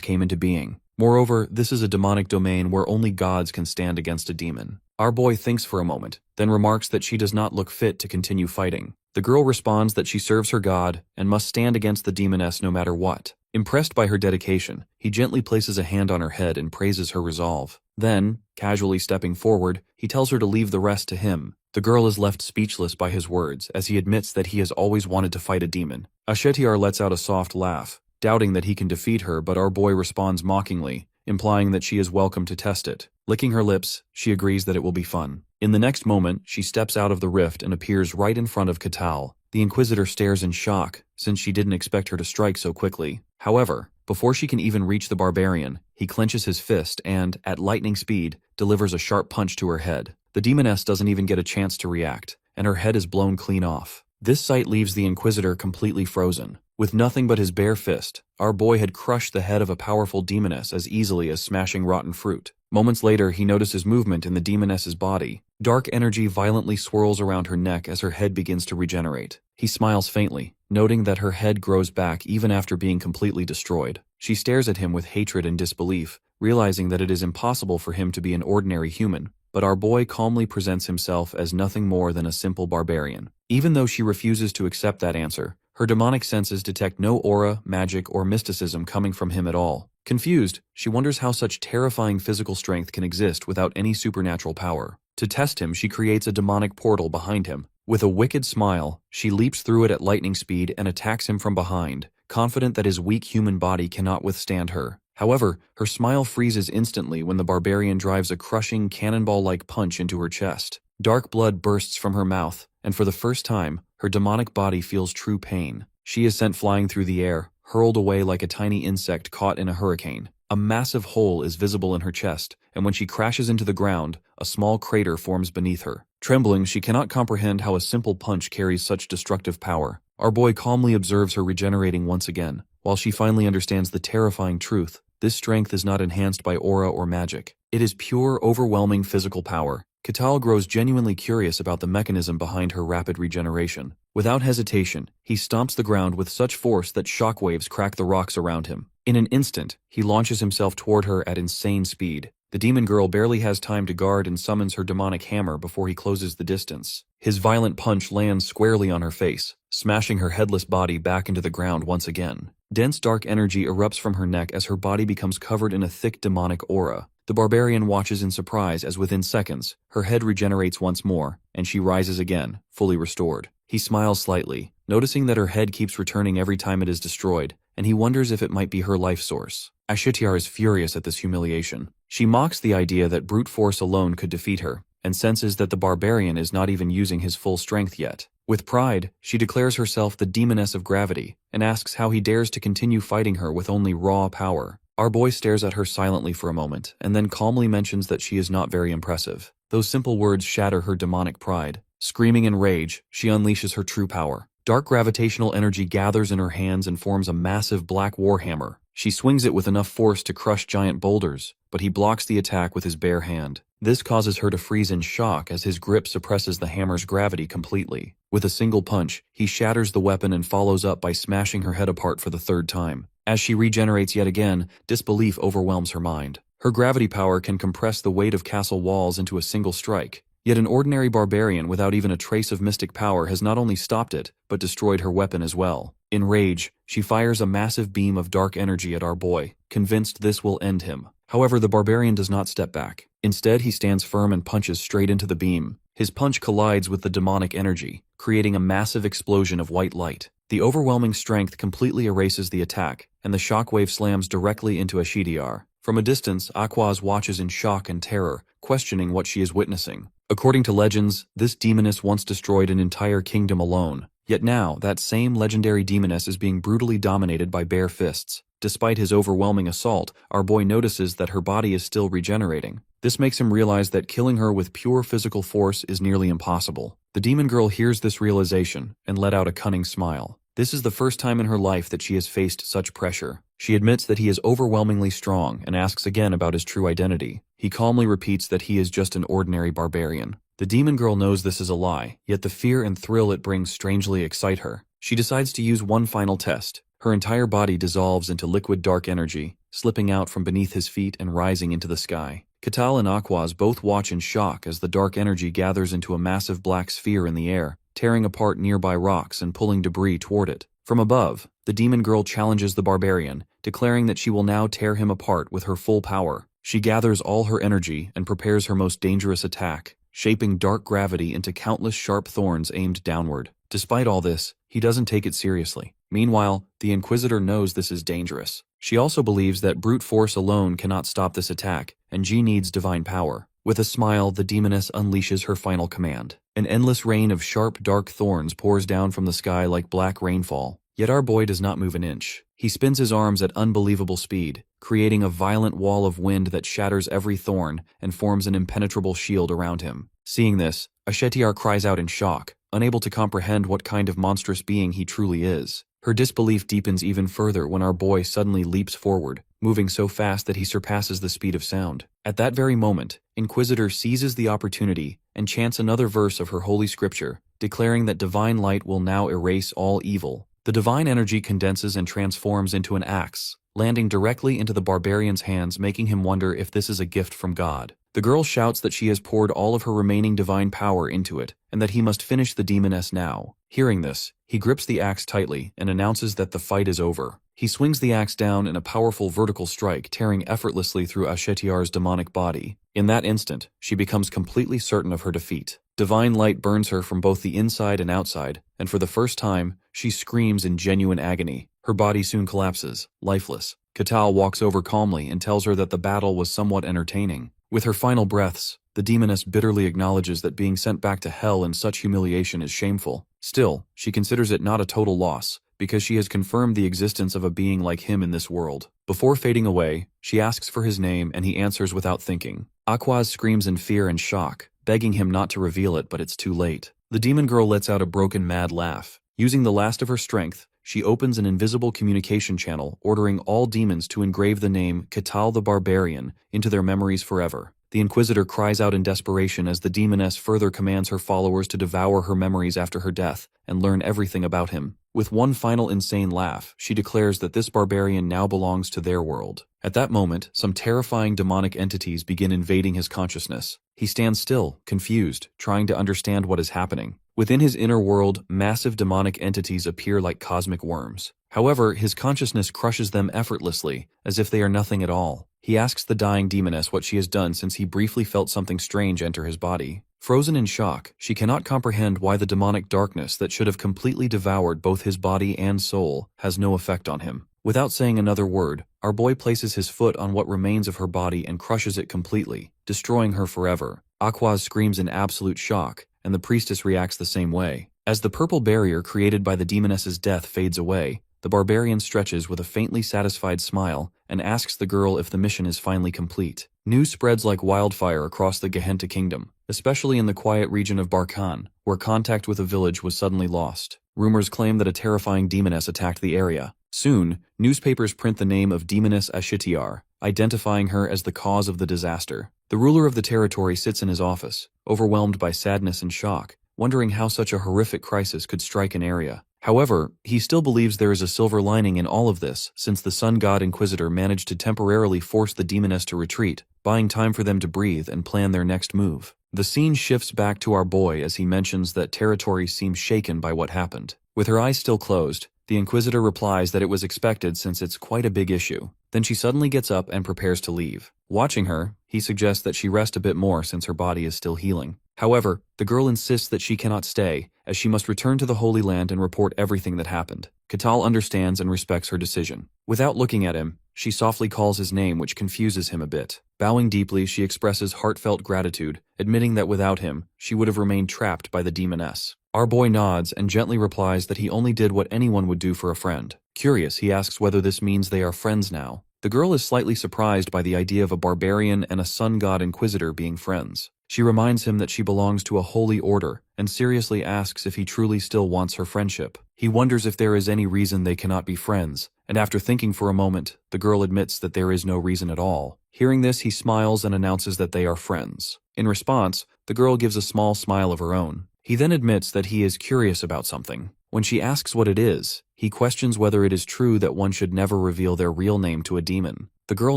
came into being. Moreover, this is a demonic domain where only gods can stand against a demon. Our boy thinks for a moment, then remarks that she does not look fit to continue fighting. The girl responds that she serves her god and must stand against the demoness no matter what. Impressed by her dedication, he gently places a hand on her head and praises her resolve. Then, casually stepping forward, he tells her to leave the rest to him. The girl is left speechless by his words as he admits that he has always wanted to fight a demon. Ashetiar lets out a soft laugh, doubting that he can defeat her, but our boy responds mockingly, implying that she is welcome to test it. Licking her lips, she agrees that it will be fun. In the next moment, she steps out of the rift and appears right in front of Catal. The Inquisitor stares in shock, since she didn't expect her to strike so quickly. However, before she can even reach the Barbarian, he clenches his fist and, at lightning speed, delivers a sharp punch to her head. The demoness doesn't even get a chance to react, and her head is blown clean off. This sight leaves the Inquisitor completely frozen. With nothing but his bare fist, our boy had crushed the head of a powerful demoness as easily as smashing rotten fruit. Moments later, he notices movement in the demoness's body. Dark energy violently swirls around her neck as her head begins to regenerate. He smiles faintly, noting that her head grows back even after being completely destroyed. She stares at him with hatred and disbelief, realizing that it is impossible for him to be an ordinary human. But our boy calmly presents himself as nothing more than a simple barbarian. Even though she refuses to accept that answer, her demonic senses detect no aura, magic, or mysticism coming from him at all. Confused, she wonders how such terrifying physical strength can exist without any supernatural power. To test him, she creates a demonic portal behind him. With a wicked smile, she leaps through it at lightning speed and attacks him from behind, confident that his weak human body cannot withstand her. However, her smile freezes instantly when the Barbarian drives a crushing, cannonball-like punch into her chest. Dark blood bursts from her mouth, and for the first time, her demonic body feels true pain. She is sent flying through the air, hurled away like a tiny insect caught in a hurricane. A massive hole is visible in her chest, and when she crashes into the ground, a small crater forms beneath her. Trembling, she cannot comprehend how a simple punch carries such destructive power. Our boy calmly observes her regenerating once again. While she finally understands the terrifying truth, this strength is not enhanced by aura or magic. It is pure, overwhelming physical power. Catal grows genuinely curious about the mechanism behind her rapid regeneration. Without hesitation, he stomps the ground with such force that shockwaves crack the rocks around him. In an instant, he launches himself toward her at insane speed. The demon girl barely has time to guard and summons her demonic hammer before he closes the distance. His violent punch lands squarely on her face, smashing her headless body back into the ground once again. Dense dark energy erupts from her neck as her body becomes covered in a thick demonic aura. The Barbarian watches in surprise as within seconds, her head regenerates once more, and she rises again, fully restored. He smiles slightly, noticing that her head keeps returning every time it is destroyed, and he wonders if it might be her life source. Ashitiar is furious at this humiliation. She mocks the idea that brute force alone could defeat her, and senses that the barbarian is not even using his full strength yet. With pride, she declares herself the demoness of gravity, and asks how he dares to continue fighting her with only raw power. Our boy stares at her silently for a moment, and then calmly mentions that she is not very impressive. Those simple words shatter her demonic pride. Screaming in rage, she unleashes her true power. Dark gravitational energy gathers in her hands and forms a massive black warhammer. She swings it with enough force to crush giant boulders, but he blocks the attack with his bare hand. This causes her to freeze in shock as his grip suppresses the hammer's gravity completely. With a single punch, he shatters the weapon and follows up by smashing her head apart for the third time. As she regenerates yet again, disbelief overwhelms her mind. Her gravity power can compress the weight of castle walls into a single strike. Yet an ordinary barbarian without even a trace of mystic power has not only stopped it, but destroyed her weapon as well. In rage, she fires a massive beam of dark energy at our boy, convinced this will end him. However, the barbarian does not step back. Instead, he stands firm and punches straight into the beam. His punch collides with the demonic energy, creating a massive explosion of white light. The overwhelming strength completely erases the attack, and the shockwave slams directly into Ashitiar. From a distance, Aquaz watches in shock and terror, questioning what she is witnessing. According to legends, this demoness once destroyed an entire kingdom alone. Yet now, that same legendary demoness is being brutally dominated by bare fists. Despite his overwhelming assault, our boy notices that her body is still regenerating. This makes him realize that killing her with pure physical force is nearly impossible. The demon girl hears this realization and let out a cunning smile. This is the first time in her life that she has faced such pressure. She admits that he is overwhelmingly strong and asks again about his true identity. He calmly repeats that he is just an ordinary barbarian. The demon girl knows this is a lie, yet the fear and thrill it brings strangely excite her. She decides to use one final test. Her entire body dissolves into liquid dark energy, slipping out from beneath his feet and rising into the sky. Katal and Aquaz both watch in shock as the dark energy gathers into a massive black sphere in the air, tearing apart nearby rocks and pulling debris toward it. From above, the demon girl challenges the barbarian, declaring that she will now tear him apart with her full power. She gathers all her energy and prepares her most dangerous attack, shaping dark gravity into countless sharp thorns aimed downward. Despite all this, he doesn't take it seriously. Meanwhile, the Inquisitor knows this is dangerous. She also believes that brute force alone cannot stop this attack, and G needs divine power. With a smile, the demoness unleashes her final command. An endless rain of sharp, dark thorns pours down from the sky like black rainfall. Yet our boy does not move an inch. He spins his arms at unbelievable speed, creating a violent wall of wind that shatters every thorn and forms an impenetrable shield around him. Seeing this, Ashitiar cries out in shock, unable to comprehend what kind of monstrous being he truly is. Her disbelief deepens even further when our boy suddenly leaps forward, moving so fast that he surpasses the speed of sound. At that very moment, Inquisitor seizes the opportunity and chants another verse of her holy scripture, declaring that divine light will now erase all evil. The divine energy condenses and transforms into an axe, landing directly into the barbarian's hands, making him wonder if this is a gift from God. The girl shouts that she has poured all of her remaining divine power into it, and that he must finish the demoness now. Hearing this, he grips the axe tightly and announces that the fight is over. He swings the axe down in a powerful vertical strike, tearing effortlessly through Ashetiar's demonic body. In that instant, she becomes completely certain of her defeat. Divine light burns her from both the inside and outside, and for the first time, she screams in genuine agony. Her body soon collapses, lifeless. Katal walks over calmly and tells her that the battle was somewhat entertaining. With her final breaths, the demoness bitterly acknowledges that being sent back to hell in such humiliation is shameful. Still, she considers it not a total loss, because she has confirmed the existence of a being like him in this world. Before fading away, she asks for his name and he answers without thinking. Aquaz screams in fear and shock, begging him not to reveal it, but it's too late. The demon girl lets out a broken mad laugh. Using the last of her strength, she opens an invisible communication channel, ordering all demons to engrave the name Katal the Barbarian into their memories forever. The Inquisitor cries out in desperation as the demoness further commands her followers to devour her memories after her death and learn everything about him. With one final insane laugh, she declares that this barbarian now belongs to their world. At that moment, some terrifying demonic entities begin invading his consciousness. He stands still, confused, trying to understand what is happening. Within his inner world, massive demonic entities appear like cosmic worms. However, his consciousness crushes them effortlessly, as if they are nothing at all. He asks the dying demoness what she has done since he briefly felt something strange enter his body. Frozen in shock, she cannot comprehend why the demonic darkness that should have completely devoured both his body and soul has no effect on him. Without saying another word, our boy places his foot on what remains of her body and crushes it completely, destroying her forever. Aquaz screams in absolute shock, and the priestess reacts the same way. As the purple barrier created by the demoness's death fades away, the barbarian stretches with a faintly satisfied smile and asks the girl if the mission is finally complete. News spreads like wildfire across the Gehenta kingdom, especially in the quiet region of Barkan, where contact with a village was suddenly lost. Rumors claim that a terrifying demoness attacked the area. Soon, newspapers print the name of Demoness Ashitiar, identifying her as the cause of the disaster. The ruler of the territory sits in his office, overwhelmed by sadness and shock, wondering how such a horrific crisis could strike an area. However, he still believes there is a silver lining in all of this, since the Sun God Inquisitor managed to temporarily force the demoness to retreat, buying time for them to breathe and plan their next move. The scene shifts back to our boy as he mentions that territory seems shaken by what happened. With her eyes still closed, the Inquisitor replies that it was expected since it's quite a big issue. Then she suddenly gets up and prepares to leave. Watching her, he suggests that she rest a bit more since her body is still healing. However, the girl insists that she cannot stay, as she must return to the Holy Land and report everything that happened. Katal understands and respects her decision. Without looking at him, she softly calls his name, which confuses him a bit. Bowing deeply, she expresses heartfelt gratitude, admitting that without him, she would have remained trapped by the demoness. Our boy nods and gently replies that he only did what anyone would do for a friend. Curious, he asks whether this means they are friends now. The girl is slightly surprised by the idea of a barbarian and a sun god inquisitor being friends. She reminds him that she belongs to a holy order and seriously asks if he truly still wants her friendship. He wonders if there is any reason they cannot be friends, and after thinking for a moment, the girl admits that there is no reason at all. Hearing this, he smiles and announces that they are friends. In response, the girl gives a small smile of her own. He then admits that he is curious about something. When she asks what it is, he questions whether it is true that one should never reveal their real name to a demon. The girl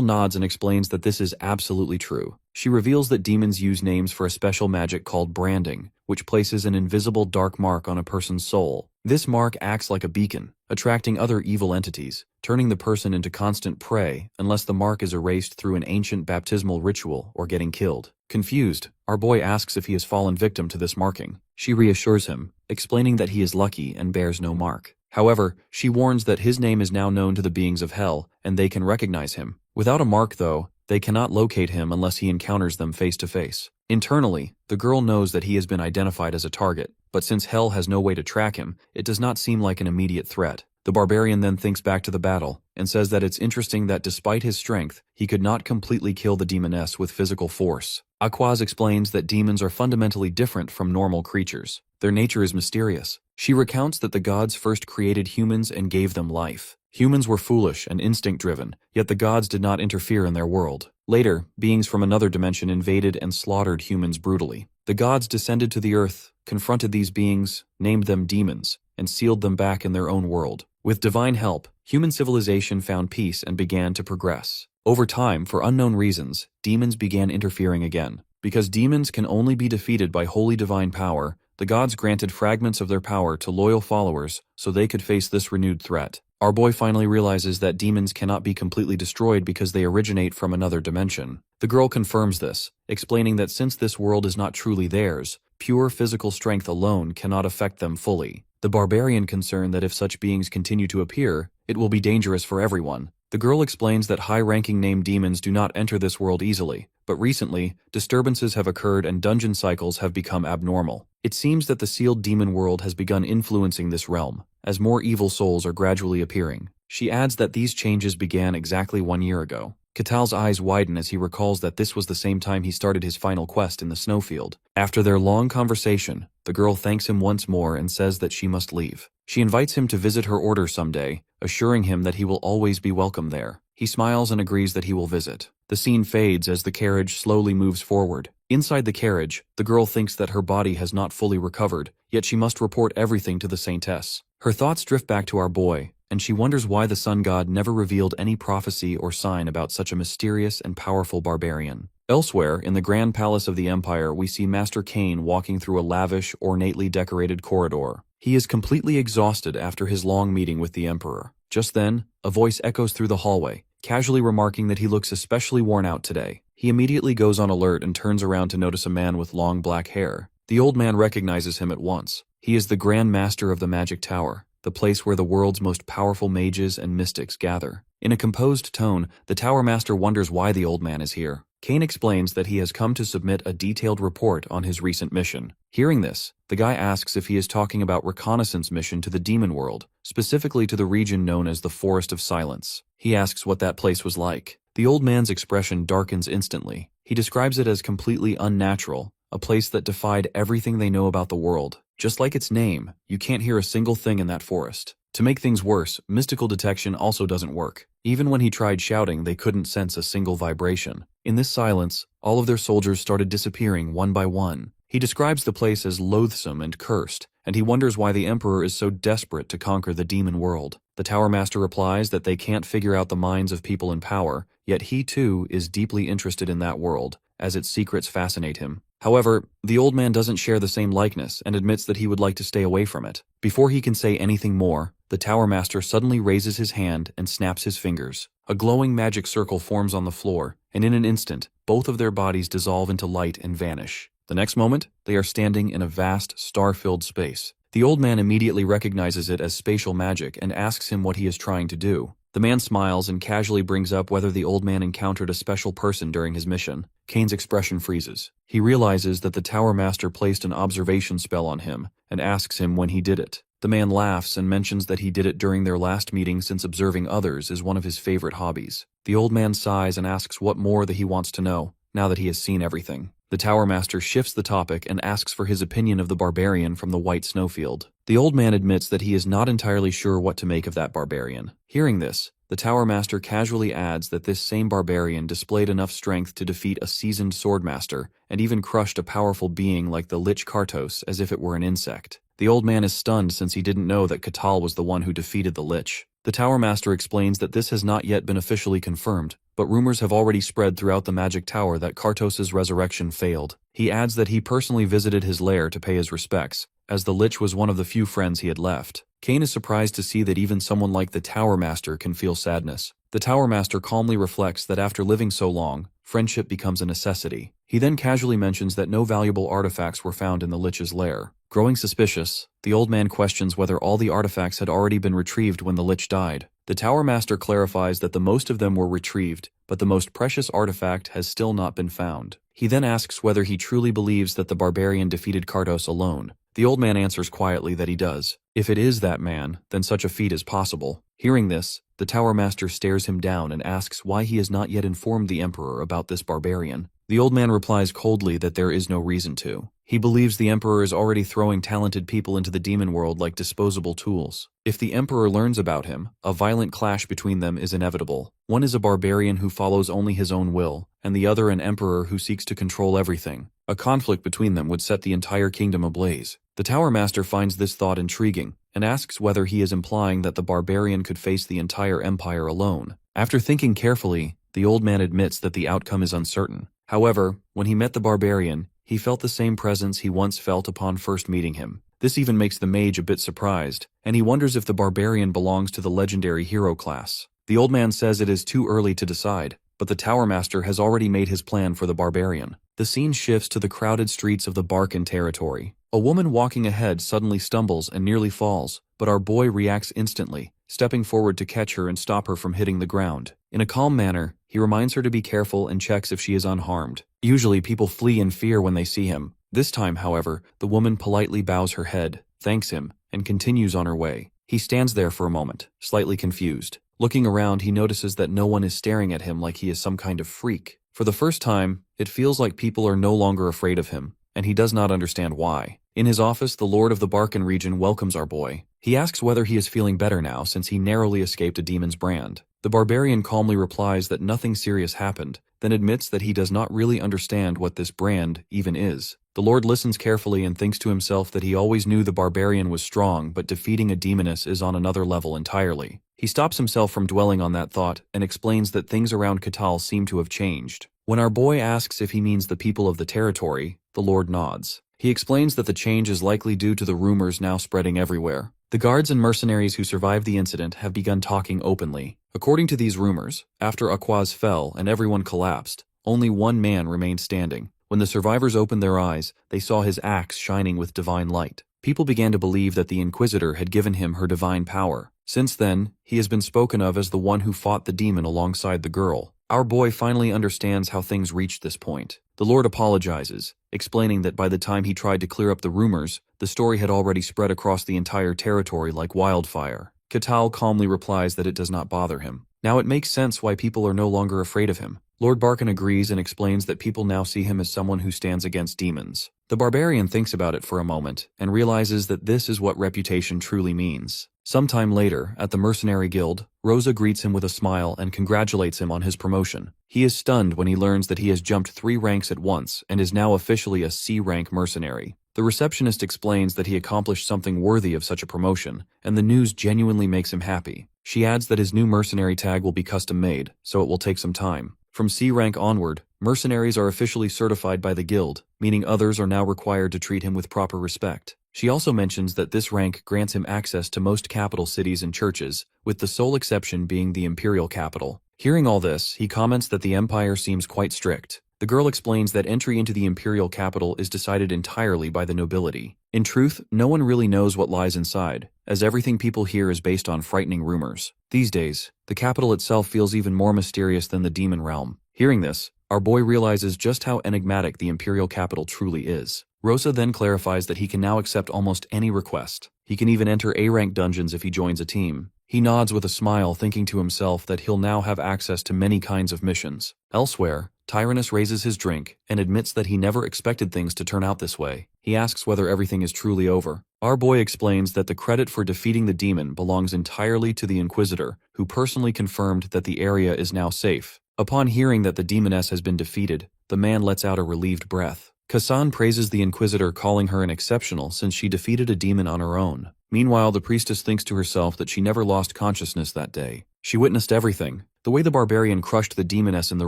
nods and explains that this is absolutely true. She reveals that demons use names for a special magic called branding, which places an invisible dark mark on a person's soul. This mark acts like a beacon, attracting other evil entities, turning the person into constant prey unless the mark is erased through an ancient baptismal ritual or getting killed. Confused, our boy asks if he has fallen victim to this marking. She reassures him, explaining that he is lucky and bears no mark. However, she warns that his name is now known to the beings of hell, and they can recognize him. Without a mark, though, they cannot locate him unless he encounters them face to face. Internally, the girl knows that he has been identified as a target, but since hell has no way to track him, it does not seem like an immediate threat. The barbarian then thinks back to the battle, and says that it's interesting that despite his strength, he could not completely kill the demoness with physical force. Aquaz explains that demons are fundamentally different from normal creatures. Their nature is mysterious. She recounts that the gods first created humans and gave them life. Humans were foolish and instinct-driven, yet the gods did not interfere in their world. Later, beings from another dimension invaded and slaughtered humans brutally. The gods descended to the earth, confronted these beings, named them demons, and sealed them back in their own world. With divine help, human civilization found peace and began to progress. Over time, for unknown reasons, demons began interfering again. Because demons can only be defeated by holy divine power, the gods granted fragments of their power to loyal followers so they could face this renewed threat. Our boy finally realizes that demons cannot be completely destroyed because they originate from another dimension. The girl confirms this, explaining that since this world is not truly theirs, pure physical strength alone cannot affect them fully. The barbarian concerned that if such beings continue to appear, it will be dangerous for everyone. The girl explains that high-ranking named demons do not enter this world easily, but recently, disturbances have occurred and dungeon cycles have become abnormal. It seems that the sealed demon world has begun influencing this realm, as more evil souls are gradually appearing. She adds that these changes began exactly 1 year ago. Katal's eyes widen as he recalls that this was the same time he started his final quest in the snowfield. After their long conversation, the girl thanks him once more and says that she must leave. She invites him to visit her order someday, assuring him that he will always be welcome there. He smiles and agrees that he will visit. The scene fades as the carriage slowly moves forward. Inside the carriage, the girl thinks that her body has not fully recovered, yet she must report everything to the saintess. Her thoughts drift back to our boy, and she wonders why the sun god never revealed any prophecy or sign about such a mysterious and powerful barbarian. Elsewhere, in the Grand Palace of the Empire, we see Master Cain walking through a lavish, ornately decorated corridor. He is completely exhausted after his long meeting with the Emperor. Just then, a voice echoes through the hallway, casually remarking that he looks especially worn out today. He immediately goes on alert and turns around to notice a man with long black hair. The old man recognizes him at once. He is the Grand Master of the Magic Tower, the place where the world's most powerful mages and mystics gather. In a composed tone, the Tower Master wonders why the old man is here. Kane explains that he has come to submit a detailed report on his recent mission. Hearing this, the guy asks if he is talking about reconnaissance mission to the demon world, specifically to the region known as the Forest of Silence. He asks what that place was like. The old man's expression darkens instantly. He describes it as completely unnatural, a place that defied everything they know about the world. Just like its name, you can't hear a single thing in that forest. To make things worse, mystical detection also doesn't work. Even when he tried shouting, they couldn't sense a single vibration. In this silence, all of their soldiers started disappearing one by one. He describes the place as loathsome and cursed, and he wonders why the Emperor is so desperate to conquer the demon world. The Tower Master replies that they can't figure out the minds of people in power, yet he too is deeply interested in that world, as its secrets fascinate him. However, the old man doesn't share the same likeness and admits that he would like to stay away from it. Before he can say anything more, the Tower Master suddenly raises his hand and snaps his fingers. A glowing magic circle forms on the floor, and in an instant, both of their bodies dissolve into light and vanish. The next moment, they are standing in a vast, star-filled space. The old man immediately recognizes it as spatial magic and asks him what he is trying to do. The man smiles and casually brings up whether the old man encountered a special person during his mission. Kane's expression freezes. He realizes that the Tower Master placed an observation spell on him and asks him when he did it. The man laughs and mentions that he did it during their last meeting since observing others is one of his favorite hobbies. The old man sighs and asks what more that he wants to know, now that he has seen everything. The Tower Master shifts the topic and asks for his opinion of the Barbarian from the White Snowfield. The old man admits that he is not entirely sure what to make of that Barbarian. Hearing this, the Tower Master casually adds that this same Barbarian displayed enough strength to defeat a seasoned swordmaster and even crushed a powerful being like the Lich Kartos as if it were an insect. The old man is stunned since he didn't know that Katal was the one who defeated the Lich. The Tower Master explains that this has not yet been officially confirmed, but rumors have already spread throughout the Magic Tower that Kartos' resurrection failed. He adds that he personally visited his lair to pay his respects, as the Lich was one of the few friends he had left. Kane is surprised to see that even someone like the Tower Master can feel sadness. The Tower Master calmly reflects that after living so long, friendship becomes a necessity. He then casually mentions that no valuable artifacts were found in the Lich's lair. Growing suspicious, the old man questions whether all the artifacts had already been retrieved when the Lich died. The Tower Master clarifies that the most of them were retrieved, but the most precious artifact has still not been found. He then asks whether he truly believes that the Barbarian defeated Kartos alone. The old man answers quietly that he does. If it is that man, then such a feat is possible. Hearing this, the Tower Master stares him down and asks why he has not yet informed the Emperor about this Barbarian. The old man replies coldly that there is no reason to. He believes the Emperor is already throwing talented people into the demon world like disposable tools. If the Emperor learns about him, a violent clash between them is inevitable. One is a barbarian who follows only his own will, and the other an emperor who seeks to control everything. A conflict between them would set the entire kingdom ablaze. The Tower Master finds this thought intriguing, and asks whether he is implying that the barbarian could face the entire empire alone. After thinking carefully, the old man admits that the outcome is uncertain. However, when he met the barbarian, he felt the same presence he once felt upon first meeting him. This even makes the mage a bit surprised, and he wonders if the barbarian belongs to the legendary hero class. The old man says it is too early to decide, but the Tower Master has already made his plan for the barbarian. The scene shifts to the crowded streets of the Barcan territory. A woman walking ahead suddenly stumbles and nearly falls, but our boy reacts instantly, stepping forward to catch her and stop her from hitting the ground. In a calm manner, he reminds her to be careful and checks if she is unharmed. Usually people flee in fear when they see him. This time, however, the woman politely bows her head, thanks him, and continues on her way. He stands there for a moment, slightly confused. Looking around, he notices that no one is staring at him like he is some kind of freak. For the first time, it feels like people are no longer afraid of him, and he does not understand why. In his office, the Lord of the Barcan region welcomes our boy. He asks whether he is feeling better now since he narrowly escaped a demon's brand. The barbarian calmly replies that nothing serious happened, then admits that he does not really understand what this brand even is. The Lord listens carefully and thinks to himself that he always knew the barbarian was strong, but defeating a demoness is on another level entirely. He stops himself from dwelling on that thought and explains that things around Katal seem to have changed. When our boy asks if he means the people of the territory, the Lord nods. He explains that the change is likely due to the rumors now spreading everywhere. The guards and mercenaries who survived the incident have begun talking openly. According to these rumors, after Aquaz fell and everyone collapsed, only one man remained standing. When the survivors opened their eyes, they saw his axe shining with divine light. People began to believe that the Inquisitor had given him her divine power. Since then, he has been spoken of as the one who fought the demon alongside the girl. Our boy finally understands how things reached this point. The Lord apologizes, explaining that by the time he tried to clear up the rumors, the story had already spread across the entire territory like wildfire. Catal calmly replies that it does not bother him. Now it makes sense why people are no longer afraid of him. Lord Barkin agrees and explains that people now see him as someone who stands against demons. The Barbarian thinks about it for a moment and realizes that this is what reputation truly means. Sometime later, at the Mercenary Guild, Rosa greets him with a smile and congratulates him on his promotion. He is stunned when he learns that he has jumped 3 ranks at once and is now officially a C-rank mercenary. The receptionist explains that he accomplished something worthy of such a promotion, and the news genuinely makes him happy. She adds that his new mercenary tag will be custom-made, so it will take some time. From C-rank onward, mercenaries are officially certified by the guild, meaning others are now required to treat him with proper respect. She also mentions that this rank grants him access to most capital cities and churches, with the sole exception being the imperial capital. Hearing all this, he comments that the empire seems quite strict. The girl explains that entry into the imperial capital is decided entirely by the nobility. In truth, no one really knows what lies inside, as everything people hear is based on frightening rumors. These days, the capital itself feels even more mysterious than the demon realm. Hearing this, our boy realizes just how enigmatic the imperial capital truly is. Rosa then clarifies that he can now accept almost any request. He can even enter A-rank dungeons if he joins a team. He nods with a smile, thinking to himself that he'll now have access to many kinds of missions. Elsewhere, Tyrannus raises his drink and admits that he never expected things to turn out this way. He asks whether everything is truly over. Our boy explains that the credit for defeating the demon belongs entirely to the Inquisitor, who personally confirmed that the area is now safe. Upon hearing that the demoness has been defeated, the man lets out a relieved breath. Kassan praises the Inquisitor, calling her an exceptional since she defeated a demon on her own. Meanwhile, the priestess thinks to herself that she never lost consciousness that day. She witnessed everything. The way the Barbarian crushed the demoness in the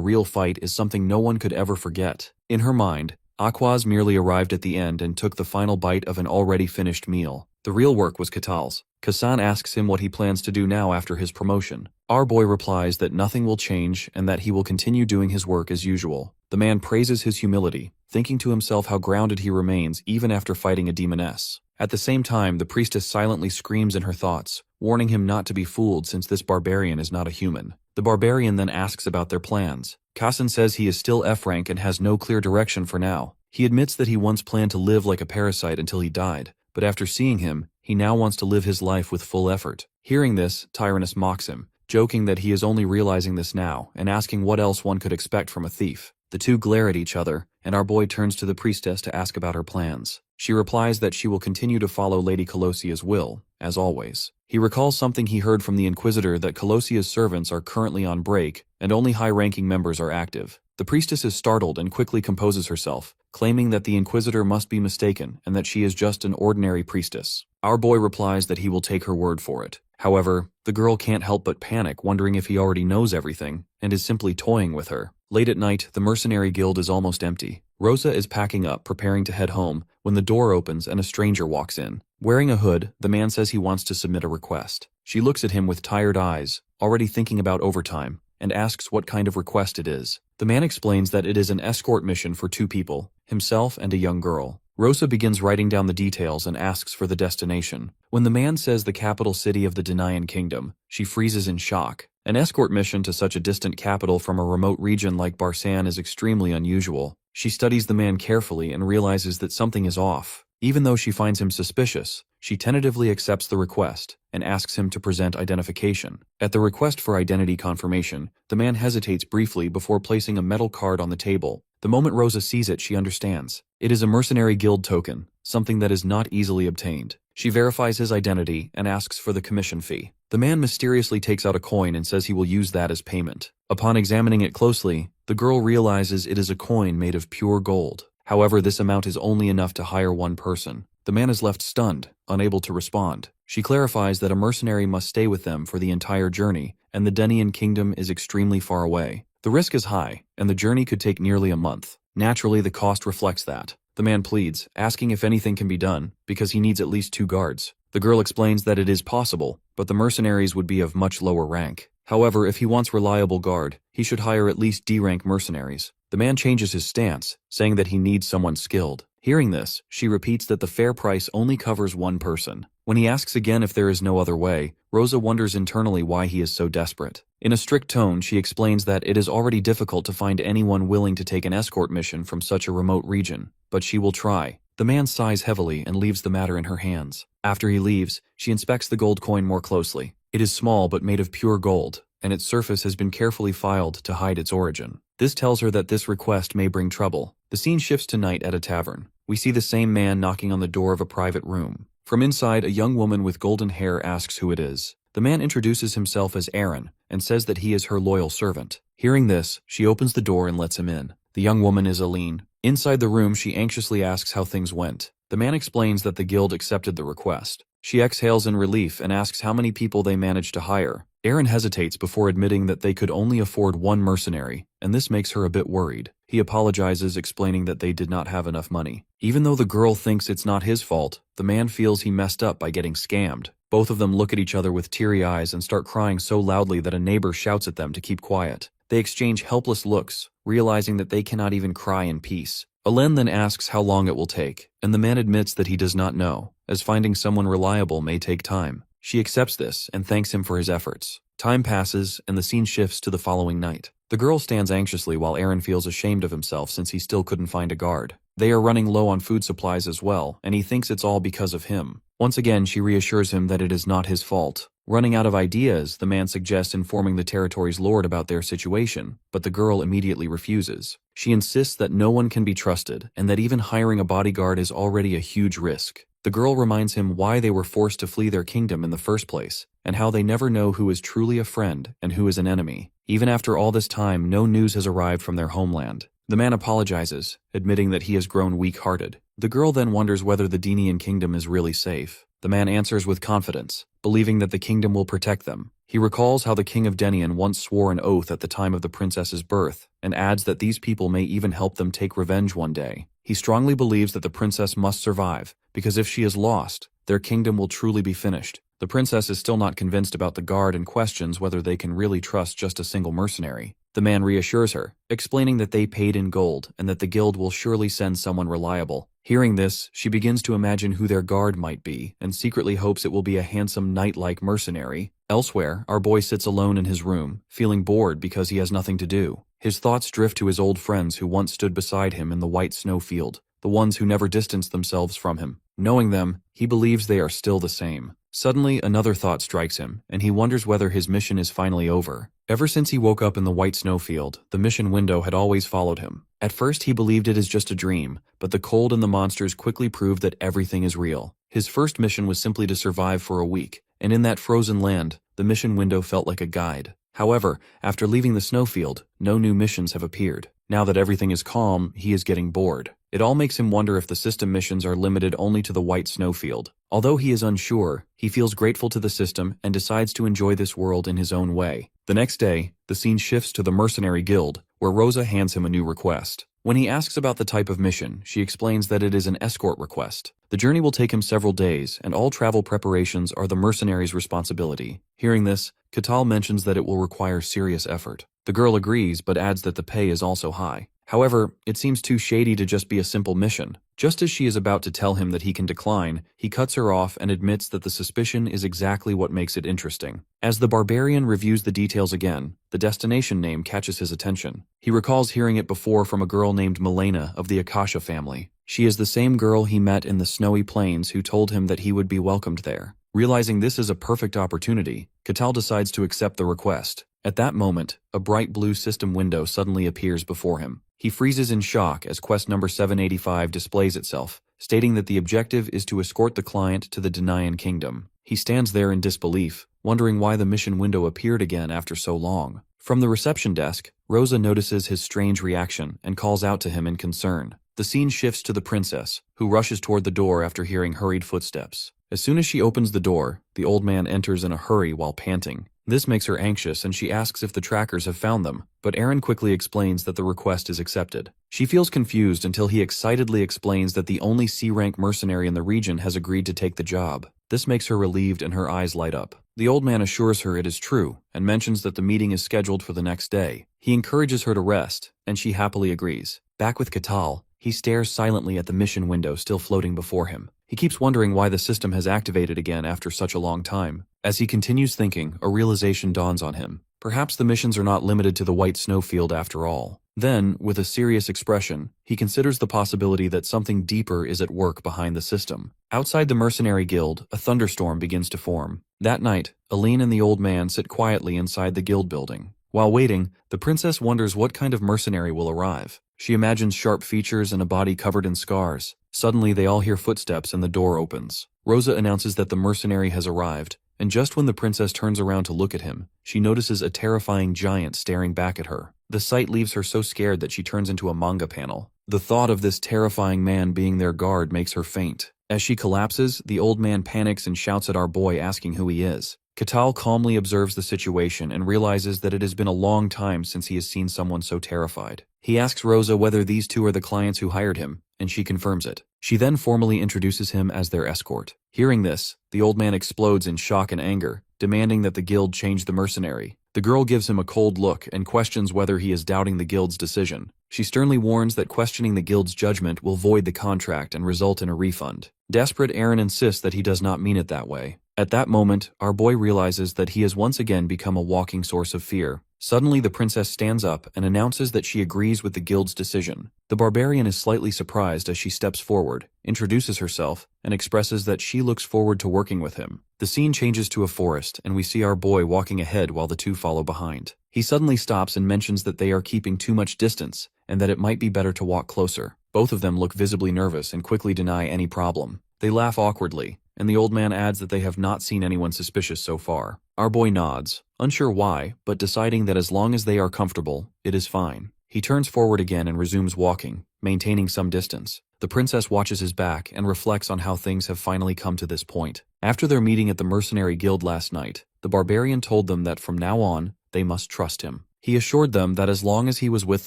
real fight is something no one could ever forget. In her mind, Aquaz merely arrived at the end and took the final bite of an already finished meal. The real work was Catal's. Kassan asks him what he plans to do now after his promotion. Our boy replies that nothing will change and that he will continue doing his work as usual. The man praises his humility, thinking to himself how grounded he remains even after fighting a demoness. At the same time, the priestess silently screams in her thoughts, warning him not to be fooled since this barbarian is not a human. The Barbarian then asks about their plans. Kassan says he is still F-rank and has no clear direction for now. He admits that he once planned to live like a parasite until he died, but after seeing him, he now wants to live his life with full effort. Hearing this, Tyrannus mocks him, joking that he is only realizing this now and asking what else one could expect from a thief. The two glare at each other, and our boy turns to the priestess to ask about her plans. She replies that she will continue to follow Lady Colosia's will, as always. He recalls something he heard from the Inquisitor, that Colosia's servants are currently on break, and only high-ranking members are active. The priestess is startled and quickly composes herself, claiming that the Inquisitor must be mistaken and that she is just an ordinary priestess. Our boy replies that he will take her word for it. However, the girl can't help but panic, wondering if he already knows everything, and is simply toying with her. Late at night, the Mercenary Guild is almost empty. Rosa is packing up, preparing to head home, when the door opens and a stranger walks in. Wearing a hood, the man says he wants to submit a request. She looks at him with tired eyes, already thinking about overtime, and asks what kind of request it is. The man explains that it is an escort mission for 2 people, himself and a young girl. Rosa begins writing down the details and asks for the destination. When the man says the capital city of the Denayan Kingdom, she freezes in shock. An escort mission to such a distant capital from a remote region like Barsan is extremely unusual. She studies the man carefully and realizes that something is off. Even though she finds him suspicious, she tentatively accepts the request and asks him to present identification. At the request for identity confirmation, the man hesitates briefly before placing a metal card on the table. The moment Rosa sees it, she understands. It is a Mercenary Guild token, something that is not easily obtained. She verifies his identity and asks for the commission fee. The man mysteriously takes out a coin and says he will use that as payment. Upon examining it closely, the girl realizes it is a coin made of pure gold. However, this amount is only enough to hire 1 person. The man is left stunned, unable to respond. She clarifies that a mercenary must stay with them for the entire journey, and the Denayan Kingdom is extremely far away. The risk is high, and the journey could take nearly a month. Naturally, the cost reflects that. The man pleads, asking if anything can be done, because he needs at least 2 guards. The girl explains that it is possible, but the mercenaries would be of much lower rank. However, if he wants reliable guard, he should hire at least D-rank mercenaries. The man changes his stance, saying that he needs someone skilled. Hearing this, she repeats that the fair price only covers one person. When he asks again if there is no other way, Rosa wonders internally why he is so desperate. In a strict tone, she explains that it is already difficult to find anyone willing to take an escort mission from such a remote region, but she will try. The man sighs heavily and leaves the matter in her hands. After he leaves, she inspects the gold coin more closely. It is small but made of pure gold, and its surface has been carefully filed to hide its origin. This tells her that this request may bring trouble. The scene shifts to night at a tavern. We see the same man knocking on the door of a private room. From inside, a young woman with golden hair asks who it is. The man introduces himself as Aaron and says that he is her loyal servant. Hearing this, she opens the door and lets him in. The young woman is Aline. Inside the room, she anxiously asks how things went. The man explains that the guild accepted the request. She exhales in relief and asks how many people they managed to hire. Aaron hesitates before admitting that they could only afford one mercenary, and this makes her a bit worried. He apologizes, explaining that they did not have enough money. Even though the girl thinks it's not his fault, the man feels he messed up by getting scammed. Both of them look at each other with teary eyes and start crying so loudly that a neighbor shouts at them to keep quiet. They exchange helpless looks, realizing that they cannot even cry in peace. Alen then asks how long it will take, and the man admits that he does not know, as finding someone reliable may take time. She accepts this and thanks him for his efforts. Time passes, and the scene shifts to the following night. The girl stands anxiously while Aaron feels ashamed of himself since he still couldn't find a guard. They are running low on food supplies as well, and he thinks it's all because of him. Once again, she reassures him that it is not his fault. Running out of ideas, the man suggests informing the territory's lord about their situation, but the girl immediately refuses. She insists that no one can be trusted, and that even hiring a bodyguard is already a huge risk. The girl reminds him why they were forced to flee their kingdom in the first place, and how they never know who is truly a friend and who is an enemy. Even after all this time, no news has arrived from their homeland. The man apologizes, admitting that he has grown weak-hearted. The girl then wonders whether the Denian kingdom is really safe. The man answers with confidence, believing that the kingdom will protect them. He recalls how the king of Denian once swore an oath at the time of the princess's birth, and adds that these people may even help them take revenge one day. He strongly believes that the princess must survive, because if she is lost, their kingdom will truly be finished. The princess is still not convinced about the guard and questions whether they can really trust just a single mercenary. The man reassures her, explaining that they paid in gold and that the guild will surely send someone reliable. Hearing this, she begins to imagine who their guard might be and secretly hopes it will be a handsome knight-like mercenary. Elsewhere, our boy sits alone in his room, feeling bored because he has nothing to do. His thoughts drift to his old friends who once stood beside him in the white snowfield, the ones who never distanced themselves from him. Knowing them, he believes they are still the same. Suddenly, another thought strikes him, and he wonders whether his mission is finally over. Ever since he woke up in the white snowfield, the mission window had always followed him. At first, he believed it is just a dream, but the cold and the monsters quickly proved that everything is real. His first mission was simply to survive for a week, and in that frozen land, the mission window felt like a guide. However, after leaving the snowfield, no new missions have appeared. Now that everything is calm, he is getting bored. It all makes him wonder if the system missions are limited only to the white snowfield. Although he is unsure, he feels grateful to the system and decides to enjoy this world in his own way. The next day, the scene shifts to the Mercenary Guild, where Rosa hands him a new request. When he asks about the type of mission, she explains that it is an escort request. The journey will take him several days, and all travel preparations are the mercenary's responsibility. Hearing this, Catal mentions that it will require serious effort. The girl agrees, but adds that the pay is also high. However, it seems too shady to just be a simple mission. Just as she is about to tell him that he can decline, he cuts her off and admits that the suspicion is exactly what makes it interesting. As the Barbarian reviews the details again, the destination name catches his attention. He recalls hearing it before from a girl named Milena of the Akasha family. She is the same girl he met in the snowy plains who told him that he would be welcomed there. Realizing this is a perfect opportunity, Catal decides to accept the request. At that moment, a bright blue system window suddenly appears before him. He freezes in shock as quest number 785 displays itself, stating that the objective is to escort the client to the Denian kingdom. He stands there in disbelief, wondering why the mission window appeared again after so long. From the reception desk, Rosa notices his strange reaction and calls out to him in concern. The scene shifts to the princess, who rushes toward the door after hearing hurried footsteps. As soon as she opens the door, the old man enters in a hurry while panting. This makes her anxious and she asks if the trackers have found them, but Aaron quickly explains that the request is accepted. She feels confused until he excitedly explains that the only C-rank mercenary in the region has agreed to take the job. This makes her relieved and her eyes light up. The old man assures her it is true and mentions that the meeting is scheduled for the next day. He encourages her to rest, and she happily agrees. Back with Catal, He stares silently at the mission window still floating before him. He keeps wondering why the system has activated again after such a long time. As he continues thinking, a realization dawns on him. Perhaps the missions are not limited to the white snowfield after all. Then, with a serious expression, he considers the possibility that something deeper is at work behind the system. Outside the mercenary guild, a thunderstorm begins to form. That night, Aline and the old man sit quietly inside the guild building. While waiting, the princess wonders what kind of mercenary will arrive. She imagines sharp features and a body covered in scars. Suddenly, they all hear footsteps and the door opens. Rosa announces that the mercenary has arrived, and just when the princess turns around to look at him, she notices a terrifying giant staring back at her. The sight leaves her so scared that she turns into a manga panel. The thought of this terrifying man being their guard makes her faint. As she collapses, the old man panics and shouts at our boy, asking who he is. Catal calmly observes the situation and realizes that it has been a long time since he has seen someone so terrified. He asks Rosa whether these two are the clients who hired him, and she confirms it. She then formally introduces him as their escort. Hearing this, the old man explodes in shock and anger, demanding that the guild change the mercenary. The girl gives him a cold look and questions whether he is doubting the guild's decision. She sternly warns that questioning the guild's judgment will void the contract and result in a refund. Desperate, Aaron insists that he does not mean it that way. At that moment, our boy realizes that he has once again become a walking source of fear. Suddenly, the princess stands up and announces that she agrees with the guild's decision. The barbarian is slightly surprised as she steps forward, introduces herself, and expresses that she looks forward to working with him. The scene changes to a forest, and we see our boy walking ahead while the two follow behind. He suddenly stops and mentions that they are keeping too much distance, and that it might be better to walk closer. Both of them look visibly nervous and quickly deny any problem. They laugh awkwardly, and the old man adds that they have not seen anyone suspicious so far. Our boy nods, unsure why, but deciding that as long as they are comfortable, it is fine. He turns forward again and resumes walking, maintaining some distance. The princess watches his back and reflects on how things have finally come to this point. After their meeting at the mercenary guild last night, the barbarian told them that from now on, they must trust him. He assured them that as long as he was with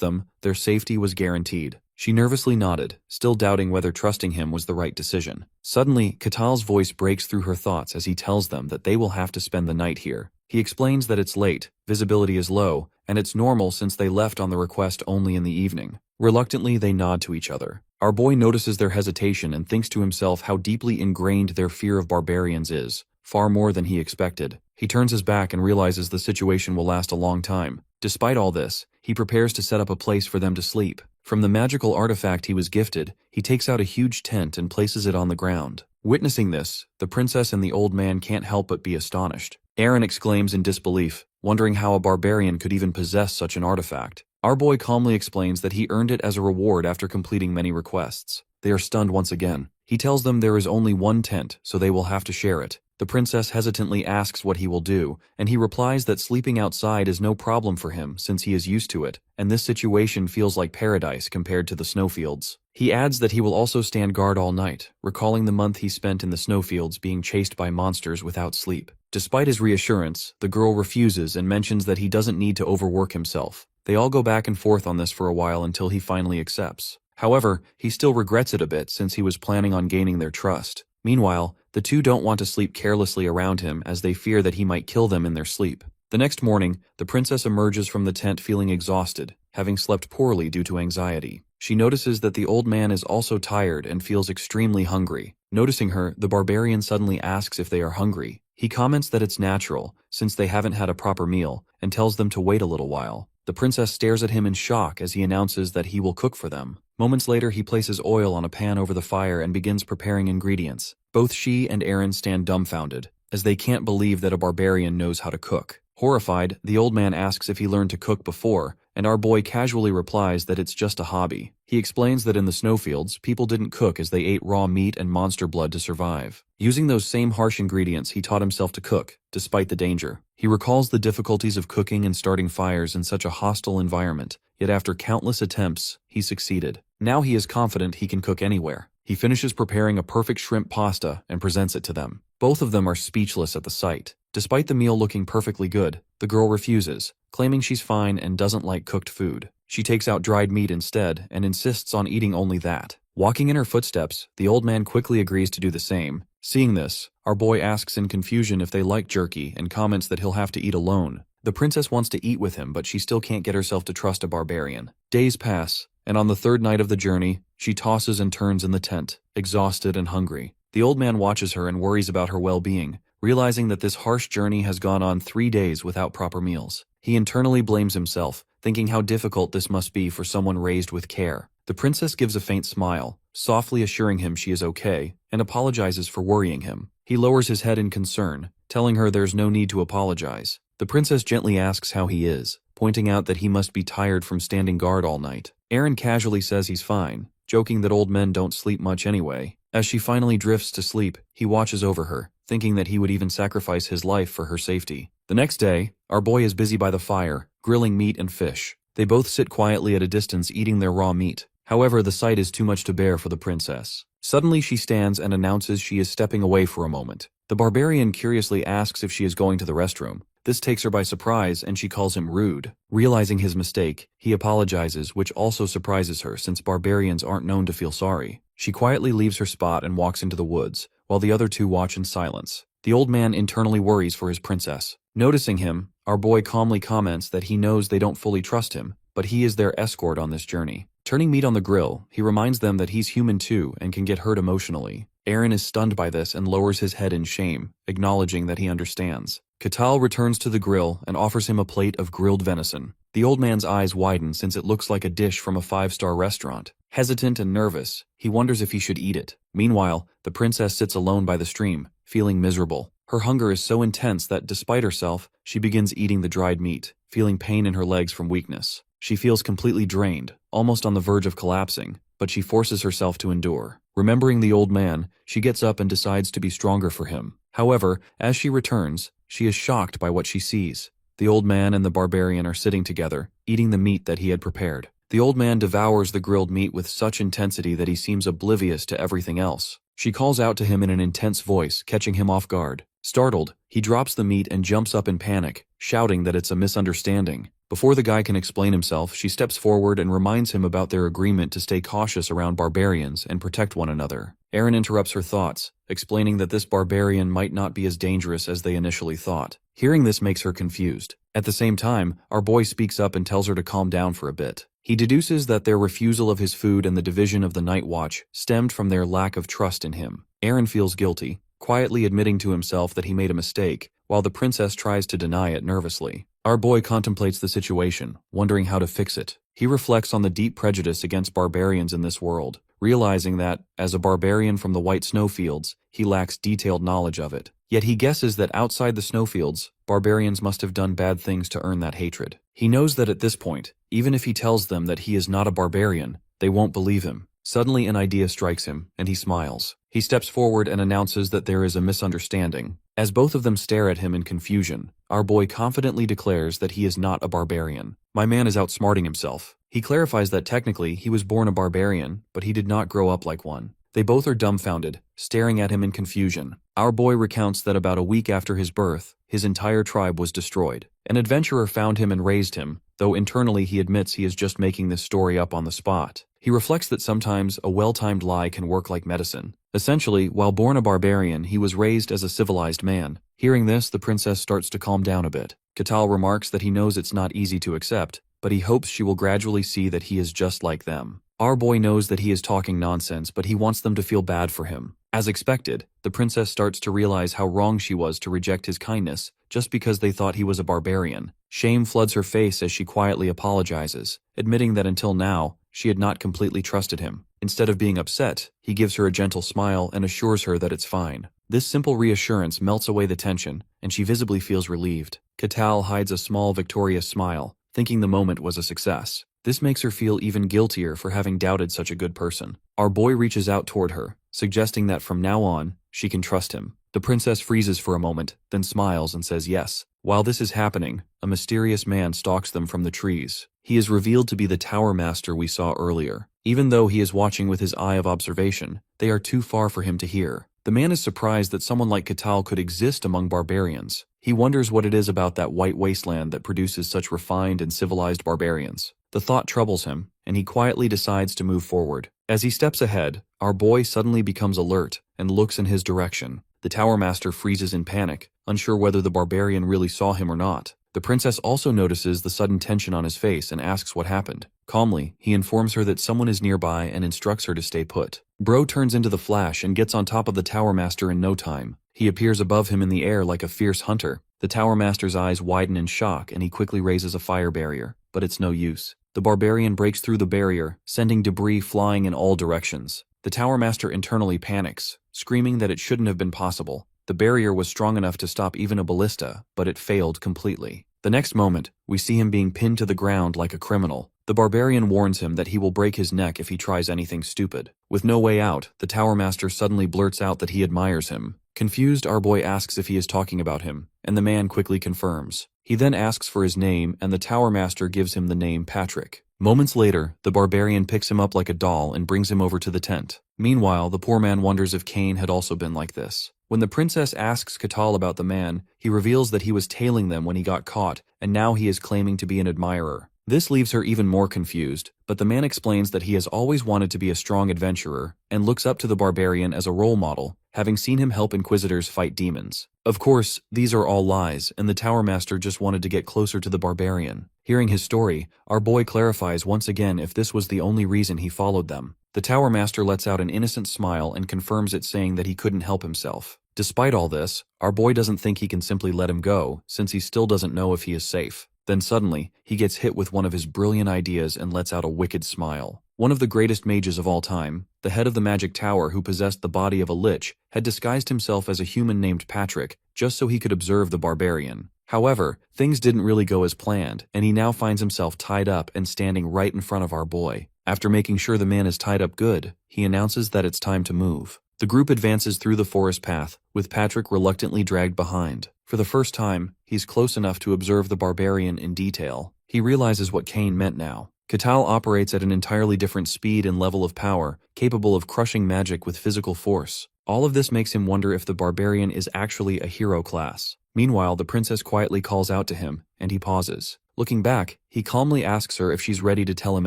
them, their safety was guaranteed. She nervously nodded, still doubting whether trusting him was the right decision. Suddenly, Catal's voice breaks through her thoughts as he tells them that they will have to spend the night here. He explains that it's late, visibility is low, and it's normal since they left on the request only in the evening. Reluctantly, they nod to each other. Our boy notices their hesitation and thinks to himself how deeply ingrained their fear of barbarians is, far more than he expected. He turns his back and realizes the situation will last a long time. Despite all this, he prepares to set up a place for them to sleep. From the magical artifact he was gifted, he takes out a huge tent and places it on the ground. Witnessing this, the princess and the old man can't help but be astonished. Aaron exclaims in disbelief, wondering how a barbarian could even possess such an artifact. Our boy calmly explains that he earned it as a reward after completing many requests. They are stunned once again. He tells them there is only one tent, so they will have to share it. The princess hesitantly asks what he will do, and he replies that sleeping outside is no problem for him since he is used to it, and this situation feels like paradise compared to the snowfields. He adds that he will also stand guard all night, recalling the month he spent in the snowfields being chased by monsters without sleep. Despite his reassurance, the girl refuses and mentions that he doesn't need to overwork himself. They all go back and forth on this for a while until he finally accepts. However, he still regrets it a bit since he was planning on gaining their trust. Meanwhile, the two don't want to sleep carelessly around him as they fear that he might kill them in their sleep. The next morning, the princess emerges from the tent feeling exhausted, having slept poorly due to anxiety. She notices that the old man is also tired and feels extremely hungry. Noticing her, the barbarian suddenly asks if they are hungry. He comments that it's natural, since they haven't had a proper meal, and tells them to wait a little while. The princess stares at him in shock as he announces that he will cook for them. Moments later, he places oil on a pan over the fire and begins preparing ingredients. Both she and Aaron stand dumbfounded, as they can't believe that a barbarian knows how to cook. Horrified, the old man asks if he learned to cook before, and our boy casually replies that it's just a hobby. He explains that in the snowfields, people didn't cook as they ate raw meat and monster blood to survive. Using those same harsh ingredients, he taught himself to cook, despite the danger. He recalls the difficulties of cooking and starting fires in such a hostile environment, yet after countless attempts, he succeeded. Now he is confident he can cook anywhere. He finishes preparing a perfect shrimp pasta and presents it to them. Both of them are speechless at the sight. Despite the meal looking perfectly good, the girl refuses, claiming she's fine and doesn't like cooked food. She takes out dried meat instead and insists on eating only that. Walking in her footsteps, the old man quickly agrees to do the same. Seeing this, our boy asks in confusion if they like jerky and comments that he'll have to eat alone. The princess wants to eat with him, but she still can't get herself to trust a barbarian. Days pass, and on the third night of the journey, she tosses and turns in the tent, exhausted and hungry. The old man watches her and worries about her well-being, realizing that this harsh journey has gone on 3 days without proper meals. He internally blames himself, thinking how difficult this must be for someone raised with care. The princess gives a faint smile, softly assuring him she is okay, and apologizes for worrying him. He lowers his head in concern, telling her there's no need to apologize. The princess gently asks how he is, pointing out that he must be tired from standing guard all night. Aaron casually says he's fine, joking that old men don't sleep much anyway. As she finally drifts to sleep, he watches over her, thinking that he would even sacrifice his life for her safety. The next day, our boy is busy by the fire, grilling meat and fish. They both sit quietly at a distance eating their raw meat. However, the sight is too much to bear for the princess. Suddenly she stands and announces she is stepping away for a moment. The barbarian curiously asks if she is going to the restroom. This takes her by surprise and she calls him rude. Realizing his mistake, he apologizes, which also surprises her since barbarians aren't known to feel sorry. She quietly leaves her spot and walks into the woods, while the other two watch in silence. The old man internally worries for his princess. Noticing him, our boy calmly comments that he knows they don't fully trust him, but he is their escort on this journey. Turning meat on the grill, he reminds them that he's human too and can get hurt emotionally. Aaron is stunned by this and lowers his head in shame, acknowledging that he understands. Katal returns to the grill and offers him a plate of grilled venison. The old man's eyes widen since it looks like a dish from a 5-star restaurant. Hesitant and nervous, he wonders if he should eat it. Meanwhile, the princess sits alone by the stream, feeling miserable. Her hunger is so intense that, despite herself, she begins eating the dried meat, feeling pain in her legs from weakness. She feels completely drained, almost on the verge of collapsing, but she forces herself to endure. Remembering the old man, she gets up and decides to be stronger for him. However, as she returns, she is shocked by what she sees. The old man and the barbarian are sitting together, eating the meat that he had prepared. The old man devours the grilled meat with such intensity that he seems oblivious to everything else. She calls out to him in an intense voice, catching him off guard. Startled, he drops the meat and jumps up in panic, shouting that it's a misunderstanding. Before the guy can explain himself, she steps forward and reminds him about their agreement to stay cautious around barbarians and protect one another. Aaron interrupts her thoughts, explaining that this barbarian might not be as dangerous as they initially thought. Hearing this makes her confused. At the same time, our boy speaks up and tells her to calm down for a bit. He deduces that their refusal of his food and the division of the night watch stemmed from their lack of trust in him. Aaron feels guilty, quietly admitting to himself that he made a mistake, while the princess tries to deny it nervously. Our boy contemplates the situation, wondering how to fix it. He reflects on the deep prejudice against barbarians in this world, realizing that, as a barbarian from the white snowfields, he lacks detailed knowledge of it. Yet he guesses that outside the snowfields, barbarians must have done bad things to earn that hatred. He knows that at this point, even if he tells them that he is not a barbarian, they won't believe him. Suddenly an idea strikes him, and he smiles. He steps forward and announces that there is a misunderstanding. As both of them stare at him in confusion, our boy confidently declares that he is not a barbarian. My man is outsmarting himself. He clarifies that technically he was born a barbarian, but he did not grow up like one. They both are dumbfounded, staring at him in confusion. Our boy recounts that about a week after his birth, his entire tribe was destroyed. An adventurer found him and raised him, though internally he admits he is just making this story up on the spot. He reflects that sometimes a well-timed lie can work like medicine. Essentially, while born a barbarian, he was raised as a civilized man. Hearing this, the princess starts to calm down a bit. Katal remarks that he knows it's not easy to accept, but he hopes she will gradually see that he is just like them. Our boy knows that he is talking nonsense, but he wants them to feel bad for him. As expected, the princess starts to realize how wrong she was to reject his kindness just because they thought he was a barbarian. Shame floods her face as she quietly apologizes, admitting that until now, she had not completely trusted him. Instead of being upset, he gives her a gentle smile and assures her that it's fine. This simple reassurance melts away the tension, and she visibly feels relieved. Katal hides a small victorious smile, thinking the moment was a success. This makes her feel even guiltier for having doubted such a good person. Our boy reaches out toward her, suggesting that from now on, she can trust him. The princess freezes for a moment, then smiles and says yes. While this is happening, a mysterious man stalks them from the trees. He is revealed to be the tower master we saw earlier. Even though he is watching with his eye of observation, they are too far for him to hear. The man is surprised that someone like Katal could exist among barbarians. He wonders what it is about that white wasteland that produces such refined and civilized barbarians. The thought troubles him, and he quietly decides to move forward. As he steps ahead, our boy suddenly becomes alert and looks in his direction. The tower master freezes in panic, unsure whether the barbarian really saw him or not. The princess also notices the sudden tension on his face and asks what happened. Calmly, he informs her that someone is nearby and instructs her to stay put. Bro turns into the Flash and gets on top of the Tower Master in no time. He appears above him in the air like a fierce hunter. The Tower Master's eyes widen in shock and he quickly raises a fire barrier, but it's no use. The Barbarian breaks through the barrier, sending debris flying in all directions. The Tower Master internally panics, screaming that it shouldn't have been possible. The barrier was strong enough to stop even a ballista, but it failed completely. The next moment, we see him being pinned to the ground like a criminal. The Barbarian warns him that he will break his neck if he tries anything stupid. With no way out, the Tower Master suddenly blurts out that he admires him. Confused, our boy asks if he is talking about him, and the man quickly confirms. He then asks for his name, and the Tower Master gives him the name Patrick. Moments later, the Barbarian picks him up like a doll and brings him over to the tent. Meanwhile, the poor man wonders if Cain had also been like this. When the princess asks Catal about the man, he reveals that he was tailing them when he got caught, and now he is claiming to be an admirer. This leaves her even more confused, but the man explains that he has always wanted to be a strong adventurer, and looks up to the Barbarian as a role model, having seen him help Inquisitors fight demons. Of course, these are all lies, and the Tower Master just wanted to get closer to the Barbarian. Hearing his story, our boy clarifies once again if this was the only reason he followed them. The Tower Master lets out an innocent smile and confirms it, saying that he couldn't help himself. Despite all this, our boy doesn't think he can simply let him go, since he still doesn't know if he is safe. Then suddenly, he gets hit with one of his brilliant ideas and lets out a wicked smile. One of the greatest mages of all time, the head of the magic tower who possessed the body of a lich, had disguised himself as a human named Patrick, just so he could observe the Barbarian. However, things didn't really go as planned, and he now finds himself tied up and standing right in front of our boy. After making sure the man is tied up good, he announces that it's time to move. The group advances through the forest path, with Patrick reluctantly dragged behind. For the first time, he's close enough to observe the Barbarian in detail. He realizes what Cain meant now. Catal operates at an entirely different speed and level of power, capable of crushing magic with physical force. All of this makes him wonder if the Barbarian is actually a hero class. Meanwhile, the princess quietly calls out to him, and he pauses. Looking back, he calmly asks her if she's ready to tell him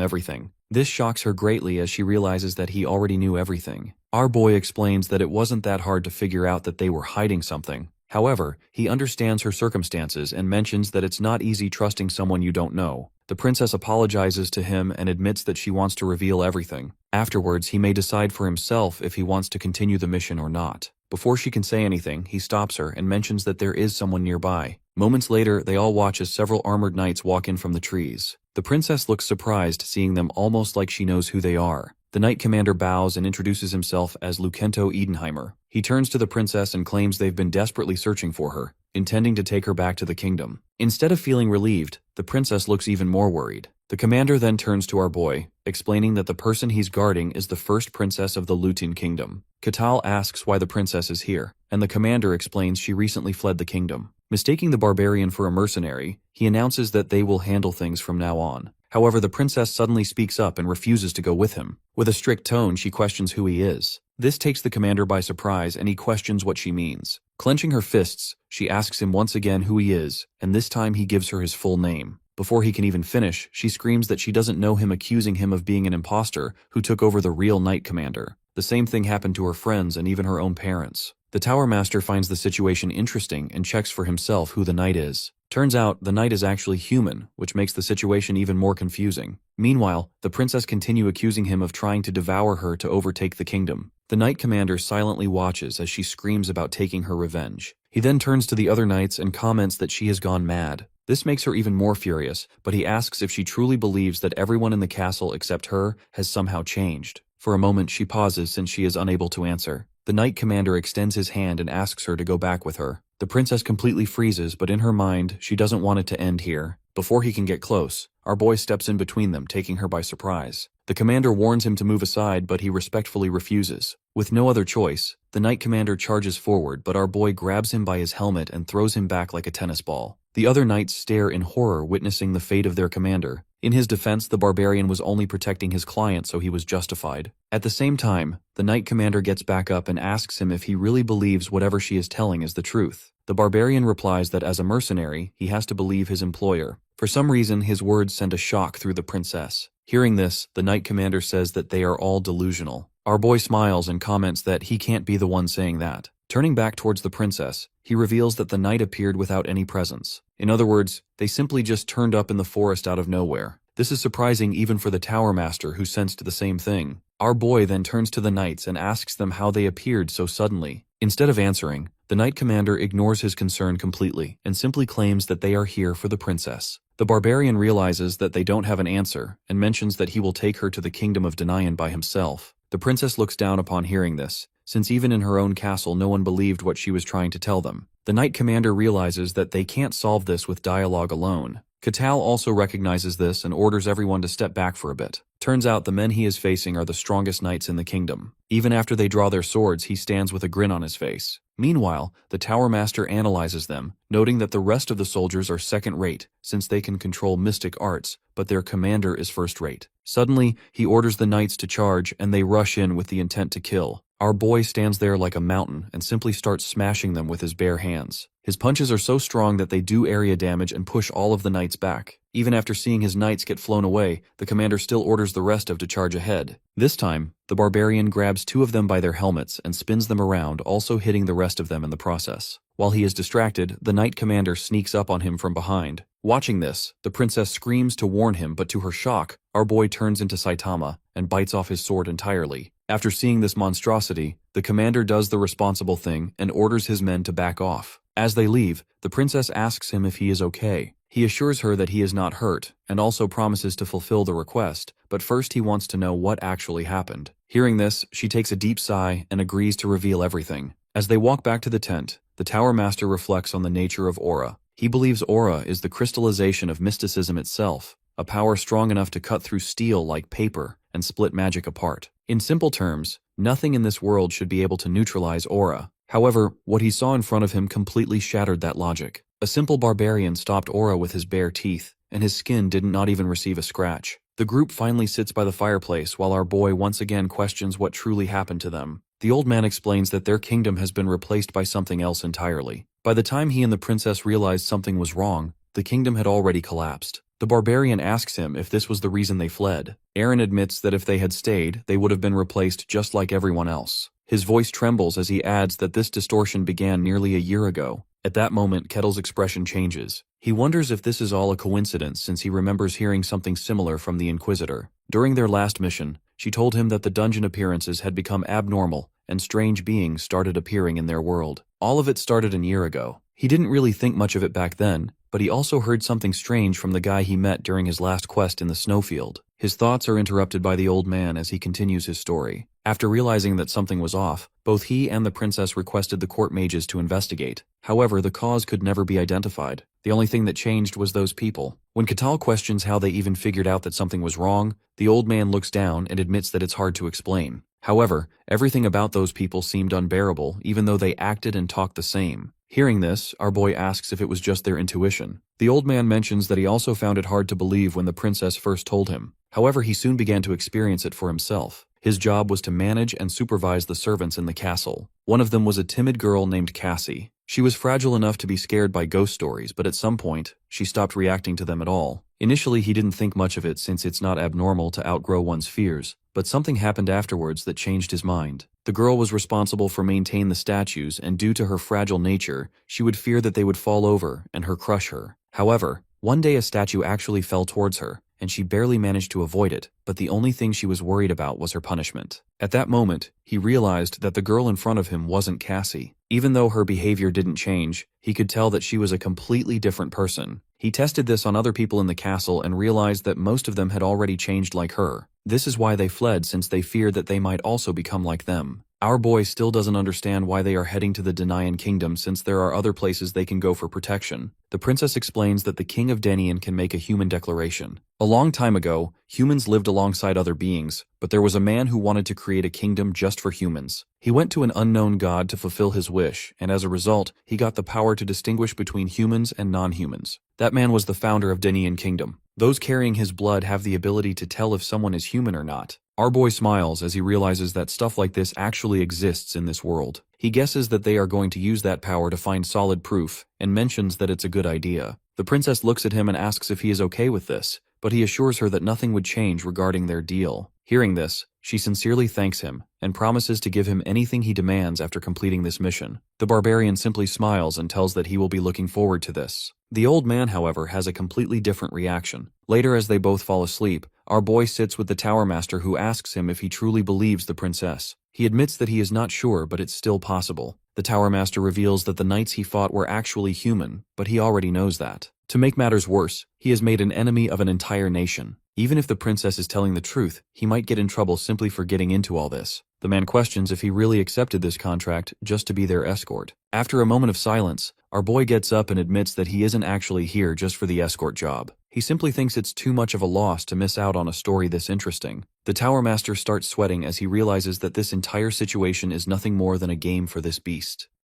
everything. This shocks her greatly as she realizes that he already knew everything. Our boy explains that it wasn't that hard to figure out that they were hiding something. However, he understands her circumstances and mentions that it's not easy trusting someone you don't know. The princess apologizes to him and admits that she wants to reveal everything. Afterwards, he may decide for himself if he wants to continue the mission or not. Before she can say anything, he stops her and mentions that there is someone nearby. Moments later, they all watch as several armored knights walk in from the trees. The princess looks surprised, seeing them almost like she knows who they are. The knight commander bows and introduces himself as Lucento Edenheimer. He turns to the princess and claims they've been desperately searching for her, intending to take her back to the kingdom. Instead of feeling relieved, the princess looks even more worried. The commander then turns to our boy, explaining that the person he's guarding is the first princess of the Lutin kingdom. Catal asks why the princess is here, and the commander explains she recently fled the kingdom. Mistaking the Barbarian for a mercenary, he announces that they will handle things from now on. However, the princess suddenly speaks up and refuses to go with him. With a strict tone, she questions who he is. This takes the commander by surprise, and he questions what she means. Clenching her fists, she asks him once again who he is, and this time he gives her his full name. Before he can even finish, she screams that she doesn't know him, accusing him of being an imposter who took over the real knight commander. The same thing happened to her friends and even her own parents. The Tower Master finds the situation interesting and checks for himself who the knight is. Turns out, the knight is actually human, which makes the situation even more confusing. Meanwhile, the princess continues accusing him of trying to devour her to overtake the kingdom. The knight commander silently watches as she screams about taking her revenge. He then turns to the other knights and comments that she has gone mad. This makes her even more furious, but he asks if she truly believes that everyone in the castle except her has somehow changed. For a moment, she pauses since she is unable to answer. The knight commander extends his hand and asks her to go back with her. The princess completely freezes, but in her mind, she doesn't want it to end here. Before he can get close, our boy steps in between them, taking her by surprise. The commander warns him to move aside, but he respectfully refuses. With no other choice, the knight commander charges forward, but our boy grabs him by his helmet and throws him back like a tennis ball. The other knights stare in horror, witnessing the fate of their commander. In his defense, the Barbarian was only protecting his client, so he was justified. At the same time, the knight commander gets back up and asks him if he really believes whatever she is telling is the truth. The Barbarian replies that as a mercenary, he has to believe his employer. For some reason, his words send a shock through the princess. Hearing this, the knight commander says that they are all delusional. Our boy smiles and comments that he can't be the one saying that. Turning back towards the princess, he reveals that the knight appeared without any presence. In other words, they simply just turned up in the forest out of nowhere. This is surprising even for the Tower Master, who sensed the same thing. Our boy then turns to the knights and asks them how they appeared so suddenly. Instead of answering, the knight commander ignores his concern completely and simply claims that they are here for the princess. The barbarian realizes that they don't have an answer and mentions that he will take her to the kingdom of Denian by himself. The princess looks down upon hearing this, since even in her own castle no one believed what she was trying to tell them. The knight commander realizes that they can't solve this with dialogue alone. Catal also recognizes this and orders everyone to step back for a bit. Turns out the men he is facing are the strongest knights in the kingdom. Even after they draw their swords, he stands with a grin on his face. Meanwhile, the Tower Master analyzes them, noting that the rest of the soldiers are second-rate, since they can control mystic arts, but their commander is first-rate. Suddenly, he orders the knights to charge, and they rush in with the intent to kill. Our boy stands there like a mountain and simply starts smashing them with his bare hands. His punches are so strong that they do area damage and push all of the knights back. Even after seeing his knights get flown away, the commander still orders the rest of to charge ahead. This time, the barbarian grabs 2 of them by their helmets and spins them around, also hitting the rest of them in the process. While he is distracted, the knight commander sneaks up on him from behind. Watching this, the princess screams to warn him, but to her shock, our boy turns into Saitama and bites off his sword entirely. After seeing this monstrosity, the commander does the responsible thing and orders his men to back off. As they leave, the princess asks him if he is okay. He assures her that he is not hurt, and also promises to fulfill the request, but first he wants to know what actually happened. Hearing this, she takes a deep sigh and agrees to reveal everything. As they walk back to the tent, the Tower Master reflects on the nature of aura. He believes aura is the crystallization of mysticism itself, a power strong enough to cut through steel like paper and split magic apart. In simple terms, nothing in this world should be able to neutralize aura. However, what he saw in front of him completely shattered that logic. A simple barbarian stopped aura with his bare teeth, and his skin did not even receive a scratch. The group finally sits by the fireplace while our boy once again questions what truly happened to them. The old man explains that their kingdom has been replaced by something else entirely. By the time he and the princess realized something was wrong, the kingdom had already collapsed. The barbarian asks him if this was the reason they fled. Aaron admits that if they had stayed, they would have been replaced just like everyone else. His voice trembles as he adds that this distortion began nearly a year ago. At that moment, Kettle's expression changes. He wonders if this is all a coincidence, since he remembers hearing something similar from the Inquisitor. During their last mission, she told him that the dungeon appearances had become abnormal, and strange beings started appearing in their world. All of it started a year ago. He didn't really think much of it back then, but he also heard something strange from the guy he met during his last quest in the snowfield. His thoughts are interrupted by the old man as he continues his story. After realizing that something was off, both he and the princess requested the court mages to investigate. However, the cause could never be identified. The only thing that changed was those people. When Catal questions how they even figured out that something was wrong, the old man looks down and admits that it's hard to explain. However, everything about those people seemed unbearable, even though they acted and talked the same. Hearing this, our boy asks if it was just their intuition. The old man mentions that he also found it hard to believe when the princess first told him. However, he soon began to experience it for himself. His job was to manage and supervise the servants in the castle. One of them was a timid girl named Cassie. She was fragile enough to be scared by ghost stories, but at some point, she stopped reacting to them at all. Initially, he didn't think much of it since it's not abnormal to outgrow one's fears, but something happened afterwards that changed his mind. The girl was responsible for maintaining the statues, and due to her fragile nature, she would fear that they would fall over and crush her. However, one day a statue actually fell towards her, and she barely managed to avoid it, but the only thing she was worried about was her punishment. At that moment, he realized that the girl in front of him wasn't Cassie. Even though her behavior didn't change, he could tell that she was a completely different person. He tested this on other people in the castle and realized that most of them had already changed like her. This is why they fled, since they feared that they might also become like them. Our boy still doesn't understand why they are heading to the Denian kingdom, since there are other places they can go for protection. The princess explains that the king of Denian can make a human declaration. A long time ago, humans lived alongside other beings, but there was a man who wanted to create a kingdom just for humans. He went to an unknown god to fulfill his wish, and as a result, he got the power to distinguish between humans and non-humans. That man was the founder of Denian Kingdom. Those carrying his blood have the ability to tell if someone is human or not. Our boy smiles as he realizes that stuff like this actually exists in this world. He guesses that they are going to use that power to find solid proof, and mentions that it's a good idea. The princess looks at him and asks if he is okay with this, but he assures her that nothing would change regarding their deal. Hearing this, she sincerely thanks him and promises to give him anything he demands after completing this mission. The barbarian simply smiles and tells that he will be looking forward to this. The old man, however, has a completely different reaction. Later, as they both fall asleep, our boy sits with the Tower Master, who asks him if he truly believes the princess. He admits that he is not sure, but it's still possible. The Tower Master reveals that the knights he fought were actually human, but he already knows that. To make matters worse, he has made an enemy of an entire nation. Even if the princess is telling the truth, he might get in trouble simply for getting into all this. The man questions if he really accepted this contract just to be their escort. After a moment of silence, our boy gets up and admits that he isn't actually here just for the escort job. He simply thinks it's too much of a loss to miss out on a story this interesting. The Tower Master starts sweating as he realizes that this entire situation is nothing more than a game for this beast.